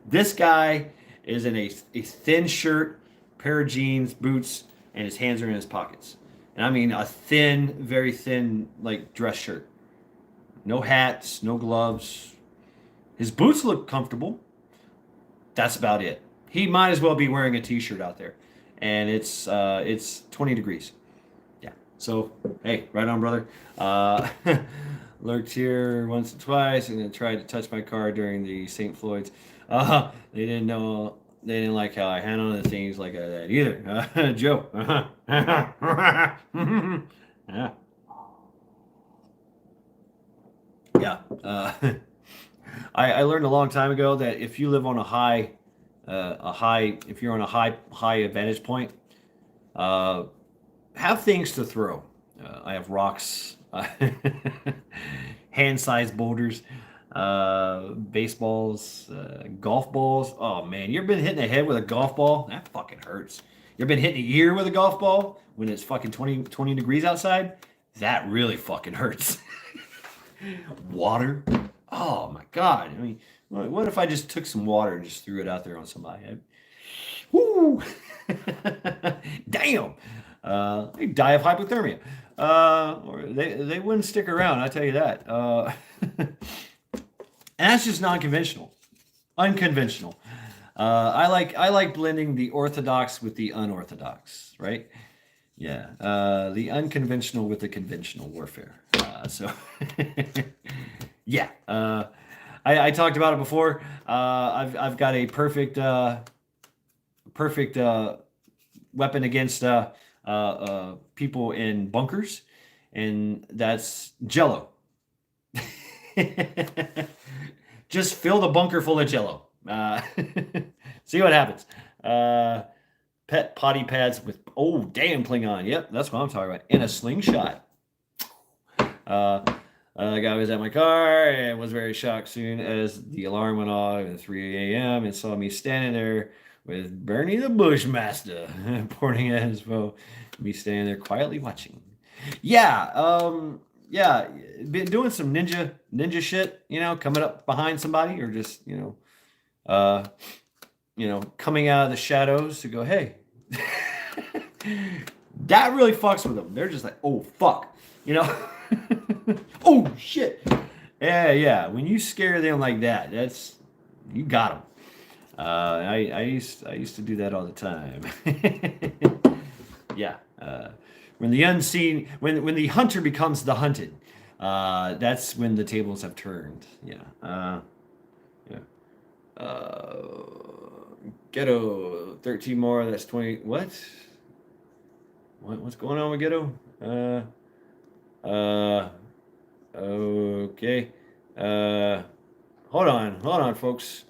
This guy is in a thin shirt, pair of jeans, boots, and his hands are in his pockets. And I mean a thin, very thin, like dress shirt. No hats, no gloves. His boots look comfortable. That's about it. He might as well be wearing a t-shirt out there. And it's 20 degrees. Yeah. So, hey, right on, brother. Lurked here once or twice and then tried to touch my car during the St. Floyd's. They didn't know. They didn't like how I handled the things like that either. Joe. Yeah. Yeah. I learned a long time ago that if you live on if you're on a high vantage point, have things to throw. I have rocks, hand-sized boulders, baseballs, golf balls. Oh man, you ever been hitting the head with a golf ball? That fucking hurts. You ever been hitting the ear with a golf ball when it's fucking 20 degrees outside? That really fucking hurts. Water. Oh my god. I mean, what if I just took some water and just threw it out there on somebody? Woo! Damn. They die of hypothermia. Or they wouldn't stick around. I tell you that. And that's just non-conventional, unconventional. I like blending the orthodox with the unorthodox, right? Yeah, the unconventional with the conventional warfare. So, yeah, I talked about it before. I've got a perfect weapon against people in bunkers, and that's Jello. Just fill the bunker full of Jello. See what happens. pet potty pads with, oh, damn, Klingon. Yep, that's what I'm talking about. And a slingshot. The guy was at my car and was very shocked soon as the alarm went off at 3 a.m. and saw me standing there with Bernie the Bushmaster pointing at his phone. Me standing there quietly watching. Yeah, been doing some ninja shit, coming up behind somebody or just, coming out of the shadows to go, hey. That really fucks with them. They're just like, oh fuck, oh shit. Yeah. When you scare them like that, that's you got them. I used to do that all the time. Yeah. When the unseen, when the hunter becomes the hunted, that's when the tables have turned. Yeah. Yeah. Ghetto 13 more. That's 20. What's going on with Ghetto? Okay. Hold on, folks.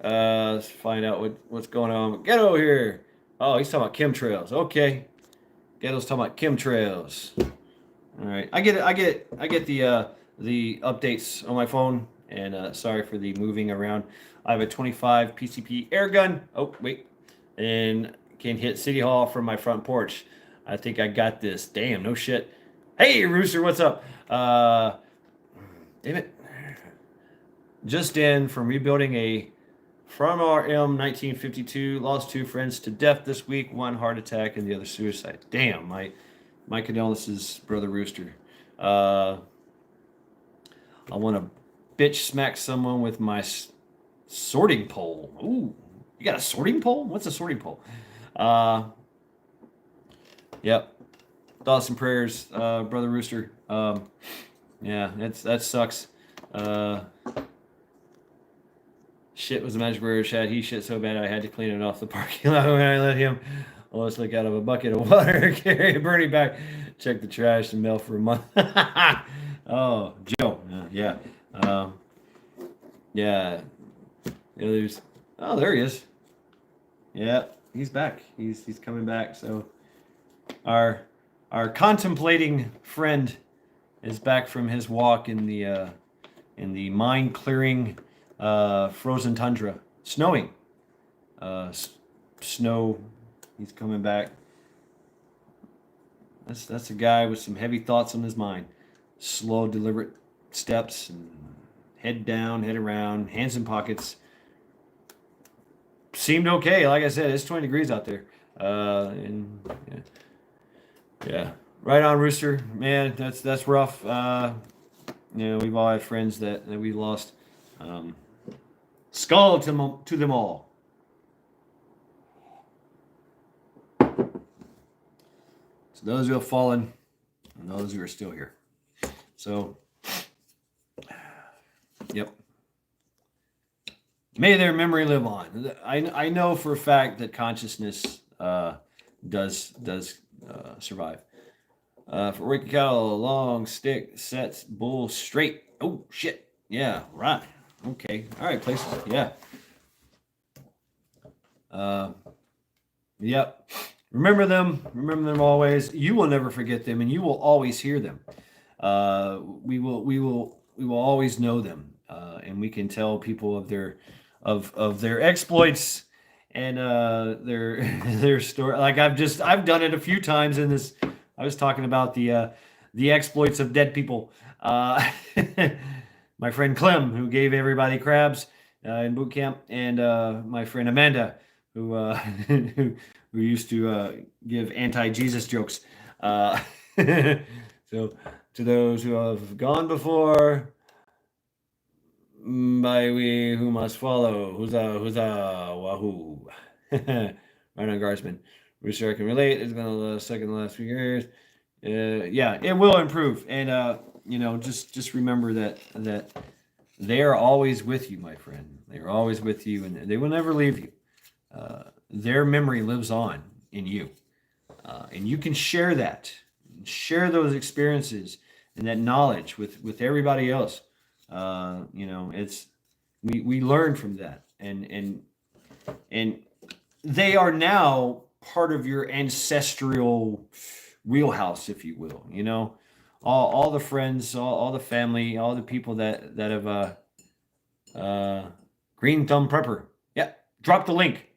Let's find out what's going on with Ghetto here. Oh, he's talking about chemtrails. Okay. Ghetto's talking about chemtrails. All right. I get the updates on my phone, and sorry for the moving around. I have a 25 PCP air gun. Oh, wait. And can hit City Hall from my front porch. I think I got this. Damn, no shit. Hey, Rooster, what's up? Damn it. Just in from rebuilding a from RM 1952. Lost 2 friends to death this week. 1 heart attack and the other suicide. Damn, my condolences, Brother Rooster. I want to bitch smack someone with my sorting pole. Ooh, you got a sorting pole? What's a sorting pole? Yep. Thoughts and prayers, Brother Rooster. Yeah, that sucks. Shit was a magic word, Chad. He shit so bad I had to clean it off the parking lot when I let him almost lick out of a bucket of water, carry Bernie back, check the trash and mail for a month. Oh, Joe. Yeah. Yeah. There's. Oh, there he is. Yeah, he's back. He's coming back. So our contemplating friend is back from his walk in the mind clearing frozen tundra, snowing. Snow. He's coming back. That's a guy with some heavy thoughts on his mind. Slow, deliberate steps, and head down, head around, hands in pockets. Seemed okay. Like I said, it's 20 degrees out there. And yeah. Right on, Rooster. Man, that's rough. We've all had friends that we lost. Skull to them all. So those who have fallen and those who are still here. So, yep. May their memory live on. I know for a fact that consciousness does survive. For Ricky Cattle, long stick sets bull straight. Oh shit! Yeah, right. Okay. All right, places. Yeah. Yep. Remember them always. You will never forget them, and you will always hear them. We will always know them, and we can tell people of their exploits and their story. Like I've done it a few times in this. I was talking about the exploits of dead people. My friend Clem, who gave everybody crabs in boot camp, and my friend Amanda, who who used to give anti-Jesus jokes. So to those who have gone before, by we who must follow, huzzah, wahoo. Right on, Guardsman. Rooster, I can relate. It's been the second the last few years. Yeah, it will improve, and just remember that they are always with you, my friend. They are always with you, and they will never leave you. Their memory lives on in you, and you can share that, share those experiences and that knowledge with everybody else. It's we learn from that, and they are now part of your ancestral wheelhouse, if you will. You know, all the friends, all the family, all the people that have uh, Green Thumb Prepper. Yeah, drop the link.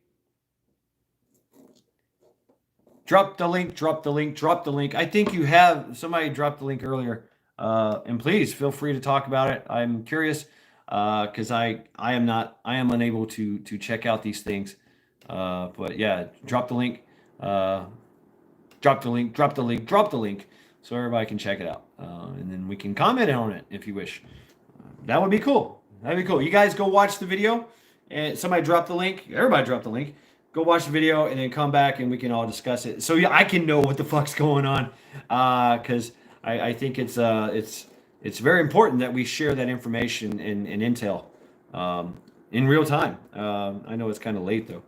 Drop the link. Drop the link. Drop the link. I think you have somebody dropped the link earlier. And please feel free to talk about it. I'm curious because I am not I am unable to check out these things. But yeah, drop the link. Uh, drop the link. Drop the link. Drop the link so everybody can check it out. And then we can comment on it if you wish. That would be cool. That'd be cool. You guys go watch the video, and somebody drop the link. Everybody drop the link. Go watch the video, and then come back, and we can all discuss it. So yeah, I can know what the fuck's going on, because I think it's very important that we share that information and intel in real time. I know it's kind of late though.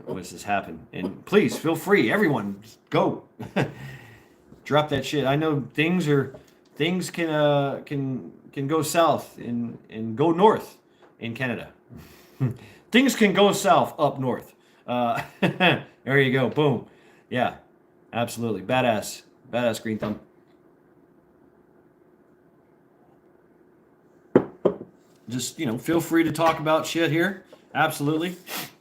When this happened, and please feel free, everyone, go drop that shit. I know things can go south and go north in Canada. Things can go south up north. There you go. Boom. Yeah, absolutely. Badass Green Thumb. Just feel free to talk about shit here. Absolutely.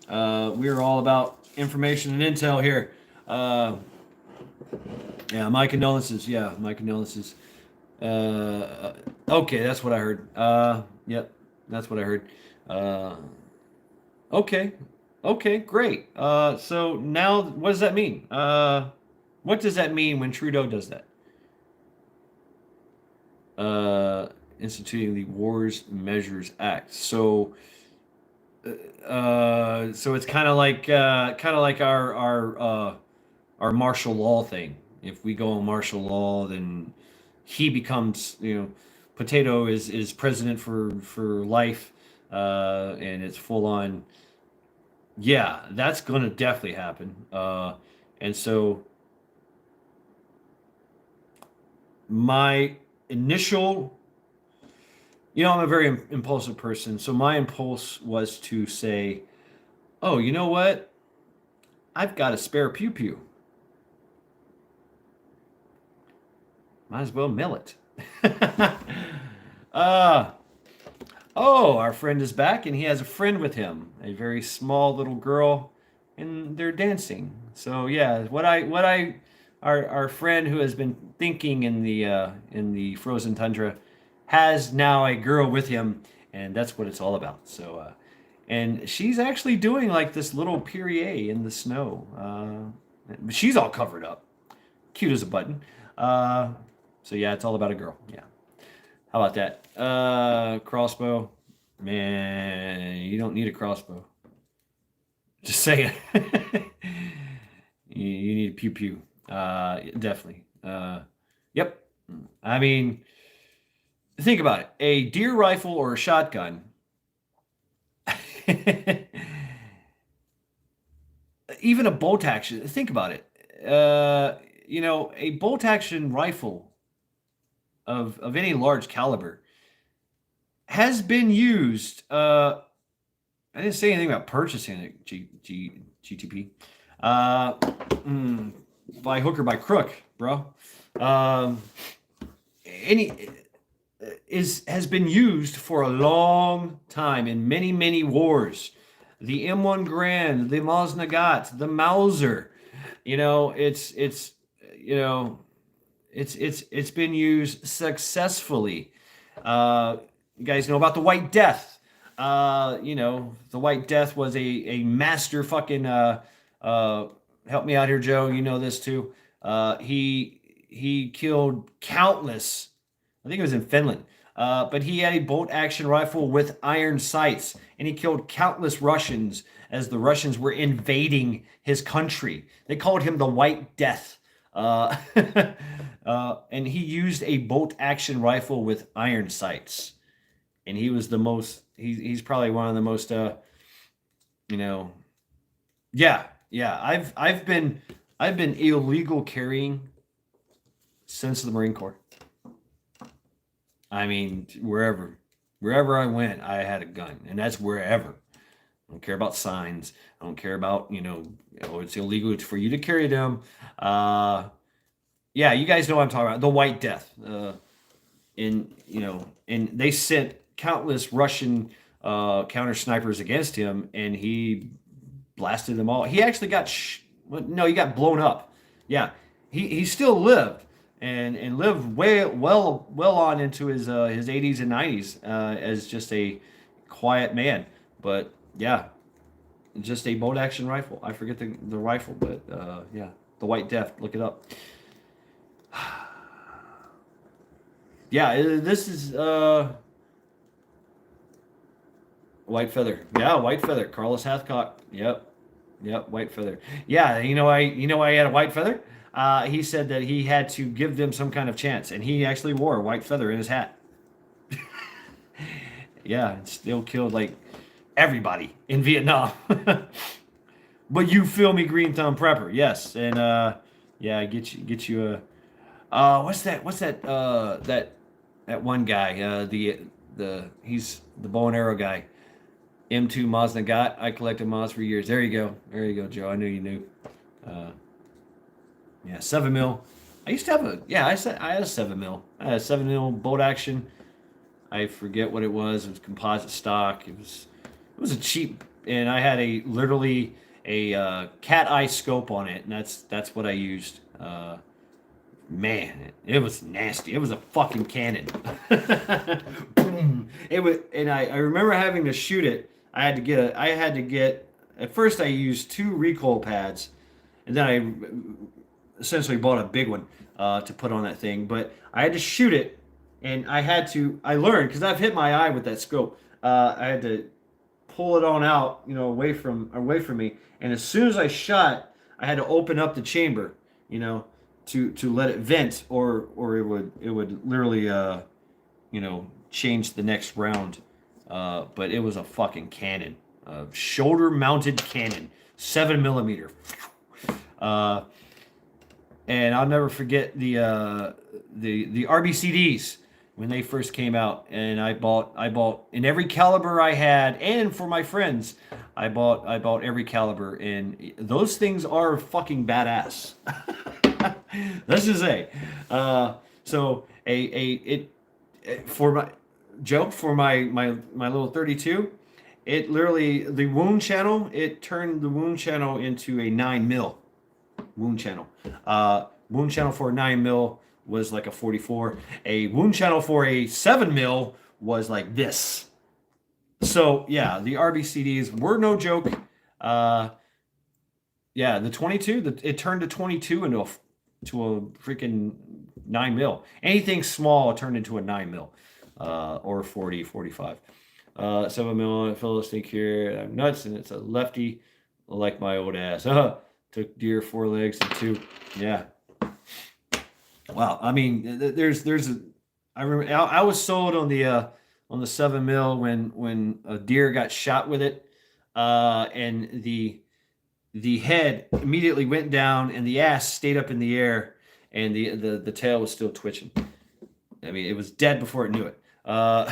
We are all about information and intel here. Yeah, my condolences. Yeah, my condolences. Okay, that's what I heard. Yep, that's what I heard. Okay, okay, great. So now, what does that mean? What does that mean when Trudeau does that? Instituting the Wars Measures Act. So it's kind of like our martial law thing. If we go on martial law, then he becomes, Potato is president for life, and it's full on. Yeah, that's gonna definitely happen. And so my initial, I'm a very impulsive person, so my impulse was to say, "Oh, you know what? I've got a spare pew pew. Might as well mill it." uh, oh, our friend is back, and he has a friend with him, a very small little girl, and they're dancing. So yeah, our friend who has been thinking in the frozen tundra has now a girl with him, and that's what it's all about. So, and she's actually doing like this little Perrier in the snow. She's all covered up, cute as a button. So yeah, it's all about a girl. Yeah. How about that? Crossbow. Man, you don't need a crossbow. Just saying. You need a pew pew. Definitely. Yep. I mean, think about it. A deer rifle or a shotgun. Even a bolt action. Think about it. A bolt action rifle of any large caliber has been used. I didn't say anything about purchasing it, GTP. By hook or by crook, bro. Any has been used for a long time in many wars. The M1 Grand, the Moznagat, the Mauser. It's been used successfully. You guys know about the White Death. The White Death was a master fucking. Help me out here, Joe. You know this too. He killed countless. I think it was in Finland. But he had a bolt action rifle with iron sights, and he killed countless Russians as the Russians were invading his country. They called him the White Death. And he used a bolt action rifle with iron sights. And he was the most, he's probably one of the most, yeah. I've been illegal carrying since the Marine Corps. I mean, wherever I went, I had a gun, and that's wherever. I don't care about signs. I don't care about, oh, it's illegal for you to carry them. Uh, yeah, you guys know what I'm talking about. The White Death. And they sent countless Russian counter snipers against him, and he blasted them all. He actually got, no, he got blown up. Yeah, he still lived and lived well on into his 80s and 90s as just a quiet man. But yeah, just a bolt action rifle. I forget the rifle, but yeah, the White Death. Look it up. Yeah, this is White Feather. Yeah, White Feather. Carlos Hathcock. Yep, White Feather. Yeah, why he had a White Feather? He said that he had to give them some kind of chance, and he actually wore a white feather in his hat. Yeah, it still killed like everybody in Vietnam. But you feel me, Green Thumb Prepper? Yes, and yeah, get you a that one guy, he's the bow and arrow guy. M2 Moz Nagat. I collected Moz for years. There you go, Joe. I knew you knew. Uh, yeah, 7 mil. I used to have I had a 7 mil. I had a 7 mil bolt action. I forget what it was. It was composite stock. It was a cheap, and I had literally a cat eye scope on it, and that's what I used. Man, it was nasty. It was a fucking cannon. Boom. It was, and I remember having to shoot it. I had to get. At first, I used 2 recoil pads, and then I essentially bought a big one to put on that thing. But I had to shoot it, and I learned because I've hit my eye with that scope. I had to pull it on out, away from me. And as soon as I shot, I had to open up the chamber, to let it vent, or it would literally change the next round. But it was a fucking cannon, shoulder mounted cannon, 7 millimeter. And I'll never forget the RBCDs when they first came out, and I bought in every caliber I had, and for my friends, I bought every caliber, and those things are fucking badass. Let's just say, so for my joke for my little 32, it literally turned the wound channel into a 9 mil wound channel. Wound channel for a 9 mil was like a 44. A wound channel for a 7 mil was like this. So yeah, the RBCDs were no joke. Yeah, the 22, it turned to 22 into a freaking 9 mil. Anything small turned into a 9 mil, or 40, 45. 7 mil, Philistine here. I'm nuts, and it's a lefty, like my old ass. Took deer 4 legs and 2. Yeah. Wow. I mean, I remember I was sold on the 7 mil when a deer got shot with it, and the head immediately went down, and the ass stayed up in the air, and the tail was still twitching. I mean, it was dead before it knew it. I'm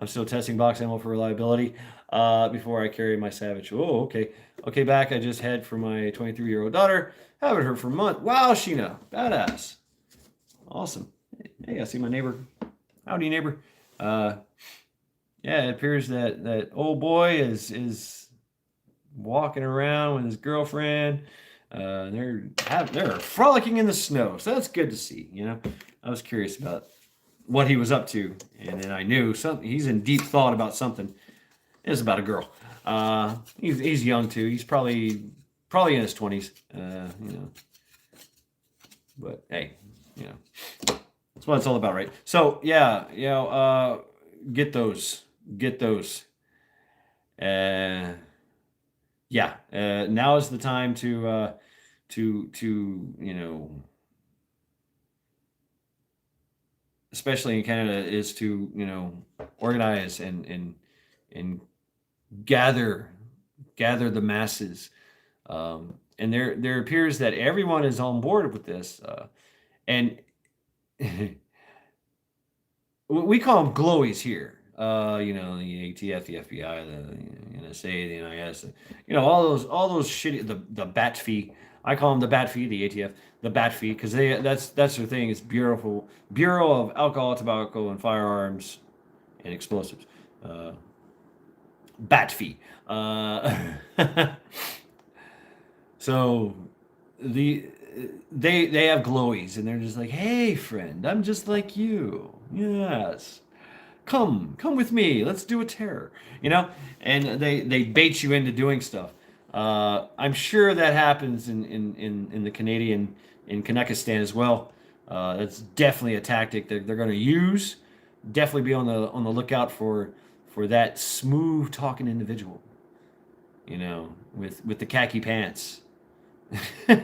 still testing box ammo for reliability before I carry my Savage. Oh, okay. Okay, back. I just had for my 23-year-old daughter. Haven't heard for a month. Wow, Sheena. Badass. Awesome. Hey, I see my neighbor. Howdy, neighbor. Yeah, it appears that old boy is walking around with his girlfriend. They're frolicking in the snow, so that's good to see. I was curious about what he was up to, and then I knew something. He's in deep thought about something. It's about a girl. He's young too. He's probably in his 20s. But hey, that's what it's all about, right? So yeah, get those. Yeah. Now is the time to especially in Canada, is to organize and gather the masses, and there appears that everyone is on board with this, and we call them glowies here. You know, the ATF, the FBI, the NSA, the NIS, you know, all those shitty the bat fee. I call them the bat fee, the ATF, the bat fee, because that's their thing. It's Bureau of Alcohol, Tobacco, and Firearms and Explosives. Uh, Bat fee. So the they have glowies and they're just like, hey friend, I'm just like you. Yes. Come with me. Let's do a terror. You know? And they bait you into doing stuff. I'm sure that happens in the Canadian in Kanekistan as well. That's definitely a tactic that they're going to use. Definitely be on the lookout for that smooth talking individual. You know, with the khaki pants. He's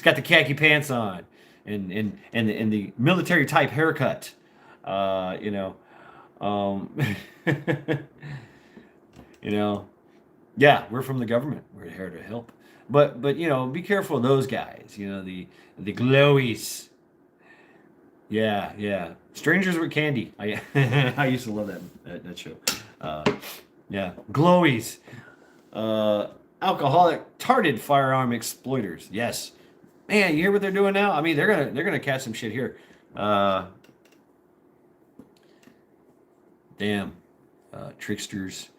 got the khaki pants on, and the military type haircut. You know, um, you know, yeah, we're from the government. We're here to help, but you know, be careful of those guys. You know, the glowies. Yeah, yeah. Strangers with Candy. I I used to love that show. Uh, yeah, glowies. Uh, Alcoholic, tarted firearm exploiters. Yes, man. You hear what they're doing now? I mean, they're gonna catch some shit here. Uh, damn, tricksters.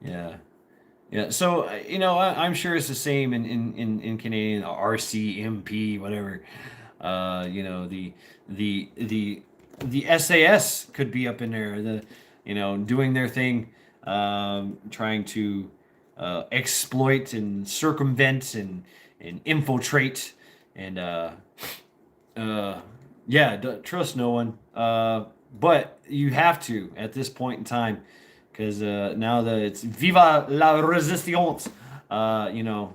Yeah, yeah. So you know, I'm sure it's the same in Canadian RCMP, whatever. You know, the SAS could be up in there. You know, doing their thing, trying to exploit and circumvent and infiltrate and uh, yeah, trust no one. But you have to at this point in time because now that it's Viva la Resistance, you know,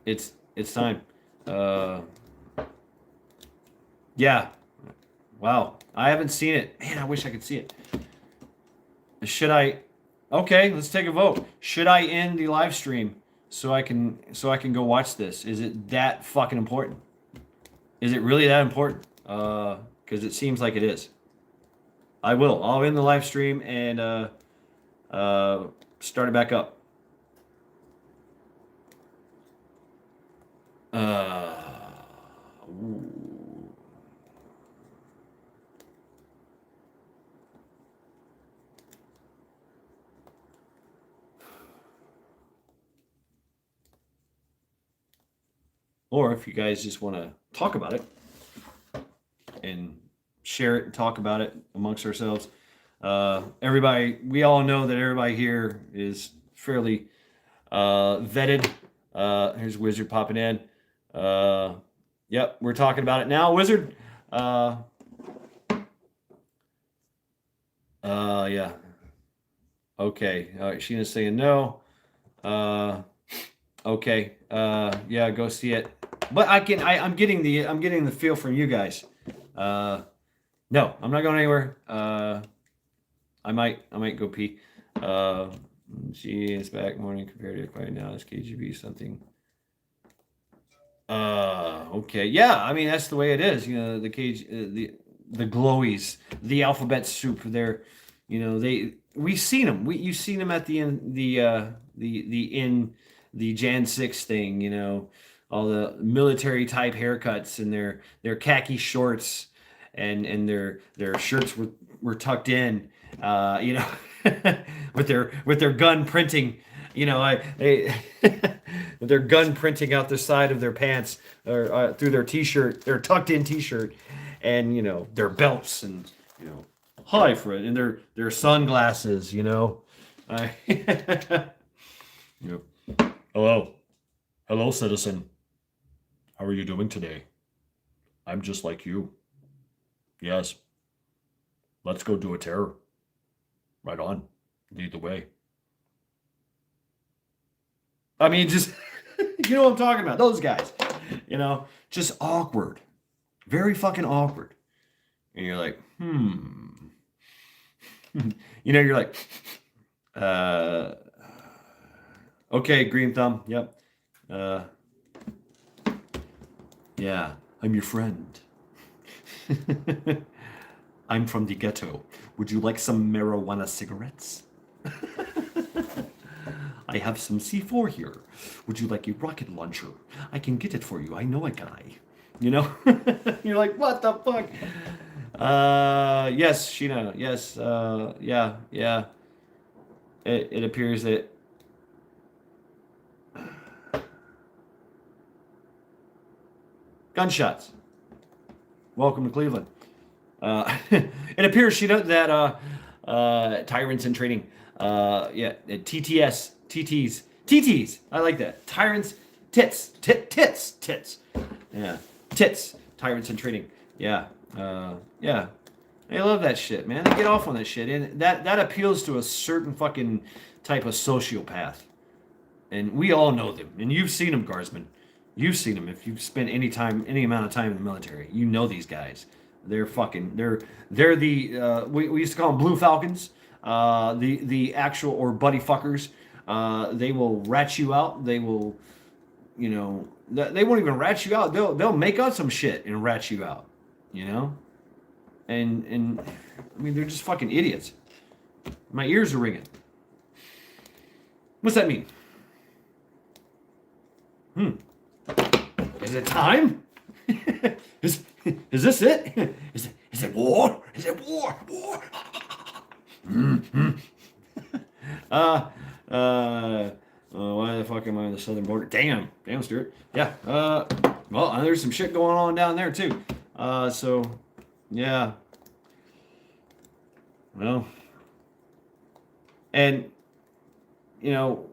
it's time. Uh, yeah, wow. I haven't seen it. Man, I wish I could see it. Should I? Okay, let's take a vote. Should I end the live stream so I can go watch this? Is it that fucking important? Is it really that important? Because it seems like it is. I will. I'll end the live stream and start it back up. Ooh. Or if you guys just want to talk about it and share it and talk about it amongst ourselves. Everybody, we all know that everybody here is fairly vetted. Here's Wizard popping in. Yep, we're talking about it now, Wizard. Yeah. Okay. All right. Sheena's saying no. Okay. Yeah, go see it. But I'm getting the feel from you guys. No, I'm not going anywhere. I might go pee. Uh, she is back morning compared to quiet now. Is KGB something? Okay. Yeah, I mean that's the way it is. You know, the cage, the glowies, the alphabet soup. They're, you know, we've seen them. You've seen them at the end, the in the Jan 6 thing. You know, all the military type haircuts and their khaki shorts and their shirts were tucked in. You know, with their gun printing. You know, with their gun printing out the side of their pants or through their t-shirt, their tucked in t-shirt, and you know their belts and you know, hi Fred, and their sunglasses. You know, yep. Hello, hello, citizen. How are you doing today? I'm just like you. Yes, let's go do a terror. Right on. Lead the way. I mean, just you know what I'm talking about. Those guys, you know, just awkward, very fucking awkward. And you're like, you know, you're like, uh, okay, green thumb. Yep. Uh, yeah, I'm your friend. I'm from the ghetto. Would you like some marijuana cigarettes? I have some C4 here. Would you like a rocket launcher? I can get it for you. I know a guy. You know? You're like, what the fuck? Yes, Sheena. Yes. Yeah. Yeah. It appears that gunshots. Welcome to Cleveland. It appears, Sheena, that tyrants in training. Yeah, TTs. I like that. Tyrants, tits. Yeah, tits. Tyrants in training. Yeah, yeah. They love that shit, man. They get off on that shit, and that appeals to a certain fucking type of sociopath, and we all know them. And you've seen them, Garsman. You've seen them. If you've spent any amount of time in the military, you know these guys. They're fucking. They're the we used to call them Blue Falcons. The actual or buddy fuckers. They will rat you out. They will, you know, they won't even rat you out. They'll make up some shit and rat you out. You know. And I mean, they're just fucking idiots. My ears are ringing. What's that mean? Is it time? is this it? Is it war? Is it war? War. Why the fuck am I on the southern border? Damn, Stuart. Yeah. Well, there's some shit going on down there too. So, yeah. Well, and you know,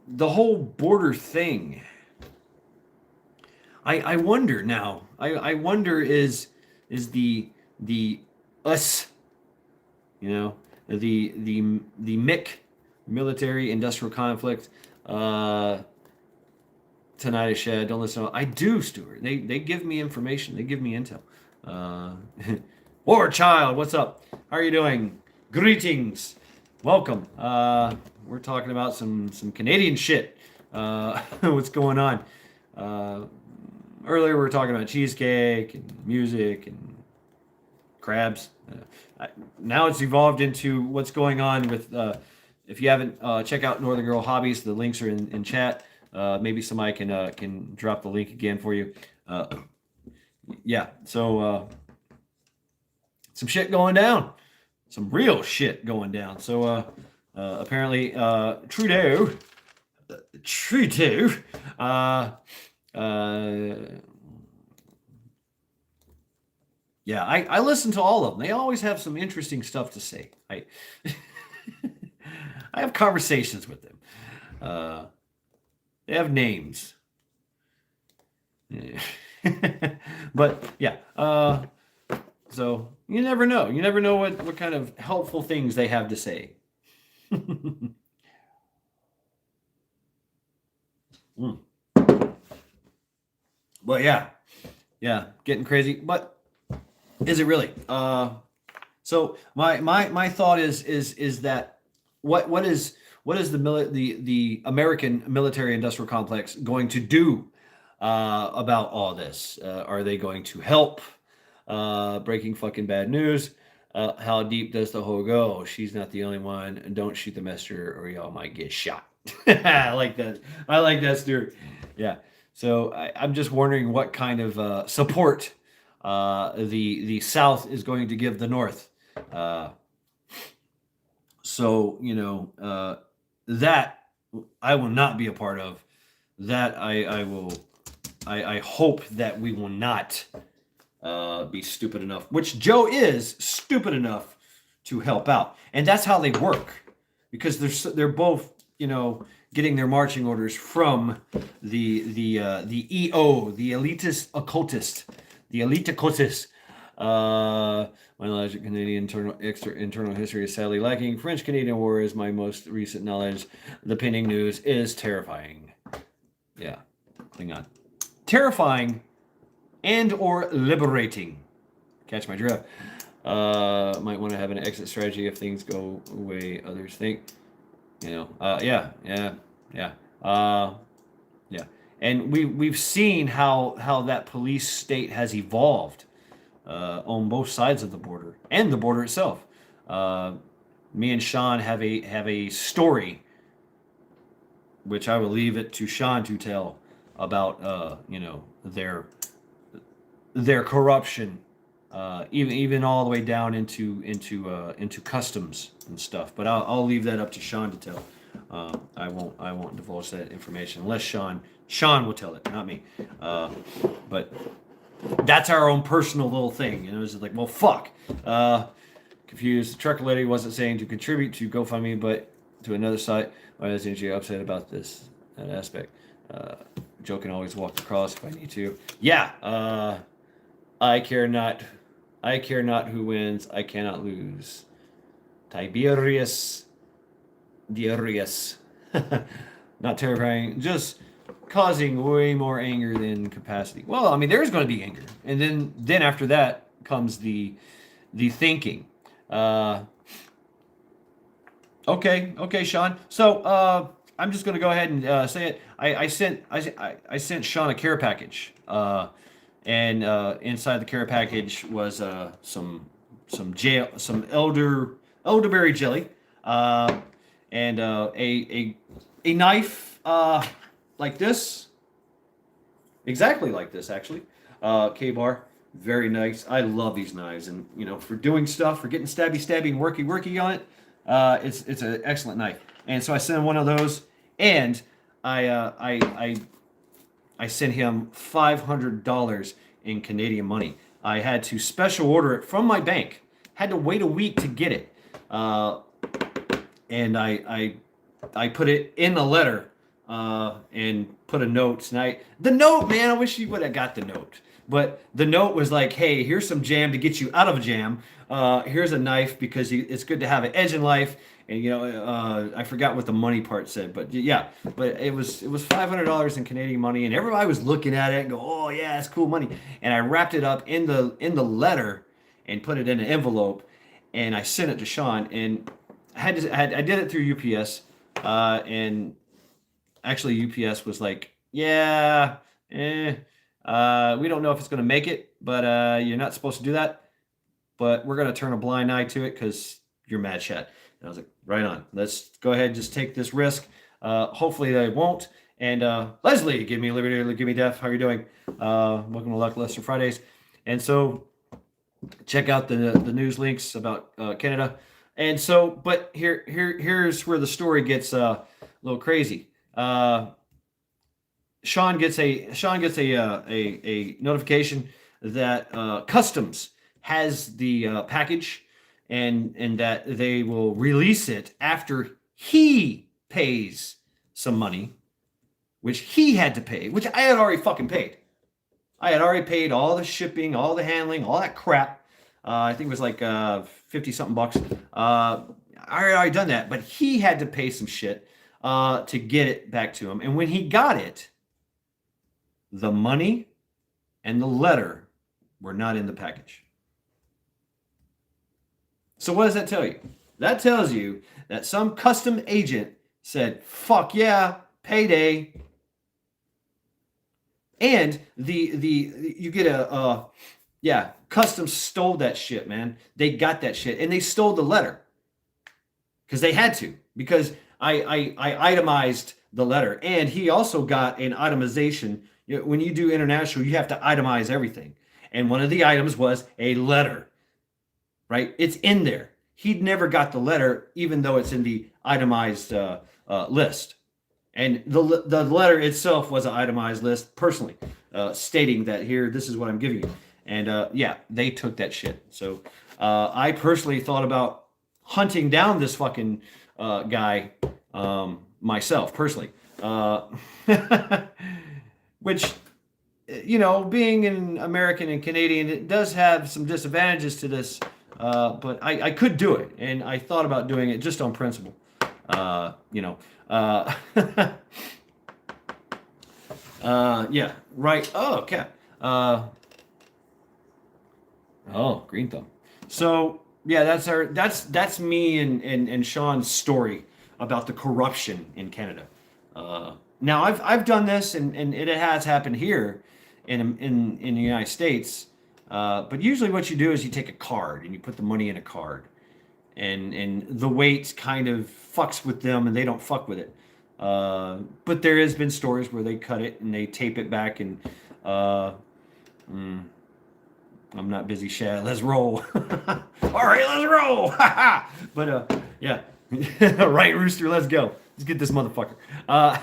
the whole border thing. I wonder now. I wonder is the us, you know, the MIC, military industrial conflict. Tonight I shed. Don't listen. I do, Stuart. They give me information. They give me intel. War Child, what's up? How are you doing? Greetings. Welcome. We're talking about some Canadian shit. What's going on? Earlier we were talking about cheesecake and music and crabs. Now it's evolved into what's going on with. If you haven't, check out Northern Girl Hobbies. The links are in chat. Maybe somebody can drop the link again for you. Yeah. So some shit going down. Some real shit going down. So apparently Trudeau. Yeah, I listen to all of them. They always have some interesting stuff to say. I have conversations with them. They have names. But yeah, so you never know. You never know what kind of helpful things they have to say. But yeah, getting crazy. But is it really? So my thought is that what is the American military industrial complex going to do about all this? Are they going to help? Breaking fucking bad news. How deep does the hoe go? She's not the only one. Don't shoot the messenger or y'all might get shot. I like that, Stuart. Yeah. So I'm just wondering what kind of support the South is going to give the North. So, you know, that I will not be a part of. That I hope that we will not be stupid enough, which Joe is stupid enough to help out. And that's how they work, because they're both, you know, getting their marching orders from the EO, the elitist occultist, the elite occultist. My knowledge of Canadian internal history is sadly lacking. French-Canadian War is my most recent knowledge. The pending news is terrifying. Yeah, Klingon. Terrifying and or liberating. Catch my drift. Might want to have an exit strategy if things go the way others think. You know, yeah. And we've seen how that police state has evolved on both sides of the border and the border itself. Uh, Me and Sean have a story, which I will leave it to Sean to tell about. Their corruption, even all the way down into customs and stuff. But I'll leave that up to Sean to tell. I won't divulge that information unless Sean will tell it, not me. But that's our own personal little thing. It was like, well, fuck. Confused. The trucker lady wasn't saying to contribute to GoFundMe, but to another site. I was upset about that aspect. Joe can always walk across if I need to. Yeah. I care not. I care not who wins. I cannot lose. Tiberius Diarius. Not terrifying. Just causing way more anger than capacity. Well, I mean, there's going to be anger, and then after that comes the thinking. Okay, Sean. So I'm just going to go ahead and say it. I sent Sean a care package. And inside the care package was some elderberry jelly, and a knife like this, exactly like this actually, K-bar, very nice. I love these knives, and for doing stuff, for getting stabby and worky on it, it's an excellent knife. And so I sent him one of those, and I sent him $500 in Canadian money. I had to special order it from my bank. Had to wait a week to get it, and I put it in a letter and put a note. And the note, man, I wish you would have got the note. But the note was like, hey, here's some jam to get you out of a jam. Here's a knife because it's good to have an edge in life. And I forgot what the money part said, but yeah, but it was $500 in Canadian money, and everybody was looking at it and go, oh yeah, it's cool money. And I wrapped it up in the letter and put it in an envelope, and I sent it to Sean. And I did it through UPS, and actually UPS was like, yeah, we don't know if it's gonna make it, but you're not supposed to do that, but we're gonna turn a blind eye to it because you're mad chat. And I was like, right on. Let's go ahead and just take this risk. Hopefully they won't. And Leslie, give me liberty, give me death. How are you doing? Welcome to Luck Lester Fridays. And so check out the news links about Canada. And so, but here's where the story gets a little crazy. Sean gets a notification that Customs has the package, and that they will release it after he pays some money, which he had to pay, which I had already fucking paid. I had already paid all the shipping, all the handling, all that crap. I think it was like 50 something bucks. I had already done that, but he had to pay some shit to get it back to him. And when he got it, the money and the letter were not in the package. So what does that tell you? That tells you that some custom agent said, fuck yeah, payday. And you get Customs stole that shit, man. They got that shit, and they stole the letter because they had to, because I itemized the letter, and he also got an itemization. When you do international, you have to itemize everything, and one of the items was a letter. Right? It's in there. He'd never got the letter, even though it's in the itemized list. And the letter itself was an itemized list, personally, stating that here, this is what I'm giving you. And yeah, they took that shit. So I personally thought about hunting down this fucking guy myself, personally. Which, being an American and Canadian, it does have some disadvantages to this. But I could do it, and I thought about doing it just on principle. Yeah, right. Oh, okay. Green thumb. So yeah, that's me and Sean's story about the corruption in Canada. Now I've done this, and it has happened here in the United States. But usually what you do is you take a card and you put the money in a card, and the weight kind of fucks with them and they don't fuck with it. But there has been stories where they cut it and they tape it back and uh, mm, I'm not busy, Shad. Let's roll. All right, let's roll. But yeah, right, Rooster. Let's go. Let's get this motherfucker. I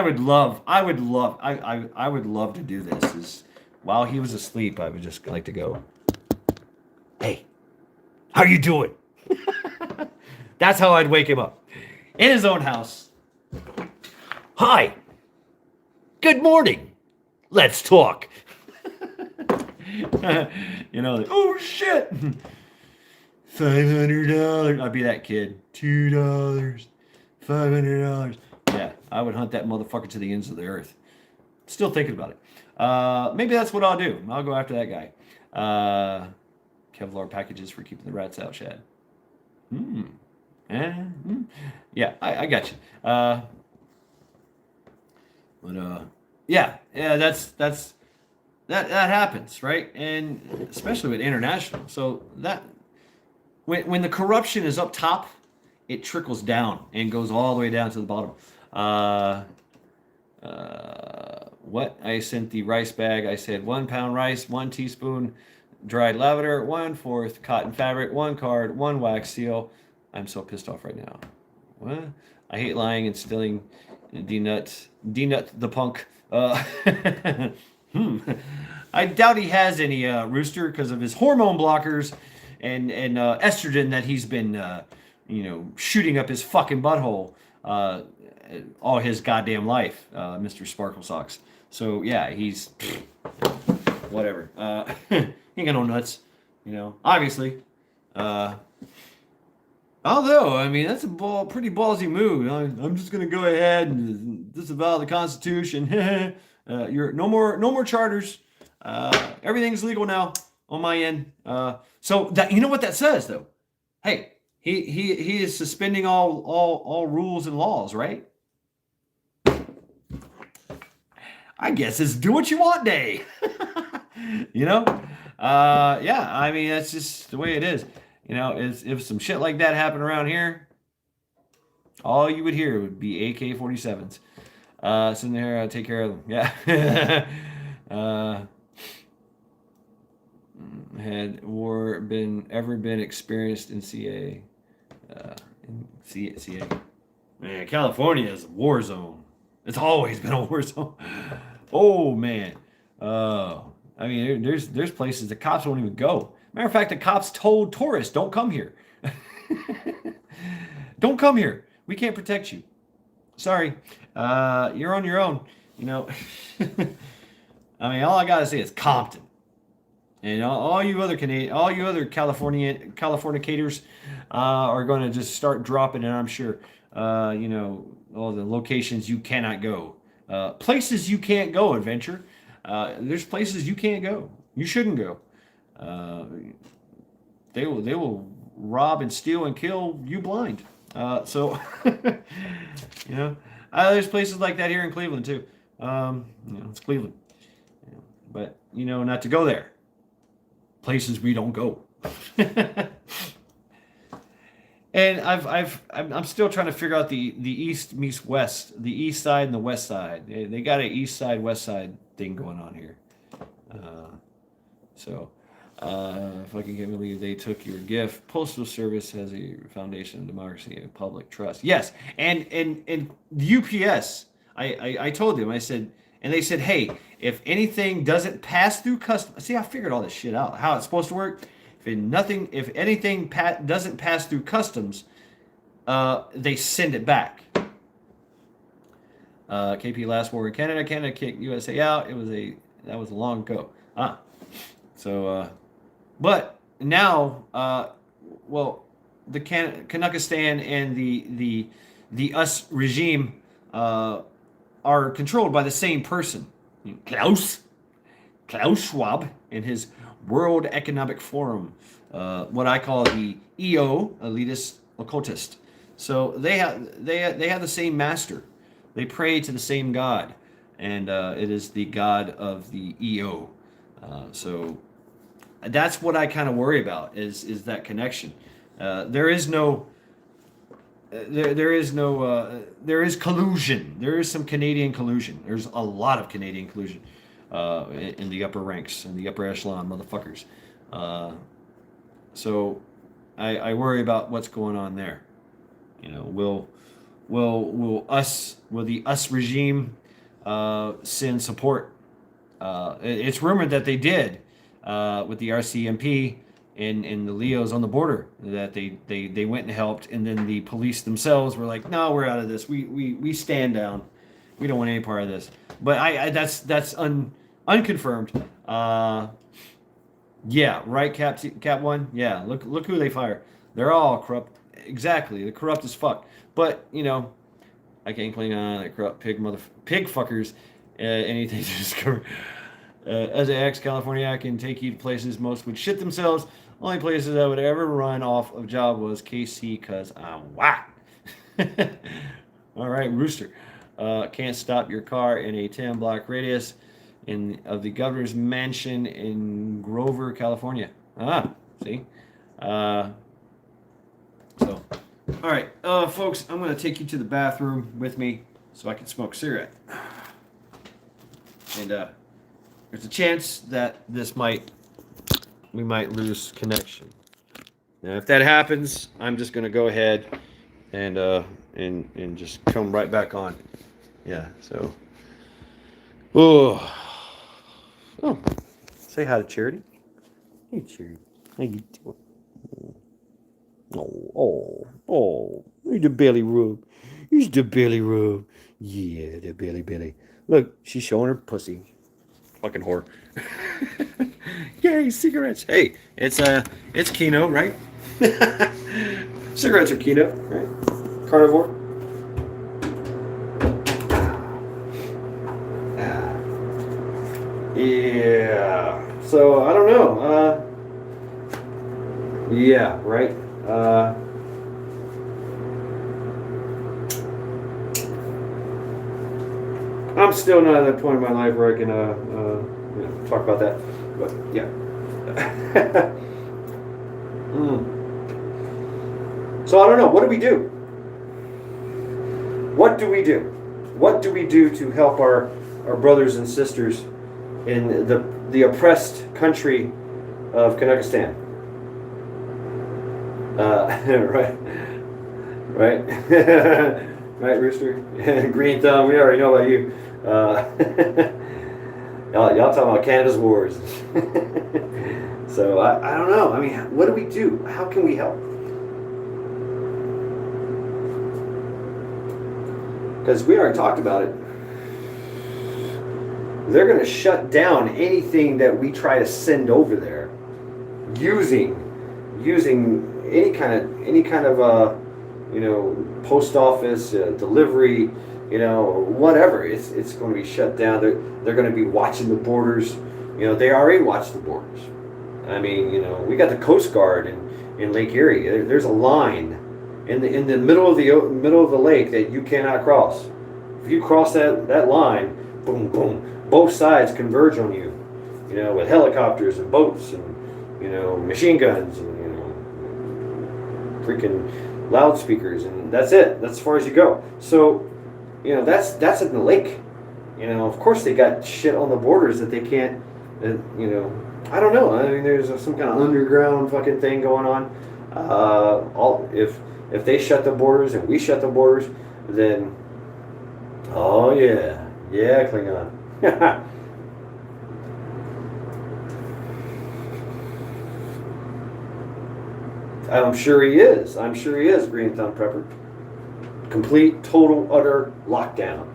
would love, I would love to do this. Is while he was asleep, I would just like to go. Hey, how you doing? That's how I'd wake him up in his own house. Hi. Good morning. Let's talk. You know, like, oh shit. $500. I'd be that kid. $2. $500. Yeah, I would hunt that motherfucker to the ends of the earth. Still thinking about it. Maybe that's what I'll do. I'll go after that guy. Kevlar packages for keeping the rats out, Shad. Yeah, I got you. Yeah, that happens, right? And especially with international. So that when the corruption is up top, it trickles down and goes all the way down to the bottom. What? I sent the rice bag. I said 1 pound rice, 1 teaspoon dried lavender, 1/4 cotton fabric, 1 card, 1 wax seal. I'm so pissed off right now. What? I hate lying and stealing. D-nut the punk. I doubt he has any Rooster because of his hormone blockers and estrogen that he's been shooting up his fucking butthole all his goddamn life, Mr. Sparkle Socks. So yeah, he's whatever. He ain't got no nuts, obviously. Although, I mean, that's a pretty ballsy move. I'm just gonna go ahead and disavow the Constitution. You're no more charters. Everything's legal now on my end. So that, you know what that says though? Hey, he is suspending all rules and laws, right? I guess it's do what you want day. Yeah, I mean, that's just the way it is. If some shit like that happened around here, all you would hear would be AK-47s. Sitting there, take care of them. Yeah. Had war been experienced in CA? CA. Man, California is a war zone. It's always been a war zone. Oh man. I mean, there's places the cops won't even go. Matter of fact, the cops told tourists, "Don't come here. Don't come here. We can't protect you. Sorry, you're on your own." I mean, all I gotta say is Compton, and all you other Californicators are going to just start dropping, and I'm sure, all the locations you cannot go, places you can't go. Adventure, there's places you can't go. You shouldn't go. They will rob and steal and kill you blind. So there's places like that here in Cleveland too. It's Cleveland, but not to go there. Places we don't go. And I'm still trying to figure out the east meets west, the east side and the west side. They got an east side west side thing going on here. If I can can't believe they took your gift. Postal Service has a foundation of democracy and public trust. Yes, and UPS. I told them. I said, and they said, hey, if anything doesn't pass through customs, see, I figured all this shit out. How it's supposed to work. If anything doesn't pass through customs, they send it back. KP last war in Canada. Canada kicked USA out. That was long ago. So, but now, the Kanakistan and the US regime are controlled by the same person, Klaus Schwab, and his World Economic Forum, what I call the EO, elitist occultist. So they have the same master. They pray to the same God, and it is the God of the EO. So that's what I kind of worry about is that connection. There is no there is collusion. There is some Canadian collusion. There's a lot of Canadian collusion in the upper ranks, in the upper echelon motherfuckers. So I worry about what's going on there. You know, will the us regime send support? It's rumored that they did with the RCMP and the Leos on the border, that they went and helped, and then the police themselves were like, no, we're out of this. We stand down. We don't want any part of this. But I that's unconfirmed. Yeah, right, Cap One. Yeah, look who they fire. They're all corrupt. Exactly, they're corrupt as fuck. But you know, I can't claim that corrupt pig fuckers. Anything to discover. As an ex-California, I can take you to places most would shit themselves. Only places I would ever run off of job was KC, cause I'm whack. All right, Rooster. Can't stop your car in a 10-block radius of the governor's mansion in Grover, California. See? So, all right, folks, I'm going to take you to the bathroom with me so I can smoke a cigarette. And there's a chance that we might lose connection. Now, if that happens, I'm just going to go ahead and just come right back on. Yeah, so. Oh, say hi to Charity. Hey, Charity. How you doing? Oh, he's the belly rub. He's the belly rub. Yeah, the belly. Look, she's showing her pussy. Fucking whore. Yay, cigarettes. Hey, it's Kino, right? Cigarettes are Kino, right? Carnivore. Yeah. So I don't know. Yeah, right. I'm still not at that point in my life where I can talk about that. But yeah. So I don't know. What do we do? What do we do? What do we do to help our brothers and sisters in the oppressed country of Kazakhstan? Right, right, Rooster. Green Thumb. We already know about you. Y'all talking about Canada's wars. So I don't know. I mean, what do we do? How can we help? Because we already talked about it. They're going to shut down anything that we try to send over there using any kind of post office delivery, whatever. It's going to be shut down. They're going to be watching the borders. They already watch the borders. I mean, we got the Coast Guard in Lake Erie. There's a line in the middle of the lake that you cannot cross. If you cross that line, boom, boom, both sides converge on you. With helicopters and boats and machine guns and freaking loudspeakers, and that's it. That's as far as you go. So, that's in the lake. Of course they got shit on the borders that they can't. I don't know. I mean, there's some kind of underground fucking thing going on. If they shut the borders and we shut the borders, then oh yeah, Klingon. I'm sure he is. Green Thumb Prepper. Complete, total, utter lockdown.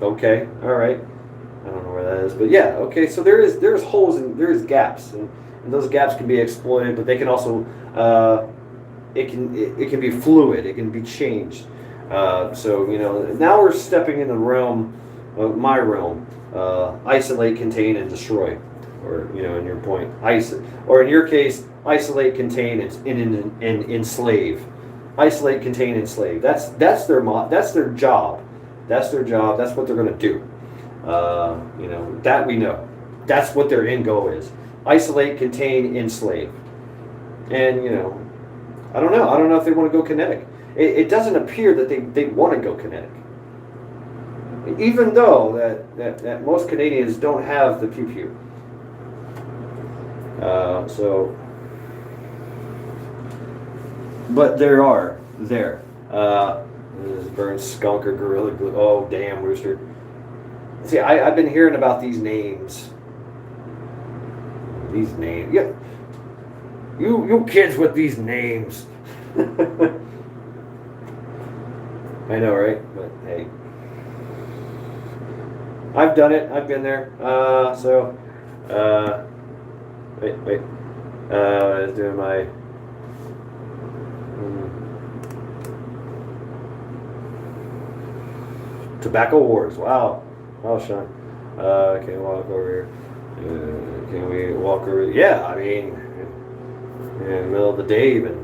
Okay, all right. I don't know where that is, but yeah, okay. So there's holes and there's gaps, and those gaps can be exploited, but they can also it can be fluid. It can be changed. So now we're stepping in the realm of my realm. Isolate, contain, and destroy. Or in your point, or in your case, isolate, contain, and enslave. Isolate, contain, enslave. That's their job. That's their job. That's what they're going to do. That we know. that's what their end goal is: isolate, contain, enslave. And I don't know. I don't know if they want to go kinetic. It doesn't appear that they want to go kinetic. Even though that most Canadians don't have the pew pew. But there are there. This is Burn Skunk or Gorilla Glue. Oh damn, Rooster. See, I've been hearing about these names. These names, yeah. You kids with these names. I know, right? But hey, I've done it. I've been there. Wait. I was doing my. Tobacco Wars. Wow, Sean. Can we walk over here? Can we walk over? Yeah, I mean, in the middle of the day even.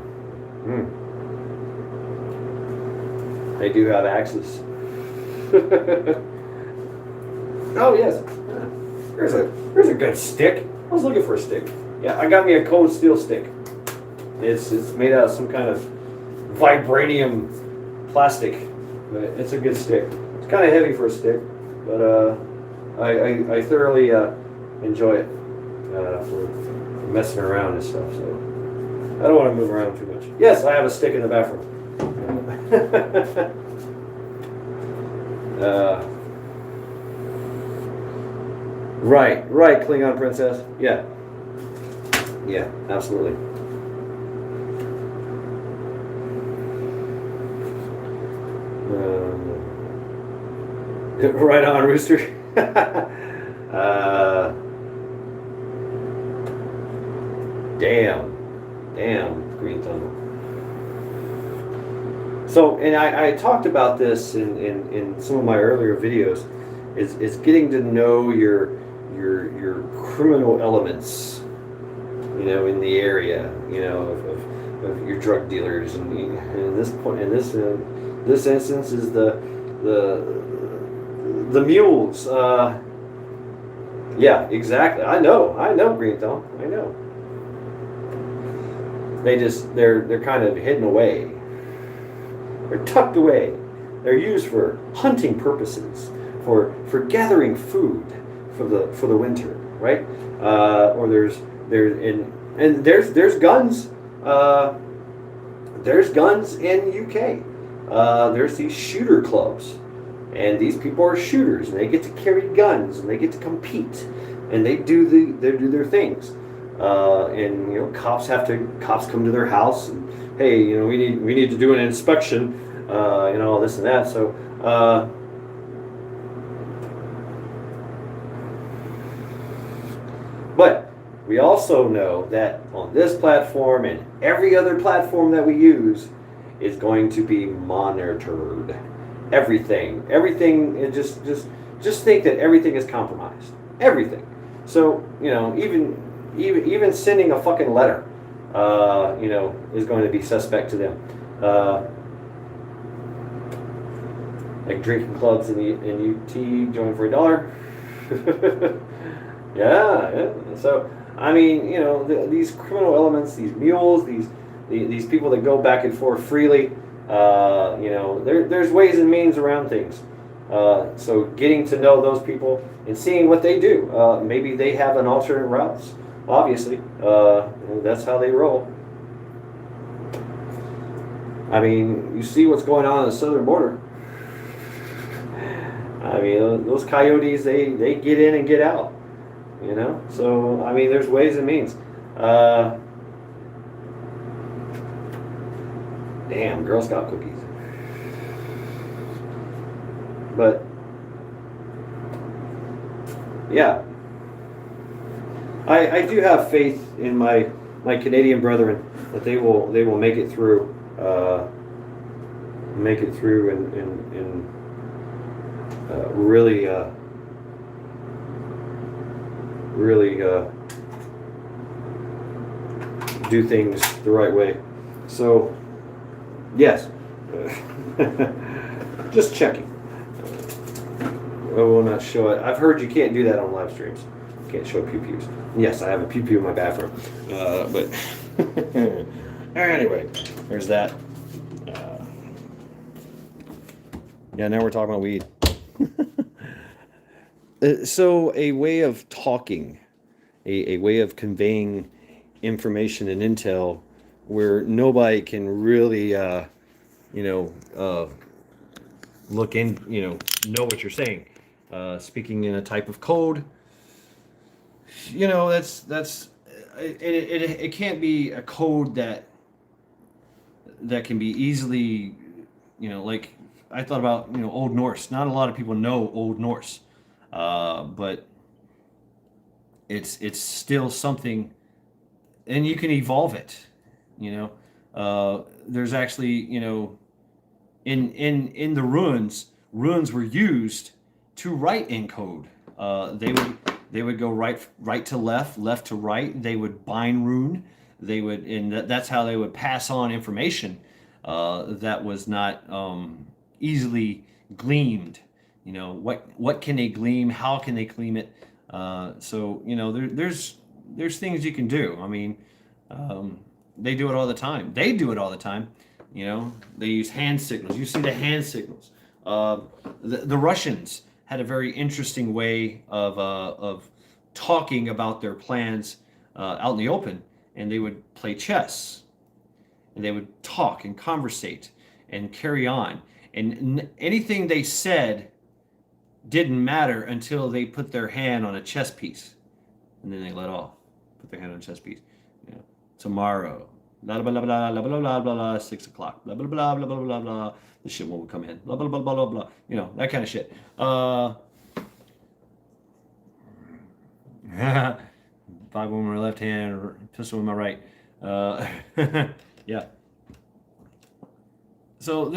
They do have axes. Oh yes, here's a good stick. I was looking for a stick. Yeah, I got me a cold steel stick. It's made out of some kind of vibranium plastic, but it's a good stick. It's kind of heavy for a stick, but I thoroughly enjoy it for messing around and stuff. So I don't want to move around too much. Yes, I have a stick in the bathroom. Right, Klingon princess. Yeah, absolutely. Right on, Rooster. Damn, Green Thunder. So, and I talked about this in some of my earlier videos. Is getting to know your criminal elements, in the area, of your drug dealers, and in this point, this instance is the mules. Yeah, exactly. I know, Green Thumb. I know. They're kind of hidden away. They're tucked away. They're used for hunting purposes, for gathering food for the winter, right? Or there's guns. There's guns in UK. There's these shooter clubs, and these people are shooters, and they get to carry guns, and they get to compete, and they do their things. And cops come to their house, and hey, we need to do an inspection, all this and that. So. But we also know that on this platform and every other platform that we use is going to be monitored. Everything, and just think that everything is compromised. Everything. So even sending a fucking letter, is going to be suspect to them. Like drinking clubs in UT, join for $1. Yeah. So I mean, these criminal elements, these mules, these people that go back and forth freely. There's ways and means around things. So getting to know those people and seeing what they do. Maybe they have an alternate routes. Obviously, that's how they roll. I mean, you see what's going on the southern border. I mean, those coyotes, they get in and get out. So I mean, there's ways and means. Damn, Girl Scout cookies. But yeah, I do have faith in my Canadian brethren that they will make it through. And really do things the right way. So yes, just checking. I will not show it. I've heard you can't do that on live streams. can't show pew pews. Yes, I have a pew pew in my bathroom. But anyway, there's that. Yeah, now we're talking about weed. So a way of talking, a way of conveying information and intel where nobody can really, you know, look in, know what you're saying. Speaking in a type of code, it can't be a code that can be easily, like I thought about, Old Norse. Not a lot of people know Old Norse, but it's still something, and you can evolve it. There's actually, in the runes were used to write in code. They would go right to left, left to right. They would bind rune. That's how they would pass on information that was not easily gleamed. What can they gleam? How can they gleam it? There's things you can do. I mean, they do it all the time. They do it all the time. They use hand signals. You see the hand signals. The Russians had a very interesting way of talking about their plans out in the open, and they would play chess, and they would talk and conversate and carry on, and anything they said didn't matter until they put their hand on a chess piece, and then they let off, put their hand on a chess piece. Tomorrow, blah blah blah blah blah blah blah blah blah, 6 o'clock, blah blah blah blah blah blah blah. The shit will come in, blah blah blah blah blah blah. That kind of shit. 5 on my left hand, pistol in my right. Yeah. So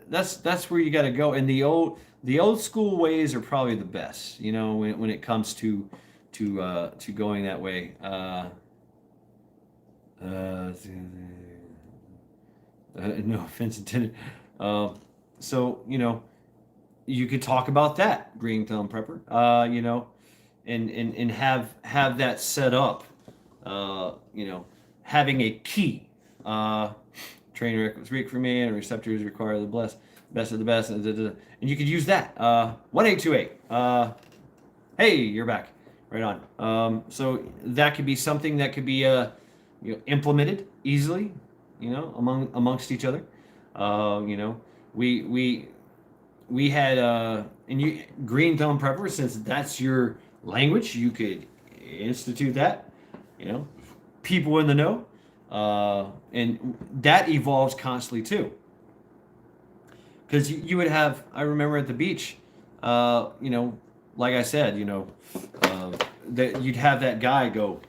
that's where you got to go. And the old school ways are probably the best. When it comes to going that way. No offense intended. So you could talk about that, green thumb prepper. And have that set up. Having a key. Train records reek for me, and receptors require the best of the best, and you could use that. 1828. Hey, you're back. Right on. So that could be something that could be implemented easily, amongst each other. We had green thumb prepper, since that's your language, you could institute that. People in the know, and that evolves constantly too. Because you would have, I remember at the beach, like I said, that you'd have that guy go,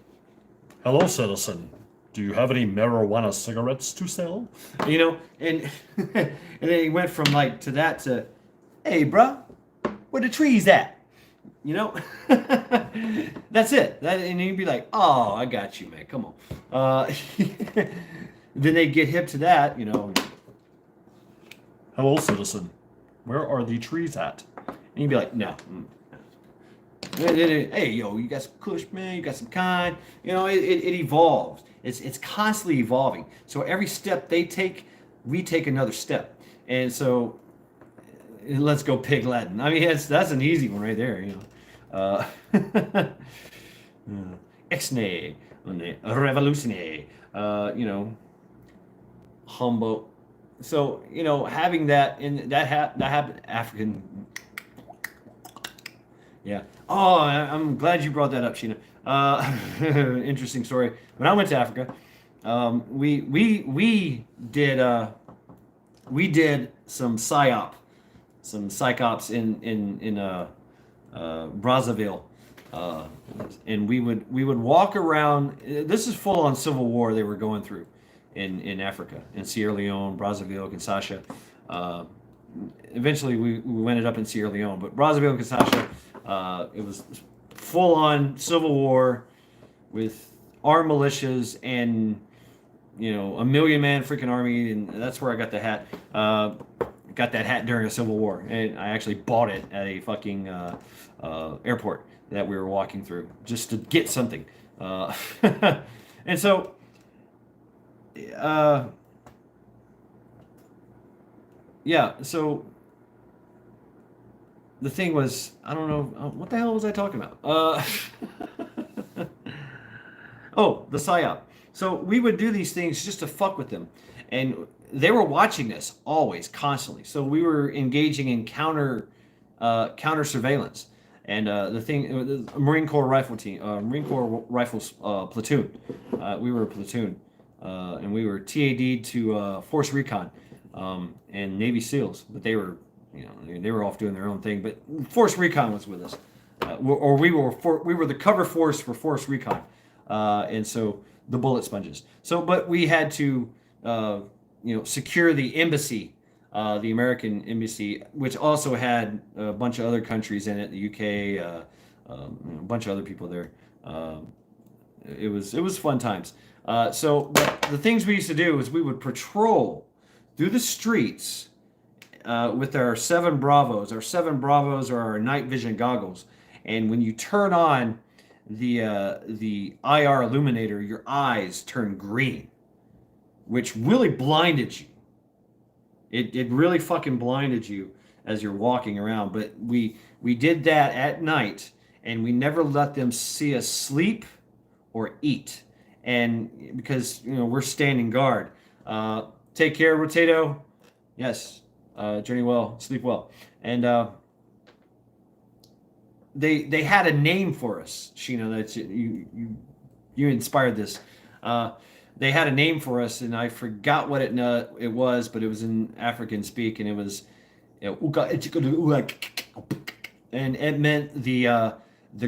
"Hello, citizen. Do you have any marijuana cigarettes to sell?" And and then he went from to that to, "Hey, bruh, where the trees at?" That's it. And he'd be like, "Oh, I got you, man. Come on." Then they get hip to that, "Hello, citizen. Where are the trees at?" And you'd be like, "No." Hey, yo, you got some kush, man. You got some kind. It evolves. It's constantly evolving. So every step they take, we take another step. And so let's go pig Latin. I mean, that's an easy one right there. Exne, revolutione. Humble. So having that in that happened African. Yeah. Oh, I'm glad you brought that up, Sheena. Interesting story. When I went to Africa, we did some psyops in Brazzaville, and we would walk around. This is full on civil war they were going through in Africa, in Sierra Leone, Brazzaville, Kinshasa. Eventually, we ended up in Sierra Leone, but Brazzaville and Kinshasa. It was full-on civil war with armed militias and a million-man freaking army, and that's where I got the hat. Got that hat during a civil war, and I actually bought it at a fucking airport. that we were walking through just to get something. And so, uh, yeah, so the thing was, I don't know, what the hell was I talking about? Oh, the psyop. So we would do these things just to fuck with them, and they were watching us always, constantly. So we were engaging in counter surveillance, and the Marine Corps rifle team, Marine Corps rifles platoon. We were a platoon, and we were TAD to Force Recon, and Navy SEALs, but they were, they were off doing their own thing. But Force Recon was with us, or we were the cover force for Force Recon, and so the bullet sponges. So, but we had to, secure the embassy, the American embassy, which also had a bunch of other countries in it, the UK, a bunch of other people there. It was fun times. But the things we used to do is we would patrol through the streets with our 7 Bravos. Our 7 Bravos are our night vision goggles, and when you turn on the IR illuminator, your eyes turn green, which really blinded you. It really fucking blinded you as you're walking around. But we did that at night, and we never let them see us sleep or eat, and because we're standing guard. Take care, Rotato. Yes, journey well, sleep well, and they had a name for us. Sheena, that's you inspired this. They had a name for us, and I forgot what it was, but it was in African speak, and it was, and it meant the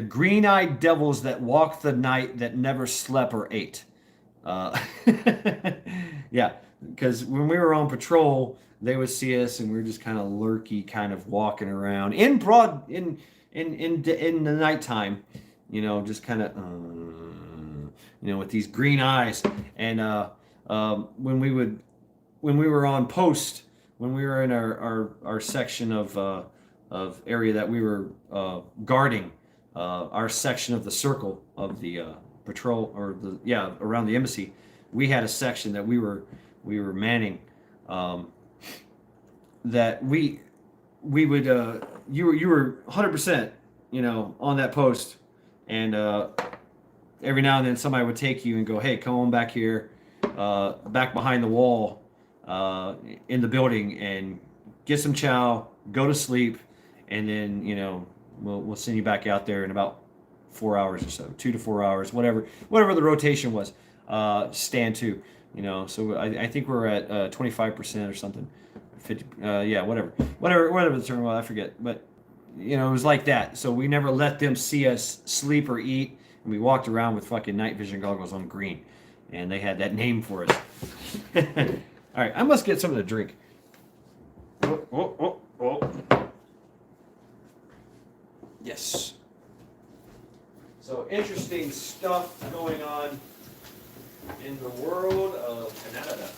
green-eyed devils that walk the night, that never slept or ate. Yeah, because when we were on patrol, they would see us, and we were just kind of lurky, kind of walking around in the nighttime, just kind of, with these green eyes. And when we were on post, when we were in our section of area that we were guarding, our section of the circle of the patrol, or around the embassy, we had a section that we were manning, that we would, you were 100%, on that post, and every now and then somebody would take you and go, hey, come on back here, back behind the wall, in the building, and get some chow, go to sleep, and then we'll send you back out there in about 4 hours or so, 2 to 4 hours, whatever the rotation was. Stand to, so I think we're at 25% or something, 50, whatever the term was, I forget, but it was like that. So we never let them see us sleep or eat, and we walked around with fucking night vision goggles on green, and they had that name for us. All right, I must get something to drink. Oh. Yes. So interesting stuff going on in the world of Canada.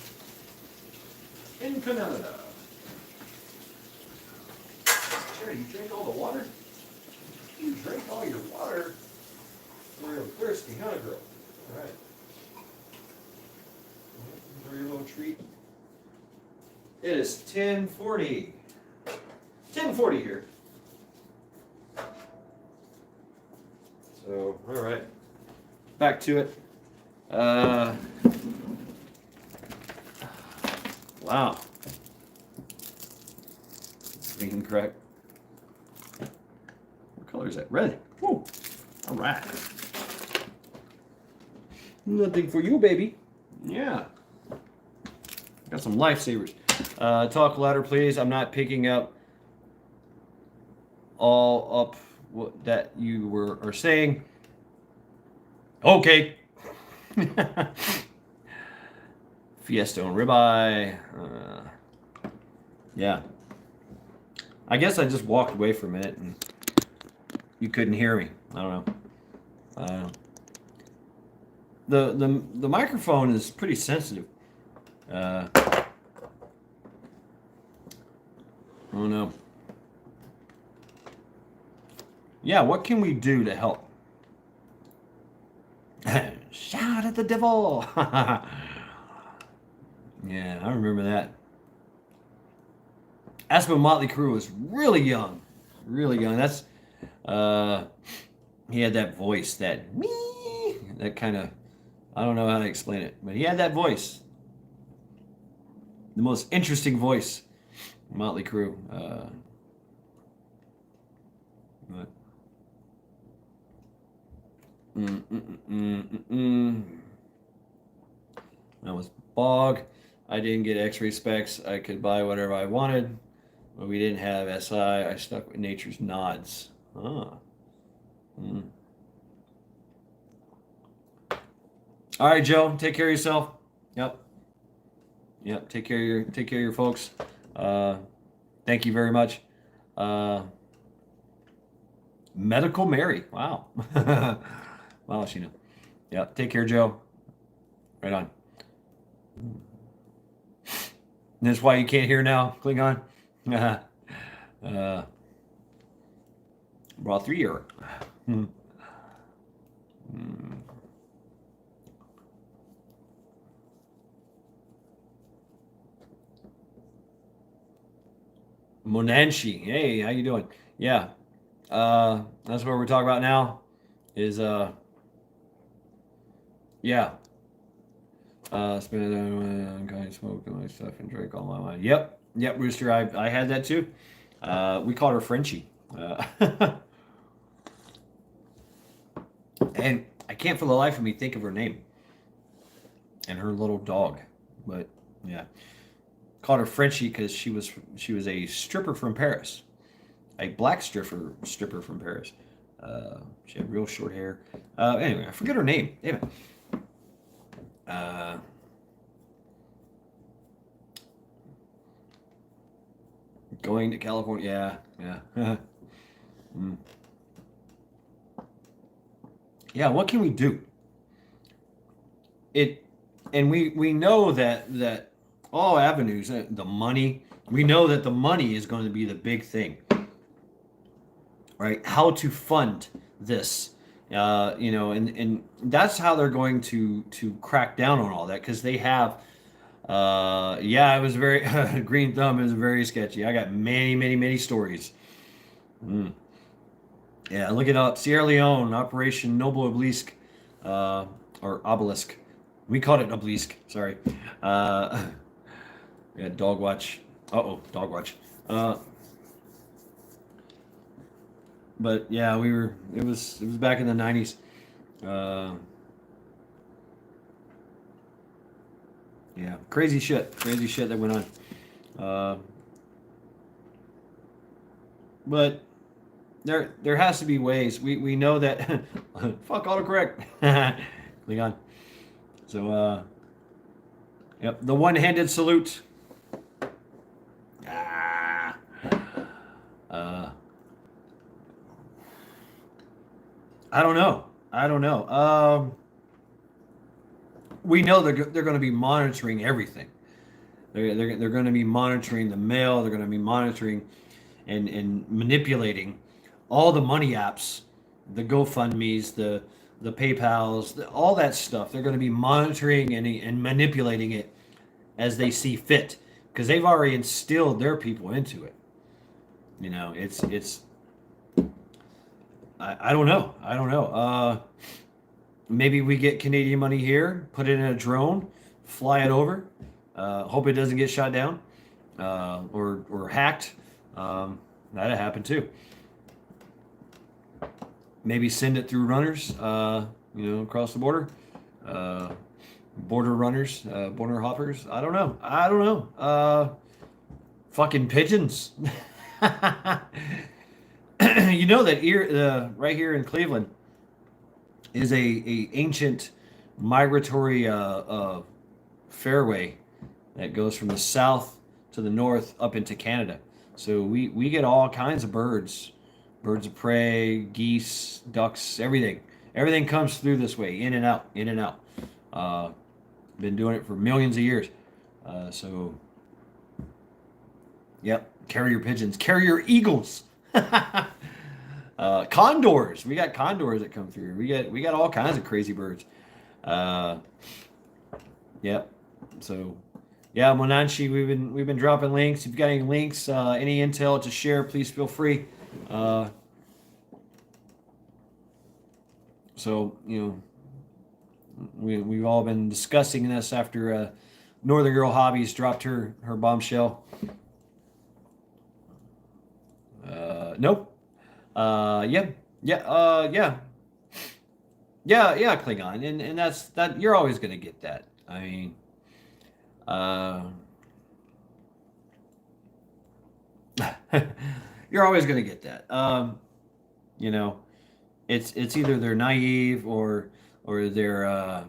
In Canada. Sure, you drink all the water? You drink all your water? You're real thirsty, huh, girl? All right. Enjoy your little treat. It is 10:40. 10:40 here. So, all right. Back to it. Wow. Green crack. What color is that? Red. Whoa. All right. Nothing for you, baby. Yeah. Got some lifesavers. Talk louder, please. I'm not picking up all up what that you are saying. Okay. Fiesta and ribeye. Yeah. I guess I just walked away for a minute and you couldn't hear me. I don't know. The microphone is pretty sensitive. Oh no. Yeah, what can we do to help? Shout at the devil. Yeah, I remember that. That's when Motley Crue was really young, really young. That's uh, he had that voice, that me, that kind of. I don't know how to explain it, but he had that voice, the most interesting voice. Motley Crue. But, mm, mm, mm, mm, mm. That was Bog. I didn't get X-ray specs. I could buy whatever I wanted, but we didn't have SI. I stuck with nature's nods. Ah. Mm. All right, Joe. Take care of yourself. Yep. Yep. Take care of your folks. Uh, thank you very much. Uh, Medical Mary. Wow. Wow, Sheena. Yep. Take care, Joe. Right on. That's why you can't hear now, Klingon. uh, brought 3 year. Hmm. Hmm. Monanshi. Hey, how you doing? Yeah. That's what we're talking about now. Is yeah. Spend kind of smoked my stuff and drank all my wine. Yep. Yep, Rooster. I had that too. We called her Frenchie. And I can't for the life of me think of her name. And her little dog. But yeah. Called her Frenchie because she was a stripper from Paris. A black stripper from Paris. She had real short hair. Anyway, I forget her name. Damn it. Going to California. Yeah. Mm. Yeah. What can we do? It, and we know that all avenues, the money. We know that the money is going to be the big thing, right? How to fund this, and that's how they're going to crack down on all that because they have. Yeah, it was very Green Thumb is very sketchy. I got many, many, many stories. Mm. Yeah, look it up. Sierra Leone Operation Noble Obelisk, uh, or Obelisk. We called it Obelisk. Sorry. Uh, yeah, Dog Watch. Dog Watch. Uh, but yeah, we were. It was back in the '90s. Uh, yeah, crazy shit that went on. Uh, but there has to be ways. We know that. Fuck autocorrect. Click on. So yep, the one-handed salute. Ah. Uh, I don't know. I don't know. We know they're going to be monitoring everything. They're going to be monitoring the mail. They're going to be monitoring and manipulating all the money apps, the GoFundMe's, the PayPal's, all that stuff. They're going to be monitoring and manipulating it as they see fit because they've already instilled their people into it. It's I don't know. I don't know. Maybe we get Canadian money here, put it in a drone, fly it over, hope it doesn't get shot down or hacked. That'd happen too. Maybe send it through runners, across the border. Border runners, border hoppers. I don't know. I don't know. Fucking pigeons. You know that right here in Cleveland is a ancient migratory fairway that goes from the south to the north up into Canada. So we get all kinds of birds of prey, geese, ducks, everything. Everything comes through this way, in and out, in and out. Been doing it for millions of years. So, yep, carrier pigeons, carrier eagles. Condors. We got condors that come through. We got all kinds of crazy birds. Uh, yep. So, yeah, Monanshi, we've been dropping links. If you've got any links, any intel to share, please feel free. Uh, so we've all been discussing this after Northern Girl Hobbies dropped her bombshell. Nope. Yeah, yeah, yeah, Klingon, and that's that. You're always gonna get that. I mean, uh, you're always gonna get that. You know, it's either they're naive or they're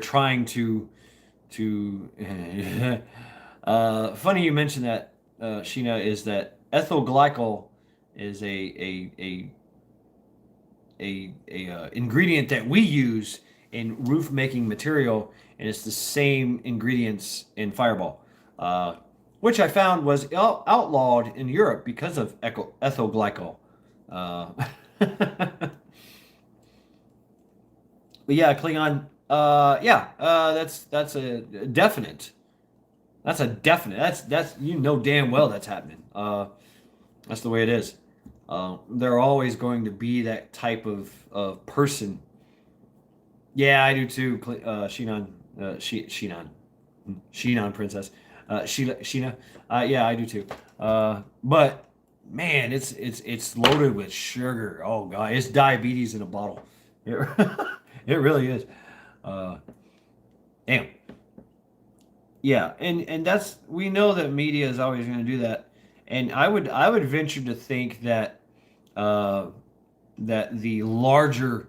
trying to. Funny you mentioned that, Sheena, is that ethyl glycol is a ingredient that we use in roof making material, and it's the same ingredients in Fireball, uh, which I found was outlawed in Europe because of ethyl glycol. Uh, but yeah, Klingon. Yeah, that's a definite. That's a definite. That's damn well that's happening. That's the way it is. They're always going to be that type of person. Yeah, I do too. Shinan, Shinan princess, Sheena. Yeah, I do too. But man, it's loaded with sugar. Oh god, it's diabetes in a bottle. It, it really is. Uh, Damn. Yeah, and that's we know that media is always going to do that, and I would venture to think that uh, that the larger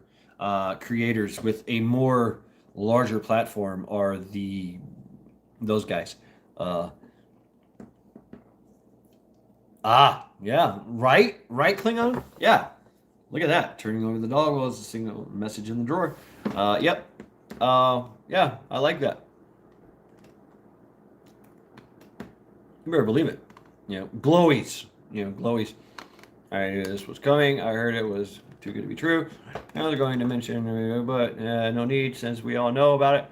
creators with a more larger platform are those guys. Uh, yeah, right, Klingon. Yeah, look at that. Turning over the dog was a single message in the drawer. Yep. Yeah, I like that. You better believe it. Glowies. Glowies. I knew this was coming. I heard it was too good to be true. I was going to mention, but no need since we all know about it.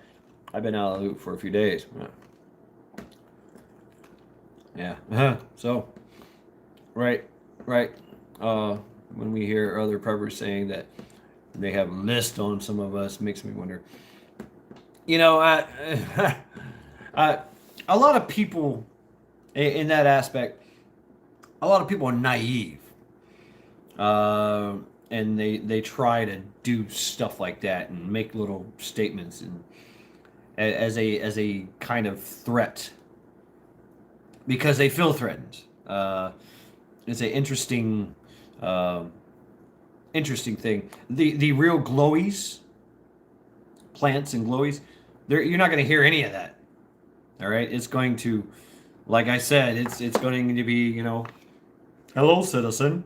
I've been out of the loop for a few days. Yeah. So, right, right. When we hear other preppers saying that they have a list on some of us, makes me wonder. I, I, a lot of people in that aspect, a lot of people are naive, uh, and they try to do stuff like that and make little statements and as a kind of threat because they feel threatened. It's an uh, interesting thing. The real glowies, plants and glowies, you're not going to hear any of that. All right, it's going to, like I said, it's going to be hello citizen,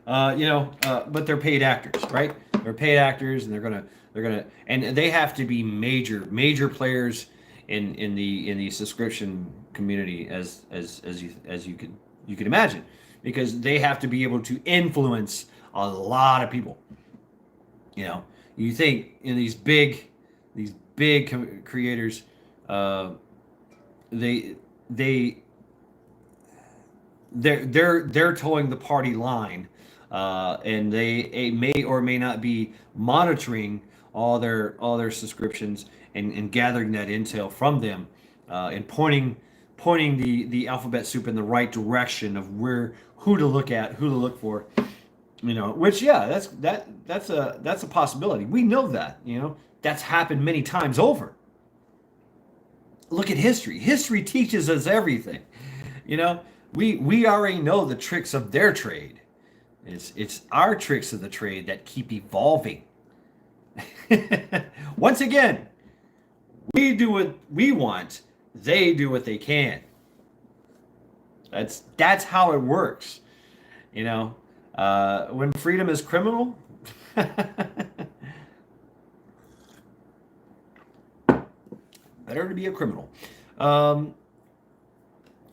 but they're paid actors, right? They're paid actors, and and they have to be major players in the subscription community as you could imagine, because they have to be able to influence a lot of people. You think in these big creators, uh, they they they're towing the party line, and they may or may not be monitoring all their subscriptions and gathering that intel from them, and pointing the alphabet soup in the right direction of who to look at, who to look for. Which, yeah, that's a possibility. We know that. That's happened many times over. Look at history. History teaches us everything. You know, we already know the tricks of their trade. It's our tricks of the trade that keep evolving. Once again, we do what we want. They do what they can. That's how it works. When freedom is criminal, better to be a criminal.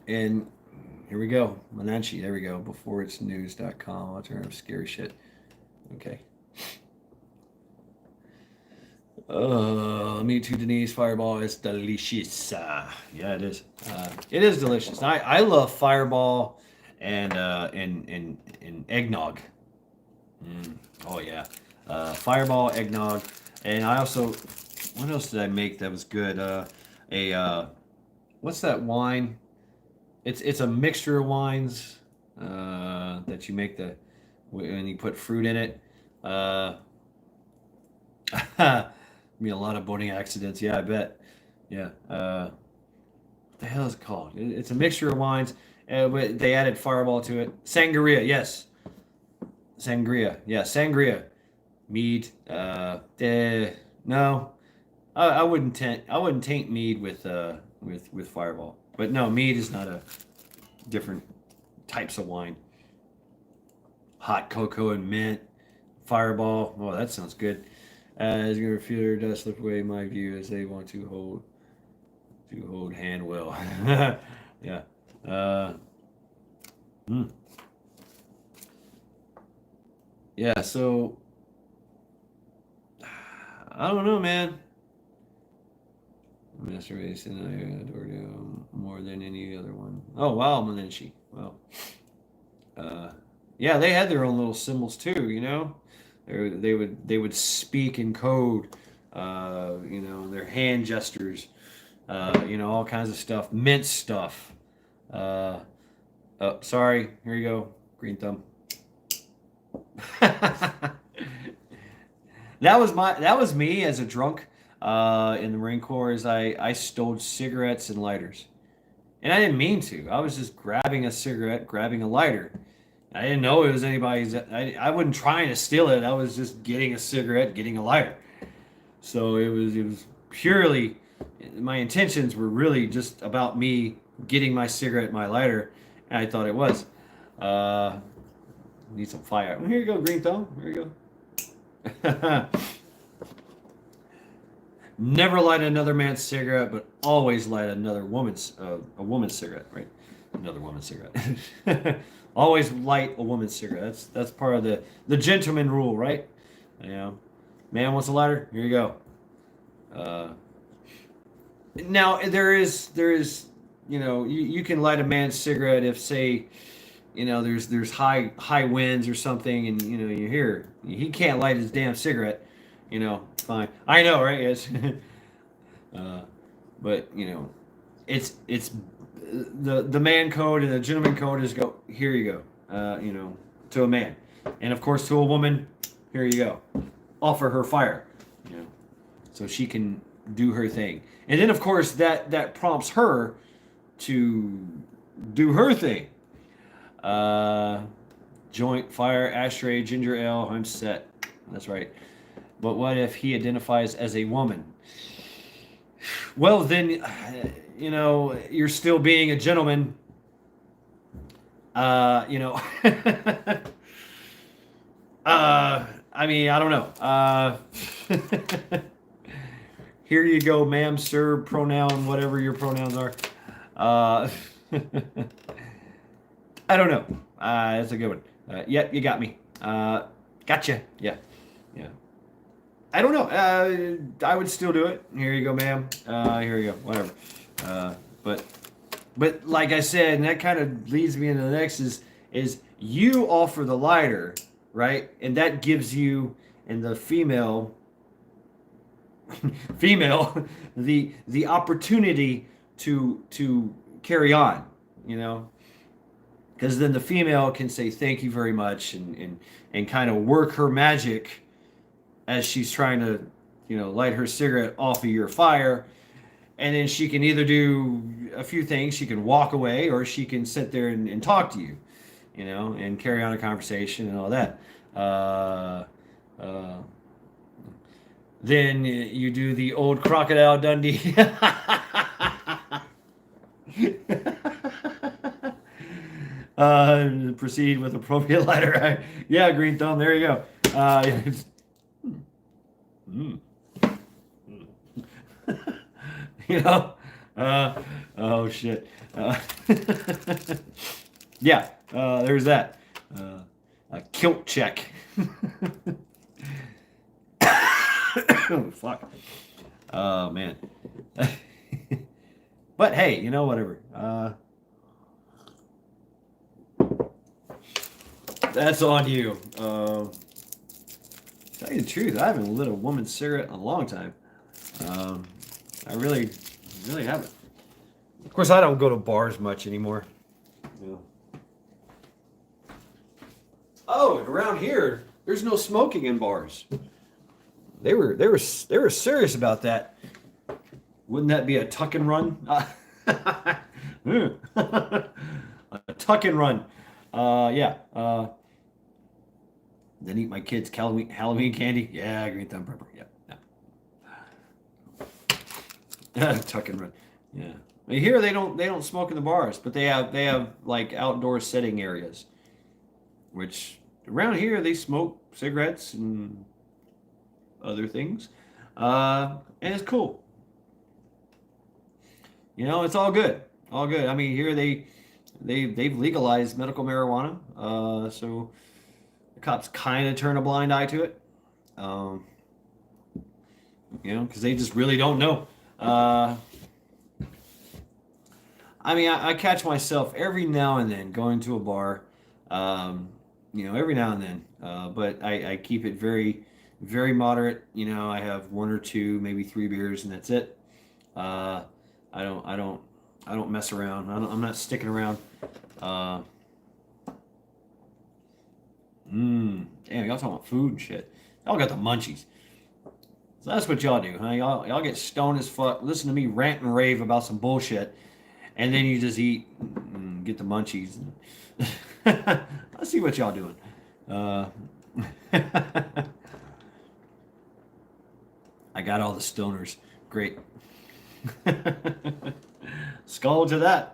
And Here we go. Menanche. There we go. Beforeitsnews.com. Alternative scary shit. Okay. Me too, Denise. Fireball is delicious. Yeah, it is. It is delicious. I love Fireball and eggnog. Oh yeah, Fireball, eggnog, and I also. What else did I make that was good? What's that wine? It's a mixture of wines that you make when you put fruit in it. Me a lot of boating accidents. Yeah, I bet. Yeah. What the hell is it called? It's a mixture of wines. But they added Fireball to it. Sangria. Yes. Sangria. Yeah. Sangria. Mead. No. I wouldn't taint mead with Fireball. But no, mead is not a different types of wine. Hot cocoa and mint. Fireball. Oh, that sounds good. As your fear does slip away, my view is they want to hold hand well. Yeah. Yeah. So I don't know, man. Masturbation, I adore you more than any other one. Oh wow, Menenchi. Wow. Yeah, they had their own little symbols too. You know, they would speak in code. Their hand gestures. All kinds of stuff, mint stuff. Oh, sorry. Here you go, green thumb. That was me as a drunk in the Marine Corps. Is I stole cigarettes and lighters, and I didn't mean to. I was just grabbing a cigarette, grabbing a lighter. I didn't know it was anybody's. I wasn't trying to steal it. I was just getting a cigarette, getting a lighter. So it was purely my intentions were really just about me getting my cigarette, my lighter, and I thought it was. Need some fire. Well, here you go, green thumb. Here you go. Never light another man's cigarette, but always light a woman's cigarette, right? Another woman's cigarette. Always light a woman's cigarette. That's part of the gentleman rule, right? Man wants a lighter. Here you go. Now there is you can light a man's cigarette if say there's high winds or something, and you hear he can't light his damn cigarette. Fine. I know, right? Yes. But it's the man code and the gentleman code is go here you go. To a man, and of course to a woman, here you go. Offer her fire, so she can do her thing, and then of course that prompts her to do her thing. Joint, fire, ashtray, ginger ale. I'm set. That's right. But what if he identifies as a woman? Well, then, you're still being a gentleman. I mean, I don't know. Here you go, ma'am, sir, pronoun, whatever your pronouns are. I don't know. That's a good one. Yep, you got me. Gotcha. Yeah. I don't know. I would still do it. Here you go, ma'am. Here you go. Whatever. But like I said, and that kind of leads me into the next is you offer the lighter, right? And that gives you and the female the opportunity to carry on, because then the female can say thank you very much and kind of work her magic as she's trying to light her cigarette off of your fire, and then she can either do a few things. She can walk away, or she can sit there and talk to you, and carry on a conversation and all that. Then you do the old Crocodile Dundee. Proceed with appropriate lighter. Yeah, green thumb. There you go. Oh shit. Yeah, there's that. A kilt check. Oh, fuck. Oh man. But hey, whatever. That's on you. Tell you the truth, I haven't lit a woman's cigarette in a long time. Um, I really haven't. Of course, I don't go to bars much anymore. Yeah. Oh, and around here, there's no smoking in bars. They were serious about that. Wouldn't that be a tuck and run? A tuck and run. Yeah. Then eat my kids' Halloween candy. Yeah, green thumb pepper. Yeah. Tuck and run. Yeah. Here they don't smoke in the bars, but they have like outdoor setting areas, which around here they smoke cigarettes and other things, and it's cool. It's all good, all good. I mean, here they've legalized medical marijuana, so the cops kind of turn a blind eye to it, um, because they just really don't know. Uh, I mean, I catch myself every now and then going to a bar, every now and then, but I keep it very, very moderate. I have one or two, maybe three beers, and that's it. Uh, I don't, I don't, I don't mess around. I'm not sticking around. Uh, Damn, y'all talking about food and shit. Y'all got the munchies. So that's what y'all do, huh? Y'all get stoned as fuck. Listen to me rant and rave about some bullshit, and then you just eat and get the munchies. I see what y'all doing. Uh, I got all the stoners. Great. Skull to that.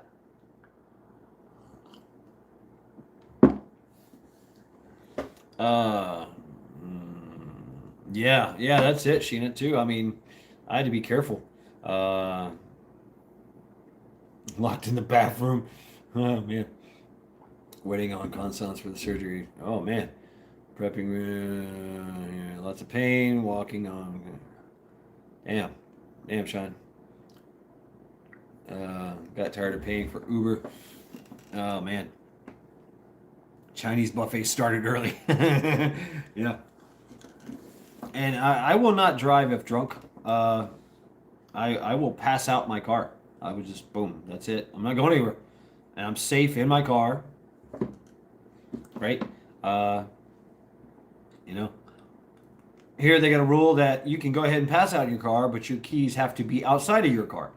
Uh, yeah, that's it, Sheena, too. I mean, I had to be careful. Uh, Locked in the bathroom. Oh, man. Waiting on consents for the surgery. Oh, man. Prepping, yeah, lots of pain, walking on. Damn. Damn, Sean. Got tired of paying for Uber. Oh, man. Chinese buffet started early. Yeah. And I will not drive if drunk. I will pass out my car. I would just, boom, that's it. I'm not going anywhere. And I'm safe in my car. Right? Uh, you know, Here they got a rule that you can go ahead and pass out in your car, but your keys have to be outside of your car.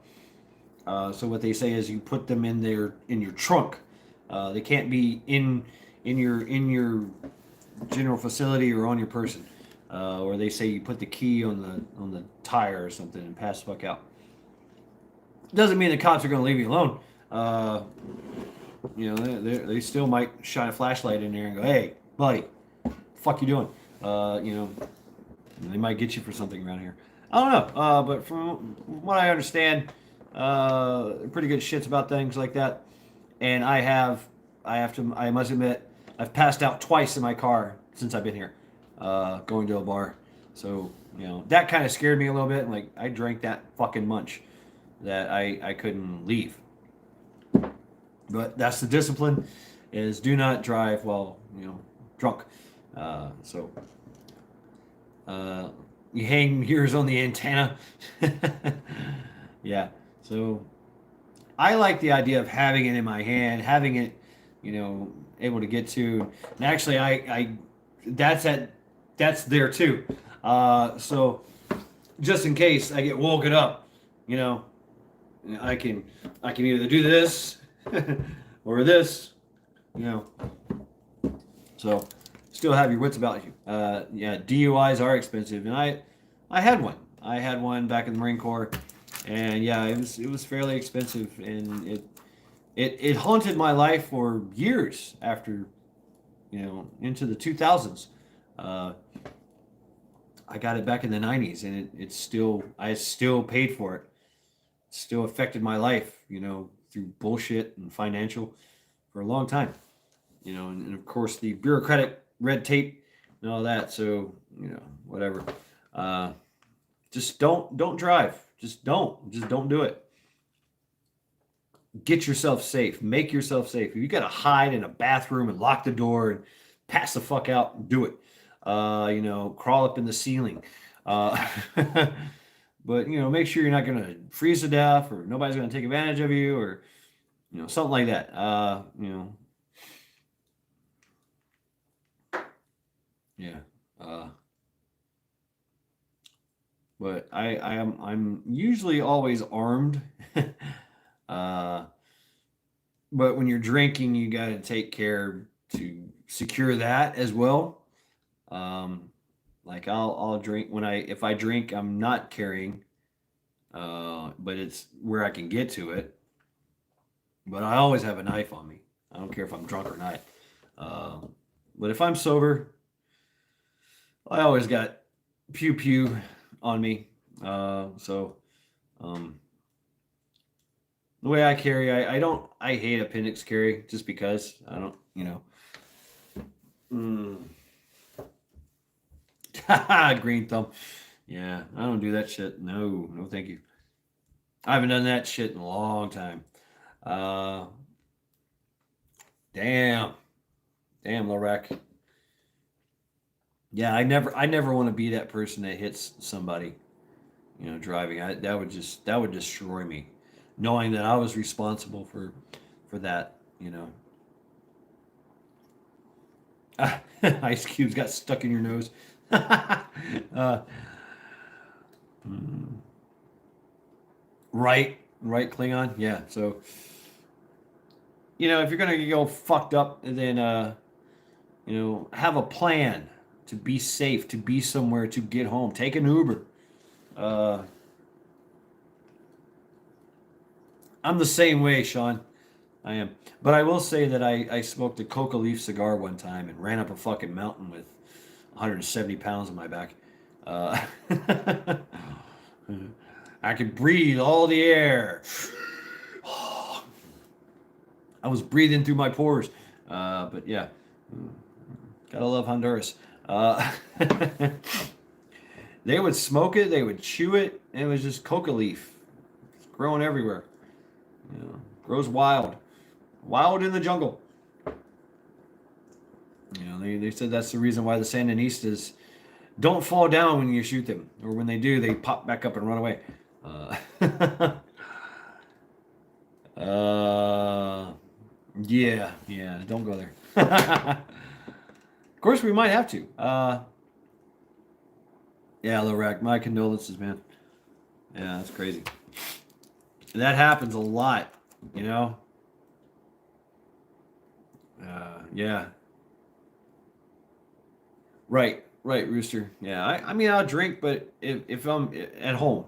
So what they say is you put them in your trunk. They can't be in your general facility or on your person. Or they say you put the key on the tire or something and pass the fuck out. Doesn't mean the cops are going to leave you alone. They still might shine a flashlight in there and go, "Hey, buddy, fuck you doing?" They might get you for something around here. I don't know, but from what I understand, pretty good shits about things like that. And I must admit, I've passed out twice in my car since I've been here, going to a bar. So that kind of scared me a little bit. Like I drank that fucking munch that I couldn't leave. But that's the discipline: is do not drive while drunk. So. You hang yours on the antenna. Yeah. So I like the idea of having it in my hand, having it, able to get to. And actually, I that's there too. So just in case I get woken up, you know, I can either do this or this, you know. So still have your wits about you. Yeah, DUIs are expensive, and I had one. I had one back in the Marine Corps, and yeah, it was fairly expensive, and it haunted my life for years after, into the 2000s. I got it back in the 90s, and I still paid for it still affected my life, through bullshit and financial for a long time, and of course the bureaucratic red tape and all that. So, whatever. Uh, just don't drive. Just don't do it. Get yourself safe. Make yourself safe. If you got to hide in a bathroom and lock the door and pass the fuck out, do it. Crawl up in the ceiling. Uh, but make sure you're not gonna freeze to death, or nobody's gonna take advantage of you, or something like that. Yeah. Uh, but I'm usually always armed. uh, but when you're drinking, you got to take care to secure that as well. Um, like I'll drink if I drink, I'm not carrying, but it's where I can get to it. But I always have a knife on me. I don't care if I'm drunk or not. Uh, but if I'm sober, I always got pew pew on me. So um, the way I carry, I hate appendix carry just because I don't, Mm. Green thumb. Yeah, I don't do that shit. No, no, thank you. I haven't done that shit in a long time. Uh, damn, damn, Lorek. Yeah, I never want to be that person that hits somebody, driving. That would destroy me, knowing that I was responsible for that. Ice cubes got stuck in your nose. Hmm. Right, Klingon. Yeah. So if you're gonna go fucked up, then have a plan to be safe, to be somewhere, to get home. Take an Uber. Uh, I'm the same way, Sean. I am. But I will say that I smoked a coca leaf cigar one time and ran up a fucking mountain with 170 pounds on my back. Uh, I could breathe all the air. I was breathing through my pores. But yeah, gotta love Honduras. They would smoke it, they would chew it, and it was just coca leaf. It's growing everywhere. Grows wild in the jungle. They said that's the reason why the Sandinistas don't fall down when you shoot them, or when they do, they pop back up and run away. Uh, uh, yeah, don't go there. Of course, we might have to. Yeah, Lorak, my condolences, man. Yeah, that's crazy. That happens a lot, you know? Yeah. Right, Rooster. Yeah, I mean, I'll drink, but if I'm at home,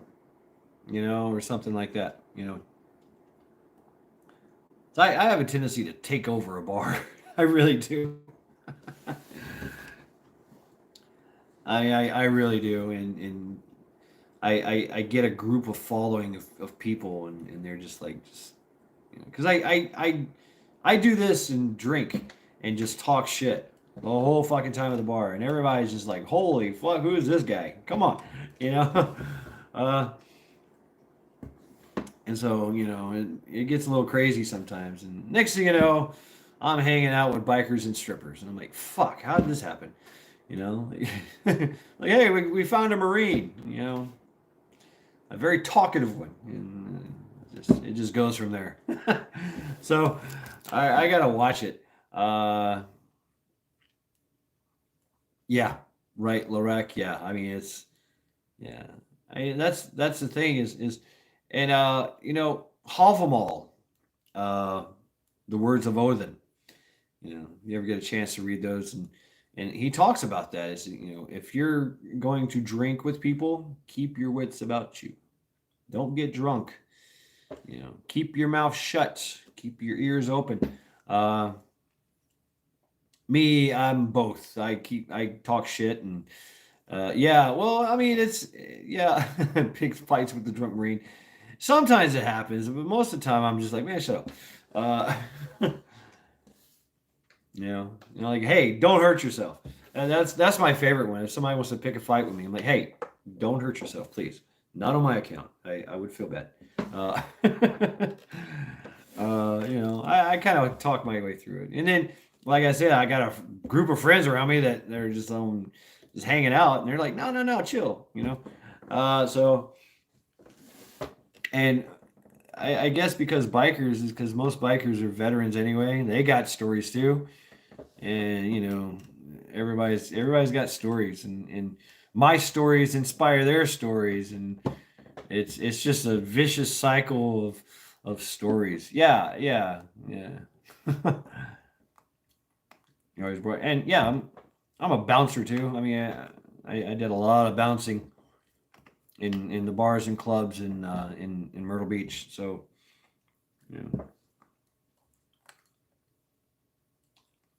or something like that, So I have a tendency to take over a bar. I really do. I really do, and I get a group of following of people, and they're just like, because I do this and drink and just talk shit the whole fucking time at the bar, and everybody's just like, holy fuck, who is this guy? Come on, you know. uh, and so it gets a little crazy sometimes, and next thing you know, I'm hanging out with bikers and strippers, and I'm like, fuck, how did this happen? Like, like, hey, we found a Marine, a very talkative one, and it just goes from there. So I gotta watch it. Yeah, right, Lorek. Yeah, I mean yeah. I mean that's the thing is and Havamal, uh, the words of Odin. You ever get a chance to read those, and he talks about that is if you're going to drink with people, keep your wits about you. Don't get drunk. Keep your mouth shut. Keep your ears open. Me, I'm both. I talk shit and yeah. Well, I mean, it's yeah. Pig fights with the drunk marine. Sometimes it happens, but most of the time I'm just like, man, shut up. Uh, like, hey, don't hurt yourself. And that's my favorite one. If somebody wants to pick a fight with me, I'm like, hey, don't hurt yourself, please. Not on my account. I would feel bad. Uh, I kind of talk my way through it. And then, like I said, I got a group of friends around me that they're just hanging out, and they're like, no, no, no, chill, so, and I guess because most bikers are veterans anyway, they got stories too, and everybody's got stories, and my stories inspire their stories, and it's just a vicious cycle of stories. Yeah, yeah, yeah. You always brought, and yeah, I'm a bouncer too. I mean, I did a lot of bouncing in the bars and clubs in Myrtle Beach. So,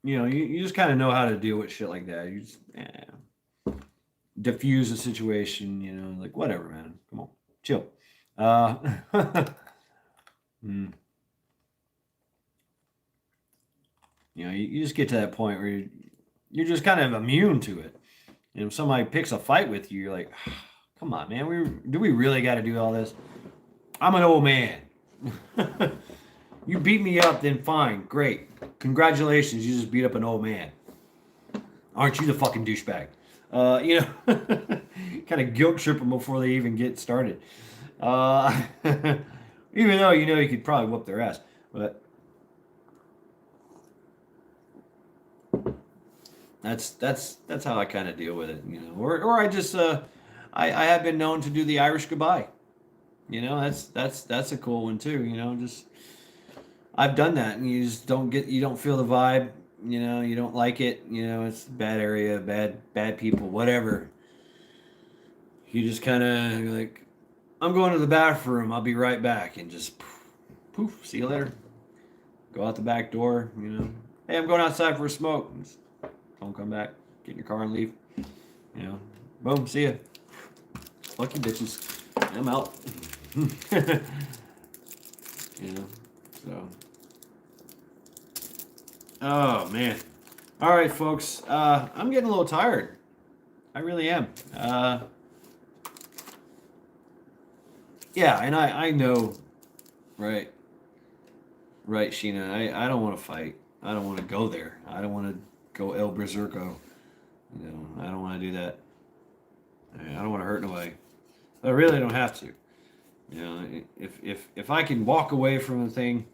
you you just kind of know how to deal with shit like that. You just diffuse a situation. Like whatever, man. Come on, chill. Uh, mm, you just get to that point where you're just kind of immune to it. And if somebody picks a fight with you, you're like, come on, man. Do we really got to do all this? I'm an old man. You beat me up, then fine, great. Congratulations, you just beat up an old man. Aren't you the fucking douchebag? Kind of guilt trip them before they even get started. Uh, Even though you could probably whoop their ass, but that's how I kind of deal with it. Or I just I have been known to do the Irish goodbye. That's a cool one too. Just I've done that, and you don't feel the vibe. You don't like it. It's a bad area, bad people, whatever. You just kind of like, I'm going to the bathroom. I'll be right back, and just poof. See you later. Go out the back door. Hey, I'm going outside for a smoke. Just don't come back. Get in your car and leave. Boom. See ya. Fuck you, bitches. I'm out. So. Oh man. All right, folks. I'm getting a little tired. I really am. Yeah, and I know, right, right, Sheena. I don't want to fight. I don't want to go there. I don't want to go El Berserko. I don't want to do that. I don't want to hurt nobody. I really don't have to. If I can walk away from the thing,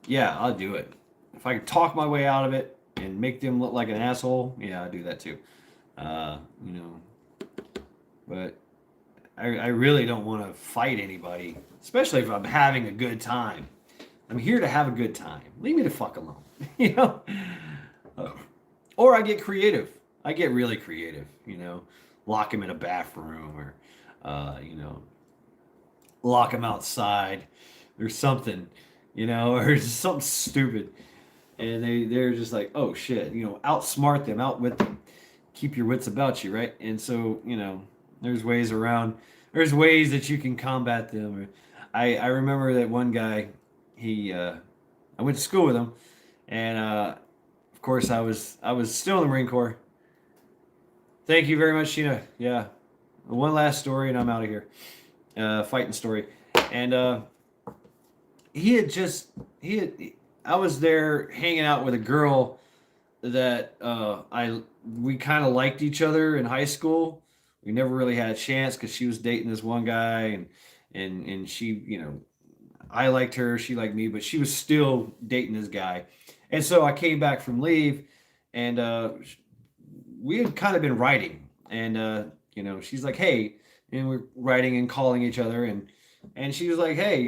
yeah, I'll do it. If I can talk my way out of it and make them look like an asshole, yeah, I'll do that too. Uh, you know, but I really don't want to fight anybody, especially if I'm having a good time. I'm here to have a good time. Leave me the fuck alone. you know? Uh, or I get creative. I get really creative, lock him in a bathroom or, lock him outside or something, or just something stupid. And they're just like, oh shit, outsmart them, outwit them, keep your wits about you, right? And so, there's ways around, there's ways that you can combat them. I remember that one guy, I went to school with him, and of course I was still in the Marine Corps. Thank you very much, Sheena. Yeah, one last story, and I'm out of here. Fighting story, and he had just he had I was there hanging out with a girl that we kind of liked each other in high school. We never really had a chance because she was dating this one guy, and she, I liked her, she liked me, but she was still dating this guy. And so I came back from leave, and we had kind of been writing, and she's like, hey, and we're writing and calling each other, and she was like, hey,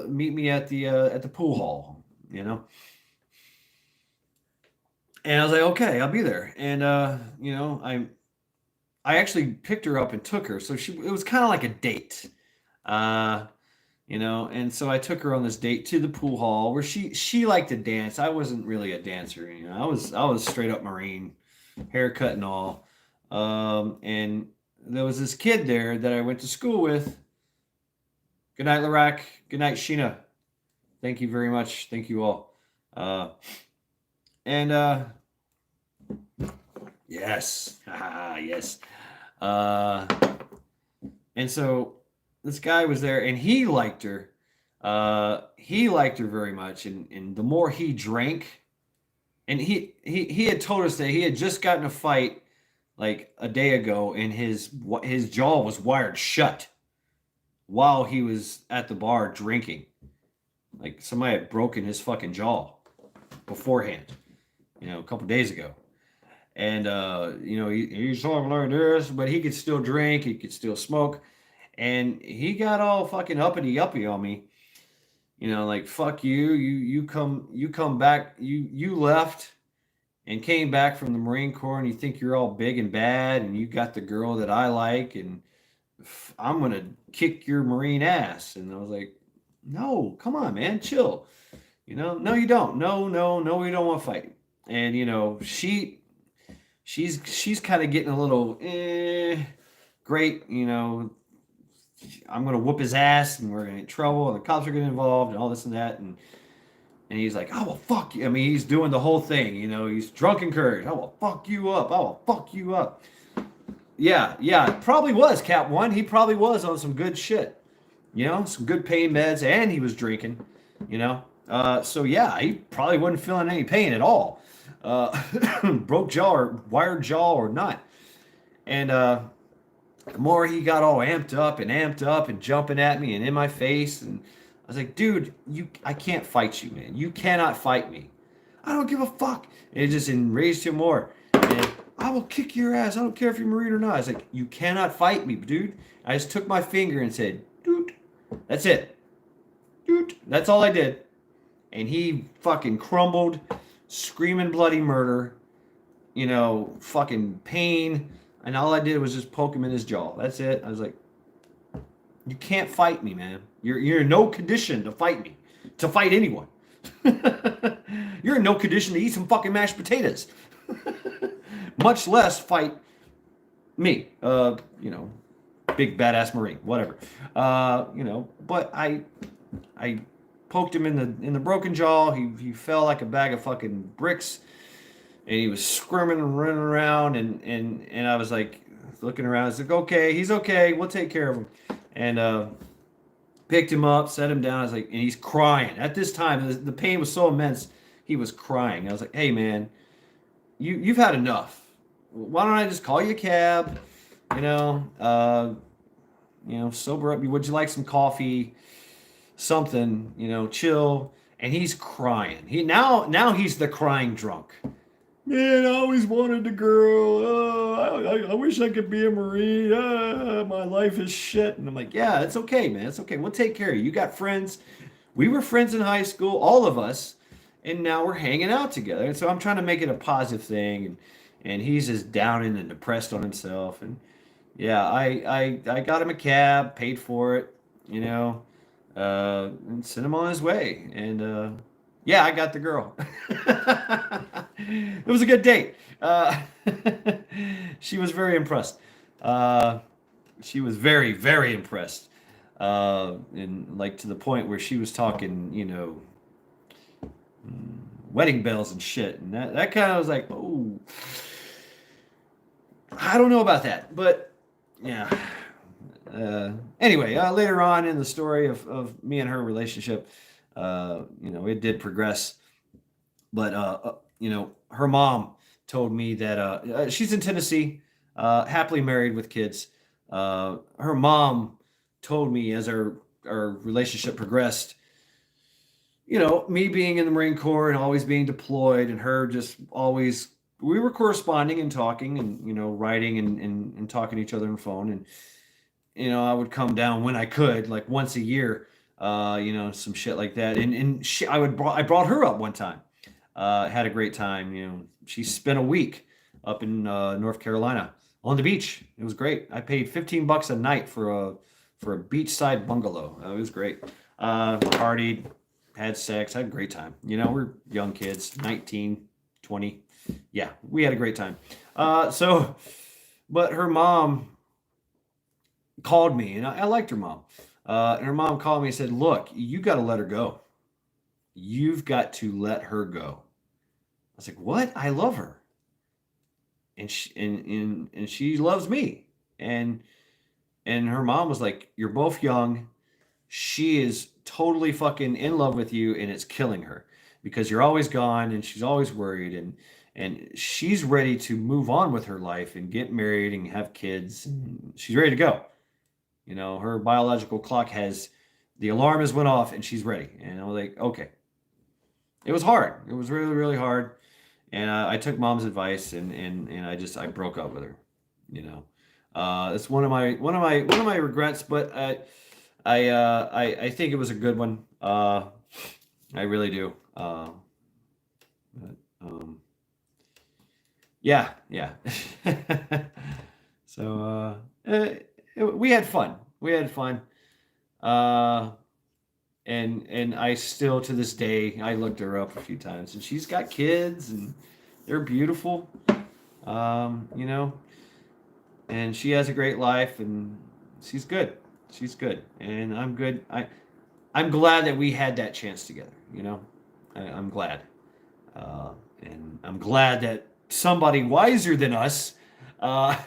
meet me at the pool hall, and I was like, okay, I'll be there. And I actually picked her up and took her, so it was kind of like a date. Uh, and so I took her on this date to the pool hall where she liked to dance. I wasn't really a dancer. I was straight up Marine, haircut and all. And there was this kid there that I went to school with, Good night, Larak. Good night, Sheena. Thank you very much. Thank you all. And yes, yes. Uh, and so this guy was there, and he liked her. He liked her very much, and the more he drank, and he had told us that he had just gotten a fight like a day ago, and his jaw was wired shut while he was at the bar drinking. Like somebody had broken his fucking jaw beforehand, a couple days ago. And he's talking like this, but he could still drink, he could still smoke, and he got all fucking uppity on me. Like fuck you, you come back, you left and came back from the Marine Corps, and you think you're all big and bad, and you got the girl that I like, and I'm gonna kick your Marine ass. And I was like, no, come on, man, chill. No, you don't. No, we don't want to fight. And she's kind of getting a little great. I'm gonna whoop his ass, and we're gonna get in trouble, and the cops are getting involved, and all this and that, and he's like, I will fuck you. I mean, he's doing the whole thing. He's drunk and courage. I will fuck you up. I will fuck you up. Yeah, probably was Cap One. He probably was on some good shit. Some good pain meds, and he was drinking. So yeah, he probably wasn't feeling any pain at all. Broke jaw or wired jaw or not. And the more he got all amped up and jumping at me and in my face, and I was like, dude, I can't fight you, man. You cannot fight me. I don't give a fuck. And it just enraged him more. And I will kick your ass. I don't care if you're Marine or not. I was like, you cannot fight me, dude. I just took my finger and said, dude, that's it. Dude, that's all I did. And he fucking crumbled, screaming bloody murder, fucking pain. And all I did was just poke him in his jaw. That's it. I was like, you can't fight me, man. You're in no condition to fight me, to fight anyone. You're in no condition to eat some fucking mashed potatoes, much less fight me. Big badass Marine, whatever. But I poked him in the broken jaw. He fell like a bag of fucking bricks, and he was squirming and running around. And I was like looking around. I was like, okay, he's okay. We'll take care of him. And picked him up, set him down. I was like, and he's crying. At this time, the pain was so immense, he was crying. I was like, hey man, you've had enough. Why don't I just call you a cab? Sober up. Would you like some coffee? Something, chill. And he's crying. Now he's the crying drunk. Man, I always wanted the girl. I wish I could be a Marine. My life is shit. And I'm like, yeah, it's okay, man. It's okay. We'll take care of you. You got friends. We were friends in high school, all of us, and now we're hanging out together. And so I'm trying to make it a positive thing. And he's just down and depressed on himself. And yeah, I got him a cab, paid for it, and sent him on his way. And yeah, I got the girl. It was a good date. She was very impressed. She was very, very impressed. And like to the point where she was talking, wedding bells and shit. And that kind of was like, oh, I don't know about that. But yeah. Anyway, later on in the story of me and her relationship, it did progress. But, her mom told me that she's in Tennessee, happily married with kids. Her mom told me as our relationship progressed, me being in the Marine Corps and always being deployed, and her just always, we were corresponding and talking and, writing and talking to each other on the phone. And, I would come down when I could, like once a year, some shit like that. And I brought her up one time. Had a great time. She spent a week up in North Carolina on the beach. It was great. I paid $15 a night for a beachside bungalow. It was great. Partied, had sex, had a great time. We're young kids, 19, 20. Yeah, we had a great time. But her mom called me, and I liked her mom. And her mom called me and said, "Look, you got to let her go. You've got to let her go." I was like, "What? I love her, and she loves me." And her mom was like, "You're both young. She is totally fucking in love with you, and it's killing her because you're always gone, and she's always worried, and she's ready to move on with her life and get married and have kids. And she's ready to go. You know, her biological clock has the alarm has went off, and she's ready." And I was like, "Okay." It was hard. It was really, really hard. And I took mom's advice, and I broke up with her. You know, it's one of my regrets, but I think it was a good one. I really do. But, yeah, yeah. So we had fun. We had fun. Uh, and I still to this day I looked her up a few times, and she's got kids, and they're beautiful. You know, and she has a great life, and she's good. She's good, and I'm good. I'm glad that we had that chance together. You know, I'm glad, uh, and I'm glad that somebody wiser than us. Uh,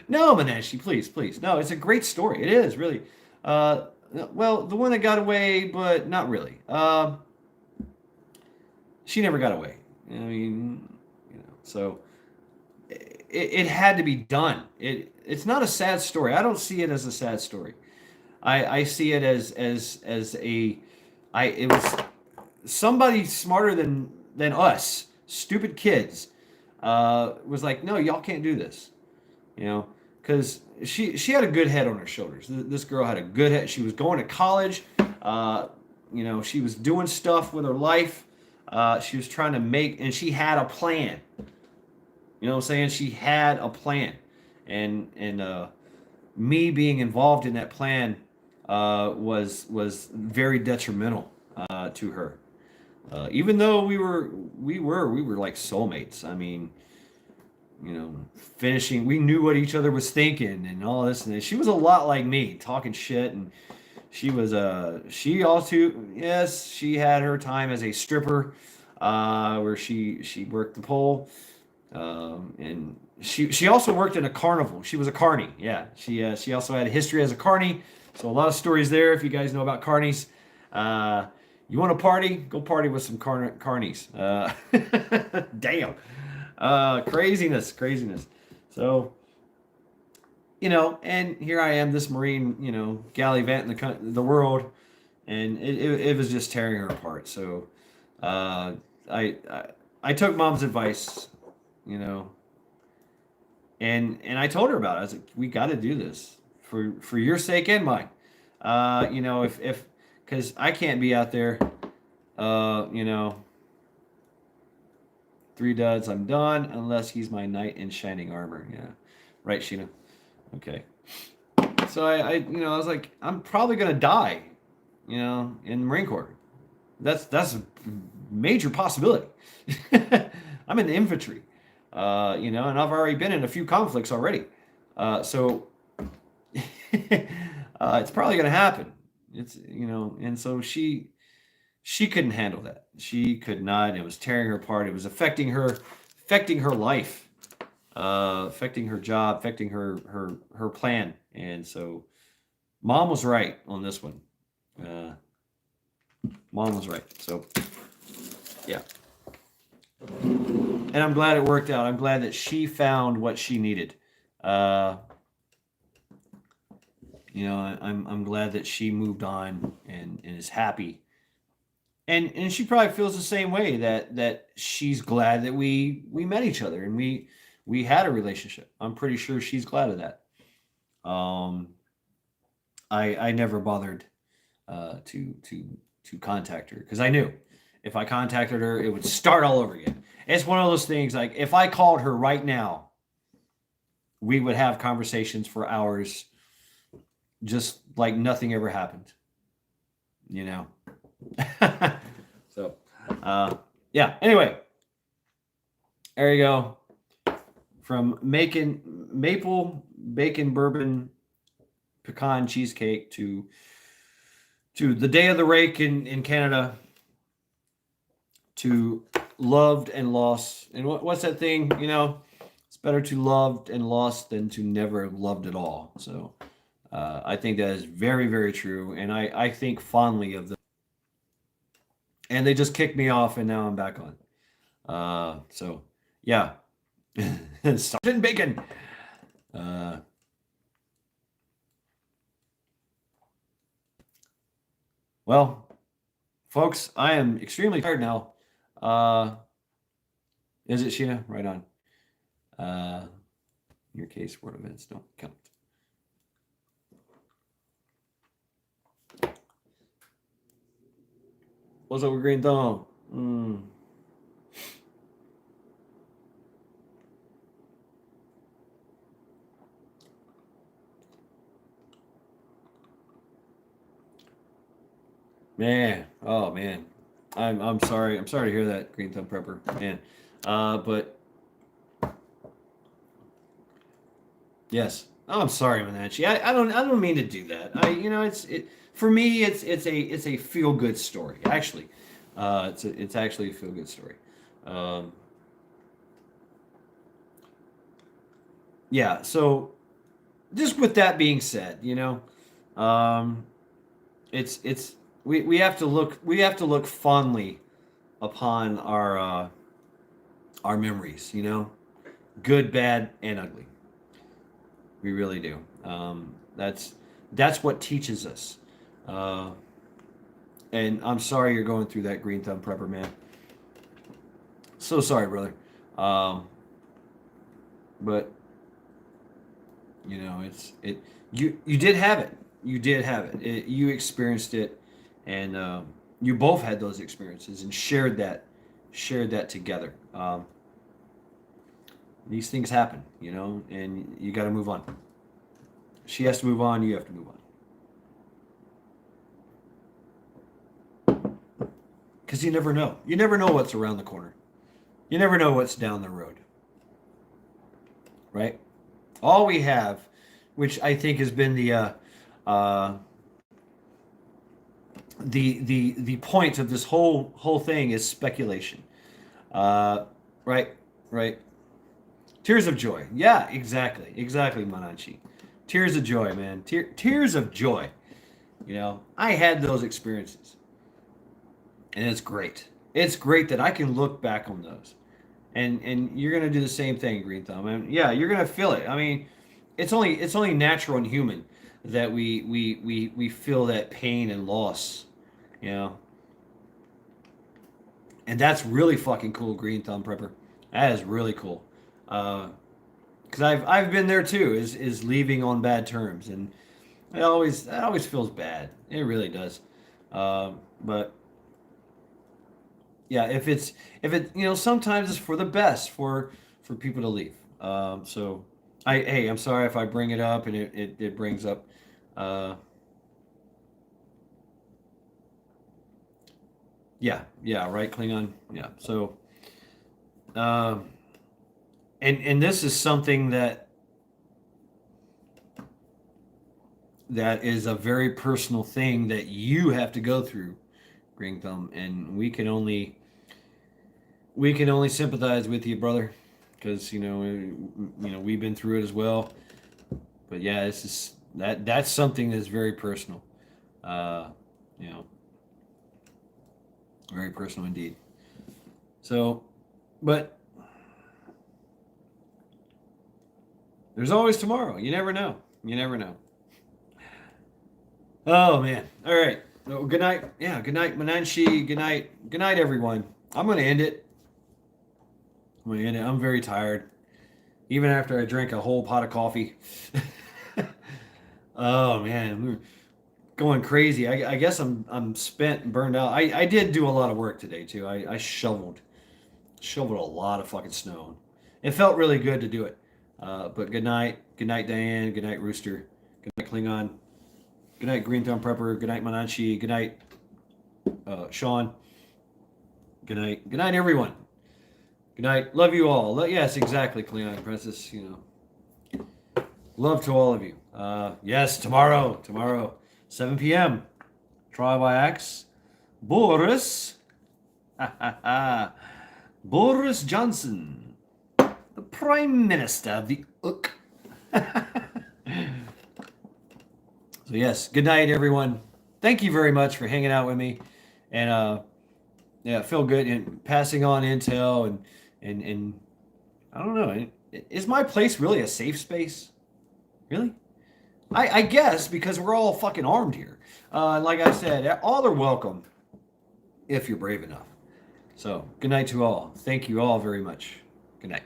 no, Maneshi, please, please. No, it's a great story. It is really. Uh, well, the one that got away, but not really. She never got away. I mean, so it had to be done. It's not a sad story. I don't see it as a sad story. I see it as a I it was somebody smarter than us, stupid kids, was like, no, y'all can't do this, you know, because she had a good head on her shoulders. This girl had a good head. She was going to college. Uh, she was doing stuff with her life. She was trying to make, and she had a plan. You know what I'm saying? She had a plan, and me being involved in that plan was very detrimental to her. Even though we were like soulmates. I mean, finishing, we knew what each other was thinking and all this. And she was a lot like me, talking shit, and she also, yes, she had her time as a stripper, where she worked the pole. And she also worked in a carnival. She was a carny. Yeah, she also had a history as a carny. So a lot of stories there. If you guys know about carnies, you want to party? Go party with some carnies. Damn, craziness, craziness. So and here I am, this Marine, gallivant in the world, and it was just tearing her apart. So uh, I took mom's advice, you know, and I told her about it. I was like, we got to do this for your sake and mine. If because I can't be out there, uh, you know, three duds, I'm done unless he's my knight in shining armor. Yeah, right, Sheena. Okay. So I was like, I'm probably gonna die, in the Marine Corps. That's a major possibility. I'm in the infantry, and I've already been in a few conflicts already. So it's probably going to happen. And so she couldn't handle that. She could not. It was tearing her apart. It was affecting her life, affecting her job, affecting her plan. And so, mom was right on this one. Uh, Mom was right. So, yeah. And I'm glad it worked out. I'm glad that she found what she needed. Uh, I'm glad that she moved on and is happy. And she probably feels the same way, that she's glad that we met each other and we had a relationship. I'm pretty sure she's glad of that. Um, I never bothered to contact her because I knew if I contacted her, it would start all over again. It's one of those things, like if I called her right now, we would have conversations for hours, just like nothing ever happened. You know. So, yeah. Anyway, there you go. From making maple bacon bourbon pecan cheesecake to the day of the rake in Canada, to loved and lost. And what's that thing? You know, it's better to loved and lost than to never loved at all. So I think that is very, very true. And I think fondly of them. And they just kicked me off, and now I'm back on. So, yeah. Sausage and bacon. Well, folks, I am extremely tired now. Is it, Sheena? Right on. In your case, word events don't count. What's up with Green Thumb? Man, oh man, I'm sorry. I'm sorry to hear that, Green Thumb Prepper, man. But yes, oh, I'm sorry, Manatchi. I don't mean to do that. It for me. It's a feel good story. Actually, it's actually a feel good story. Um, yeah. So just with that being said, um, it's we have to look fondly upon our memories. Good, bad, and ugly. We really do. That's what teaches us. Uh, and I'm sorry you're going through that, Green Thumb Prepper, man. So sorry, brother. But you did have it. You did have it. You experienced it, and you both had those experiences and shared that together. These things happen, and you got to move on. She has to move on. You have to move on. Because you never know. You never know what's around the corner. You never know what's down the road. Right? All we have, which I think has been the point of this whole thing, is speculation. Right, right. Tears of joy. Yeah, exactly, Mananchi. Tears of joy, man. Tears of joy. I had those experiences, and it's great. It's great that I can look back on those, and you're gonna do the same thing, Green Thumb. And yeah, you're gonna feel it. I mean, it's only natural and human that we feel that pain and loss, you know. And that's really fucking cool, Green Thumb Prepper. That is really cool. Because I've been there too. Is leaving on bad terms, and that always feels bad. It really does. But yeah, if sometimes it's for the best for people to leave. So I'm sorry if I bring it up and it brings up. Yeah, right, Klingon. Yeah, so. Um, and this is something that is a very personal thing that you have to go through, Green Thumb, and we can only sympathize with you, brother, because we've been through it as well. But yeah, this is that's something that's very personal, uh, you know, very personal indeed. So, but there's always tomorrow. You never know. You never know. Oh man. All right. Well, good night. Yeah. Good night, Mananshi. Good night. Good night, everyone. I'm gonna end it. I'm very tired, even after I drank a whole pot of coffee. Oh man, we're going crazy. I guess I'm spent and burned out. I did do a lot of work today too. I shoveled a lot of fucking snow. It felt really good to do it. But good night, Diane. Good night, Rooster. Good night, Klingon. Good night, Green Thumb Prepper. Good night, Mananchi. Good night, Sean. Good night, everyone. Good night. Love you all. Yes, exactly, Klingon Princess. Love to all of you. Yes, tomorrow, 7 p.m. Trial by Axe. Boris, Boris Johnson, the Prime Minister of the UK. So yes, good night, everyone. Thank you very much for hanging out with me, and yeah, feel good and passing on intel and I don't know. Is my place really a safe space? Really? I guess because we're all fucking armed here. Like I said, all are welcome if you're brave enough. So good night to all. Thank you all very much. Good night.